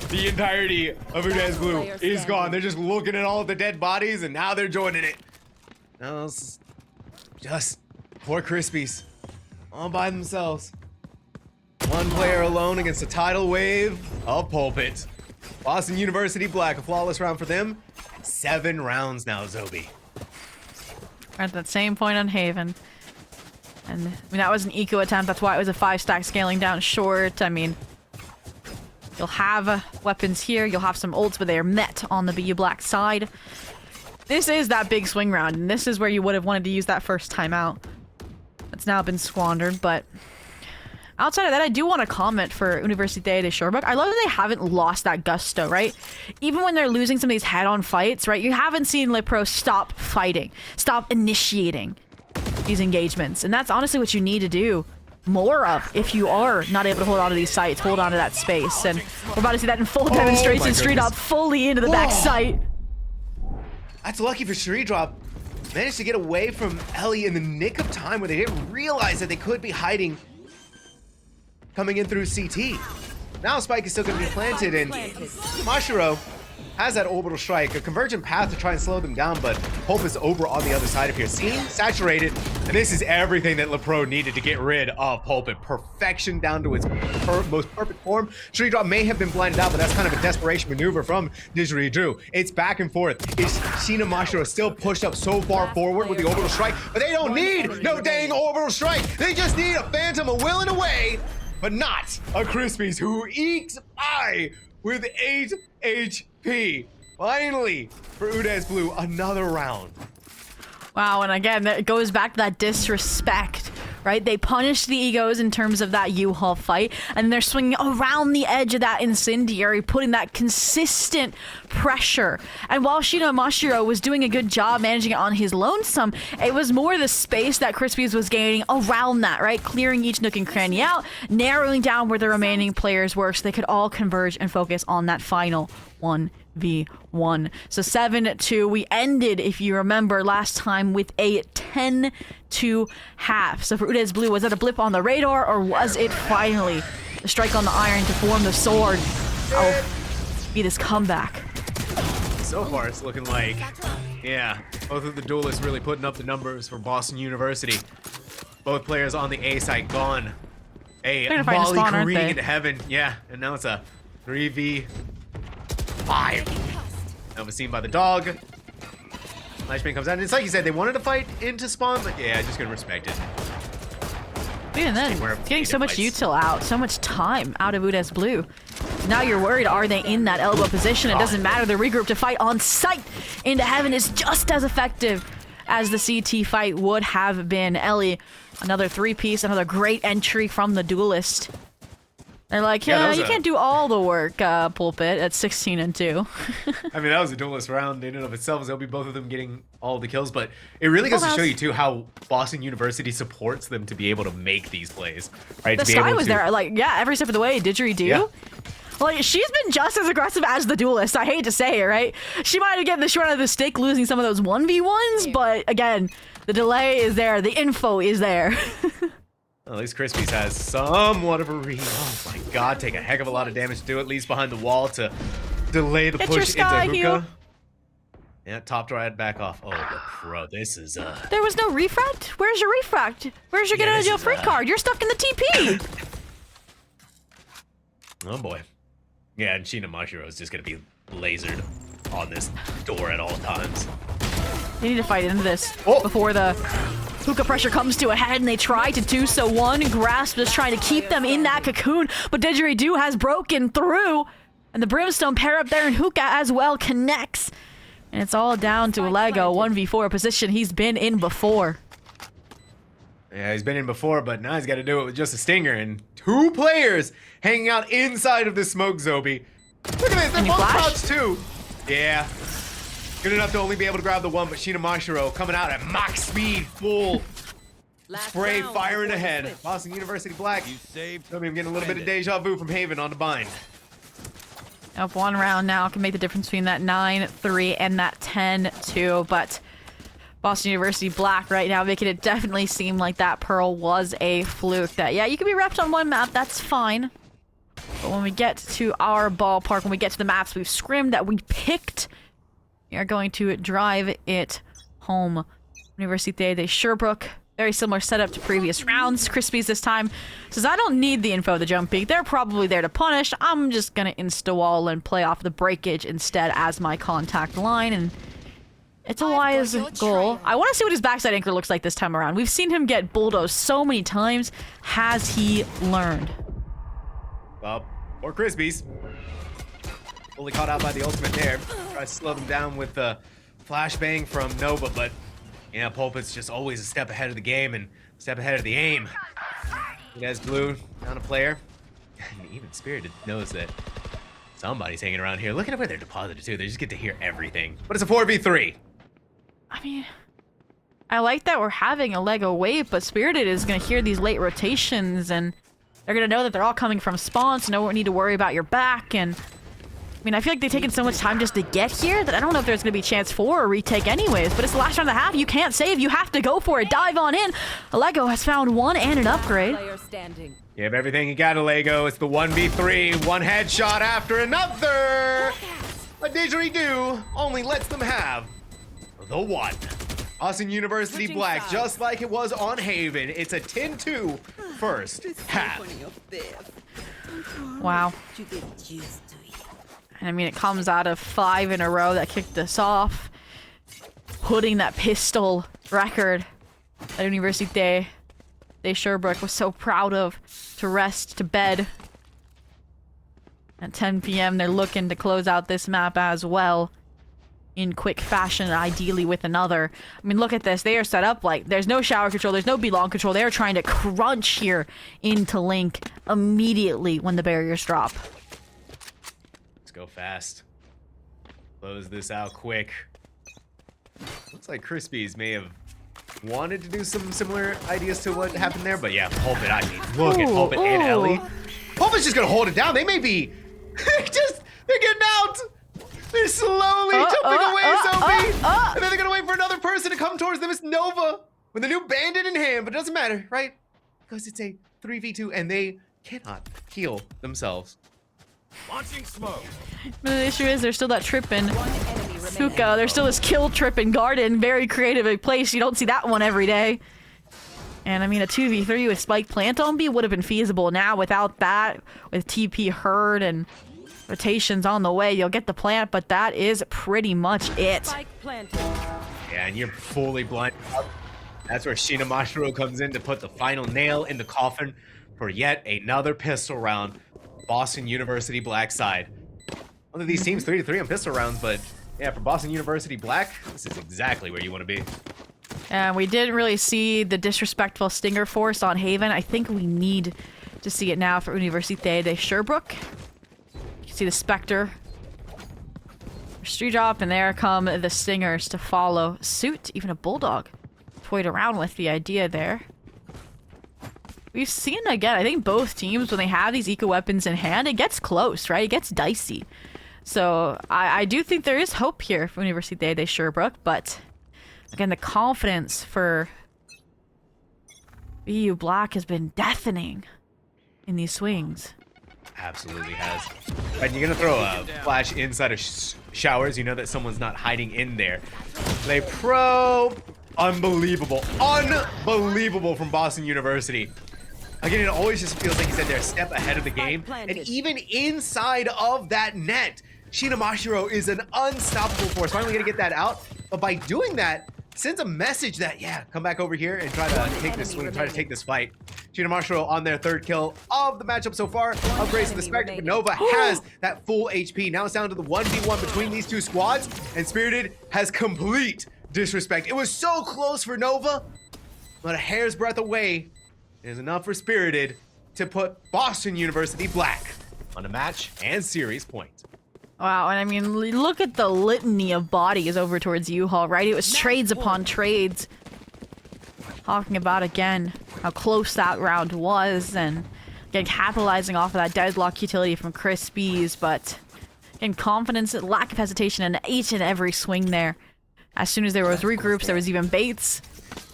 the entirety of UDES BU is gone. They're just looking at all of the dead bodies, and now they're joining it. Now it's just poor Crispies, all by themselves. One player alone against a tidal wave of Pulpit. Boston University Black, a flawless round for them. 7 rounds now, Zhobiii. We're at that same point on Haven. And I mean, that was an eco attempt. That's why it was a 5-stack scaling down short. I mean, you'll have weapons here. You'll have some ults, but they are met on the BU Black side. This is that big swing round, and this is where you would have wanted to use that first time out. It's now been squandered, but outside of that, I do want to comment for Université de Sherbrooke. I love that they haven't lost that gusto, right? Even when they're losing some of these head-on fights, right? You haven't seen Lipro stop fighting, stop initiating these engagements. And that's honestly what you need to do more of if you are not able to hold on to these sites, hold on to that space. And we're about to see that in full demonstration. Street up fully into the back site. That's lucky for Street Drop. Managed to get away from Ellie in the nick of time where they didn't realize that they could be hiding coming in through CT. Now Spike is still going to be planted, and Mashiro has that orbital strike, a convergent path to try and slow them down, but Hope is over on the other side of here. Seen, saturated, and this is everything that Lipro needed to get rid of Pulpit. Perfection down to its most perfect form. Street Drop may have been blinded out, but that's kind of a desperation maneuver from Didgeridoo. It's back and forth. Is Sheena Mashiro still pushed up so far forward with the orbital strike? But they don't need no dang orbital strike. They just need a Phantom a willing away, but not a Crispies who eats by with 8 HP. Finally, for UDES BU, another round. Wow, and again, it goes back to that disrespect, right? They punish the egos in terms of that U-Haul fight, and they're swinging around the edge of that incendiary, putting that consistent pressure. And while Shino Mashiro was doing a good job managing it on his lonesome, it was more the space that Crispies was gaining around that, right? Clearing each nook and cranny out, narrowing down where the remaining players were so they could all converge and focus on that final 1v1. So 7-2. We ended, if you remember, last time with a 10-2 half. So for UDES BU, was that a blip on the radar, or was it finally the strike on the iron to form the sword? Oh, be this comeback. So far, it's looking like, yeah, both of the duelists really putting up the numbers for Boston University. Both players on the A side gone. A volley careening into heaven. Yeah, and now it's a 3v5. That was seen by the dog. Flashbang comes out, and it's like you said, they wanted to fight into spawn, but yeah, just gonna respect it. Even then, getting so much util out, so much time out of UDES BU. Now you're worried, are they in that elbow position? It doesn't matter, the regroup to fight on sight into heaven is just as effective as the CT fight would have been. Ellie, another 3-piece, another great entry from the duelist. They're like, yeah, you can't do all the work, Pulpit, at 16-2. I mean, that was a duelist round in and of itself. They'll be both of them getting all the kills, but it really goes to show you, too, how Boston University supports them to be able to make these plays, right? The Sky was there, like, yeah, every step of the way. Didgeridoo? Yeah. Like, she's been just as aggressive as the duelist. I hate to say it, right? She might have gotten the short end of the stick losing some of those 1v1s, but again, the delay is there. The info is there. Well, at least Crispies has somewhat of a read. Oh my god, take a heck of a lot of damage to do at least behind the wall to delay the push into hookah. Yeah, top right, back off. Oh, the pro, this is There was no refract? Where's your refract? Where's your get out of jail free card? You're stuck in the TP. Oh boy. Yeah, and Sheena Mashiro is just gonna be lasered on this door at all times. They need to fight into this before the hookah pressure comes to a head, and they try to do so. One grasp is trying to keep them in that cocoon, but Didgeridoo has broken through, and the Brimstone pair up there in hookah as well connects, and it's all down to a Lego 1v4 position he's been in before. Yeah, he's been in before, but now he's got to do it with just a stinger and 2 players hanging out inside of the smoke, Zhobiii. Look at this, they're both crouched too. Yeah. Good enough to only be able to grab the one, but Sheena Mashiro coming out at max speed, full spray round firing before the ahead. switch. Boston University Black. You saved. I'm getting a little bit of deja vu from Haven on the bind. Up one round now can make the difference between that 9-3 and that 10-2, but Boston University Black right now making it definitely seem like that Pearl was a fluke. That, yeah, you can be repped on one map, that's fine. But when we get to our ballpark, when we get to the maps we've scrimmed, that we picked, we are going to drive it home. Université de Sherbrooke. Very similar setup to previous rounds. Crispies this time says, I don't need the info of the jump peak. They're probably there to punish. I'm just going to insta-wall and play off the breakage instead as my contact line. And it's a wise goal. I want to see what his backside anchor looks like this time around. We've seen him get bulldozed so many times. Has he learned? Well, or Crispies. Fully caught out by the ultimate there. Try to slow them down with the flashbang from Nova, but yeah, Pulpit's just always a step ahead of the game and a step ahead of the aim. UDES Blue down a player. And even Spirited knows that somebody's hanging around here. Look at where they're deposited too. They just get to hear everything. But it's a 4v3. I mean, I like that we're having a Lego wave, but Spirited is going to hear these late rotations and they're going to know that they're all coming from spawn, so no need to worry about your back. And I mean, I feel like they've taken so much time just to get here that I don't know if there's going to be a chance for a retake anyways, but it's the last round of the half. You can't save. You have to go for it. Dive on in. Lego has found one and an upgrade. Player standing. You have everything you got, Lego. It's the 1v3. One headshot after another. A didgeridoo only lets them have the one. Boston University Switching Black, sides. just like it was on Haven. It's a 10-2 first half. Wow. And I mean, it comes out of 5 in a row that kicked us off, putting that pistol record that Université de Sherbrooke was so proud of to rest to bed. At 10 p.m., they're looking to close out this map as well in quick fashion, ideally with another. I mean, look at this. They are set up like there's no shower control, there's no B-long control. They are trying to crunch here into Link immediately when the barriers drop. Go fast. Close this out quick. Looks like Crispies may have wanted to do some similar ideas to what happened there, but yeah, Pulpit, I mean, look at Pulpit and Ellie. Pulpit's just gonna hold it down. They may be they're getting out. They're slowly jumping away, Zhobiii. And then they're gonna wait for another person to come towards them. It's Nova with a new bandit in hand, but it doesn't matter, right? Because it's a 3v2 and they cannot heal themselves. Launching smoke. But the issue is there's still that trip in One enemy remaining. Suka. There's still this kill trip in Garden. Very creative a place. You don't see that one every day. And I mean, a 2v3 with Spike Plant on B would have been feasible. Now without that, with TP Herd and rotations on the way, you'll get the plant, but that is pretty much it. Spike planted. Yeah, and you're fully blind. That's where Sheena Mashiro comes in to put the final nail in the coffin for yet another pistol round. Boston University Black side. One of these teams 3-3 on pistol rounds, but yeah, for Boston University Black, this is exactly where you want to be. And we didn't really see the disrespectful Stinger Force on Haven. I think we need to see it now for Université de Sherbrooke. You can see the Spectre. Street drop, and there come the Stingers to follow suit. Even a Bulldog toyed around with the idea there. We've seen, again, I think both teams, when they have these eco weapons in hand, it gets close, right? It gets dicey. So I do think there is hope here for Université de Sherbrooke, but again, the confidence for BU Black has been deafening in these swings. Absolutely has. And you're gonna throw a flash inside of showers. You know that someone's not hiding in there. Play pro. Unbelievable. Unbelievable from Boston University. Again, it always just feels like they're a step ahead of the game. And even inside of that net, Sheena Mashiro is an unstoppable force. Finally gonna get that out. But by doing that, sends a message that, yeah, come back over here and try to take this swing, try to take this fight. Sheena Mashiro on their third kill of the matchup so far. Upgrades to the Spectre, but Nova has that full HP. Now it's down to the 1v1 between these two squads, and Spirited has complete disrespect. It was so close for Nova, but a hair's breadth away is enough for Spirited to put Boston University Black on a match and series point. Wow, and I mean, look at the litany of bodies over towards U-Haul, right? It was trades upon trades. talking about again how close that round was, and again capitalizing off of that deadlock utility from Crispies, but again confidence, lack of hesitation in each and every swing there. As soon as there was regroups, there was even baits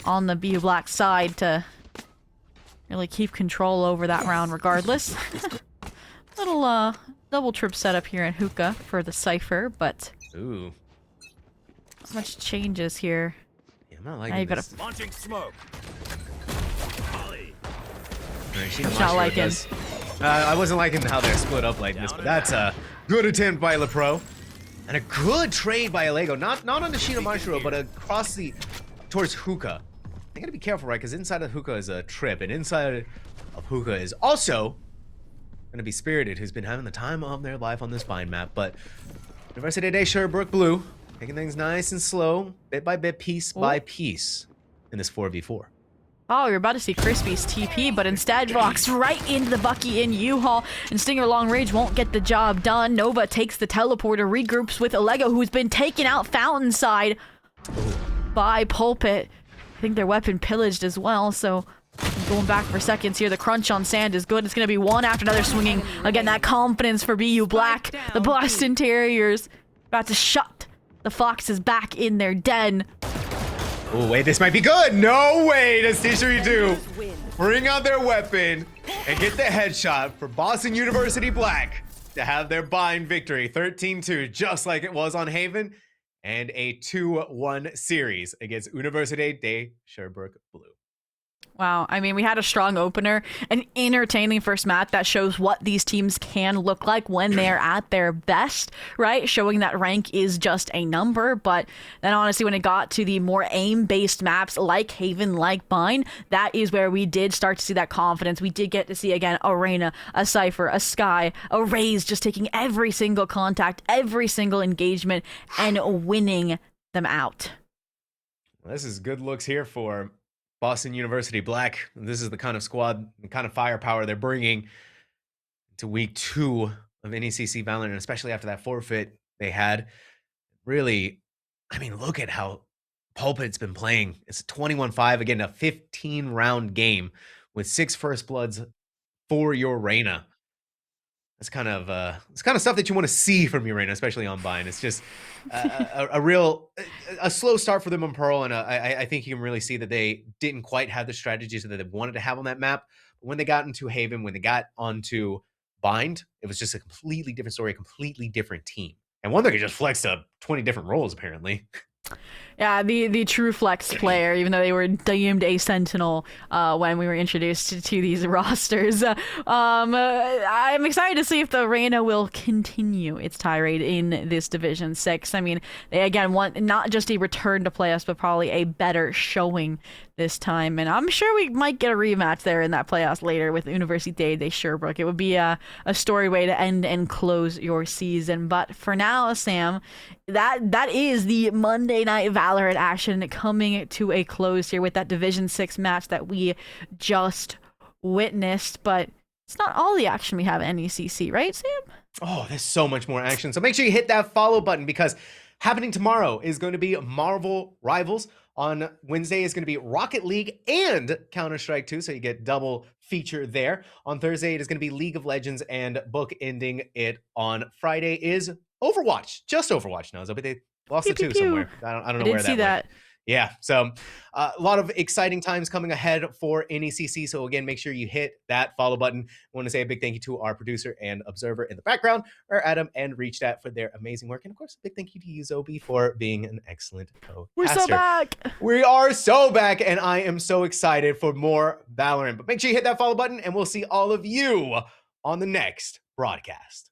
on the BU Black side to really keep control over that round regardless. Little double trip setup here in Hookah for the Cypher, but Ooh. not much changes here. Yeah, I'm not Now liking you gotta this. Launching smoke. Volley. not liking. I wasn't liking how they're split up like this, but that's a good attempt by LePro. And a good trade by Alego. Not on the Shino Mashiro, but across towards Hookah. They gotta be careful, right? Because inside of Hookah is a trip, and inside of Hookah is also gonna be Spirited, who's been having the time of their life on this bind map. But University Day Sherbrooke Blue, taking things nice and slow, bit by bit, piece by piece, in this 4v4. Oh, you're about to see Crispy's TP, but instead walks right into the Bucky in U-Haul, and Stinger long range won't get the job done. Nova takes the teleporter, regroups with Alego, who's been taken out Fountainside by Pulpit. I think their weapon pillaged as well, so going back for seconds here. The crunch on sand is good. It's going to be one after another swinging. Again, that confidence for BU Black. The Boston Terriers about to shut the Foxes back in their den. Oh, wait, this might be good. No way does T3 bring out their weapon and get the headshot for Boston University Black to have their bind victory 13-2, just like it was on Haven, and a 2-1 series against Université de Sherbrooke Blue. Wow, I mean, we had a strong opener, an entertaining first map that shows what these teams can look like when they're at their best, right? Showing that rank is just a number, but then honestly, when it got to the more aim-based maps like Haven, like Bind, that is where we did start to see that confidence. We did get to see, again, a Reyna, a Cypher, a Sky, a Raze just taking every single contact, every single engagement, and winning them out. Well, this is good looks here for Boston University Black. This is the kind of squad, the kind of firepower they're bringing to week 2 of NECC Valorant, and especially after that forfeit they had. Really, I mean, look at how Pulpit's been playing. It's a 21-5, again, a 15-round game with 6 first bloods for your Reyna. It's kind of stuff that you want to see from your Reyna, especially on Bind. It's just a slow start for them on Pearl, and I think you can really see that they didn't quite have the strategies that they wanted to have on that map. But when they got into Haven, when they got onto Bind, it was just a completely different story, a completely different team, and one that could just flex to 20 different roles apparently. Yeah, the true flex player, even though they were deemed a sentinel when we were introduced to these rosters. I'm excited to see if the Reyna will continue its tirade in this Division 6. I mean, they again want not just a return to playoffs, but probably a better showing this time. And I'm sure we might get a rematch there in that playoffs later with Université de Sherbrooke. It would be a story way to end and close your season. But for now, Sam, that is the Monday Night Valorant action coming to a close here with that Division 6 match that we just witnessed. But it's not all the action we have at NECC, right, Sam? Oh, there's so much more action. So make sure you hit that follow button, because happening tomorrow is going to be Marvel Rivals. On Wednesday is going to be Rocket League and Counter-Strike 2, so you get double feature there. On Thursday, it is going to be League of Legends, and book ending it on Friday is Overwatch. Just Overwatch now, but they lost the 2 somewhere. I don't know where that went. Yeah, so a lot of exciting times coming ahead for NECC. So again, make sure you hit that follow button. I want to say a big thank you to our producer and observer in the background, or Adam and Reachat, for their amazing work. And of course, a big thank you to you, Zhobiii, for being an excellent co-caster. We're so back. We are so back, and I am so excited for more Valorant. But make sure you hit that follow button, and we'll see all of you on the next broadcast.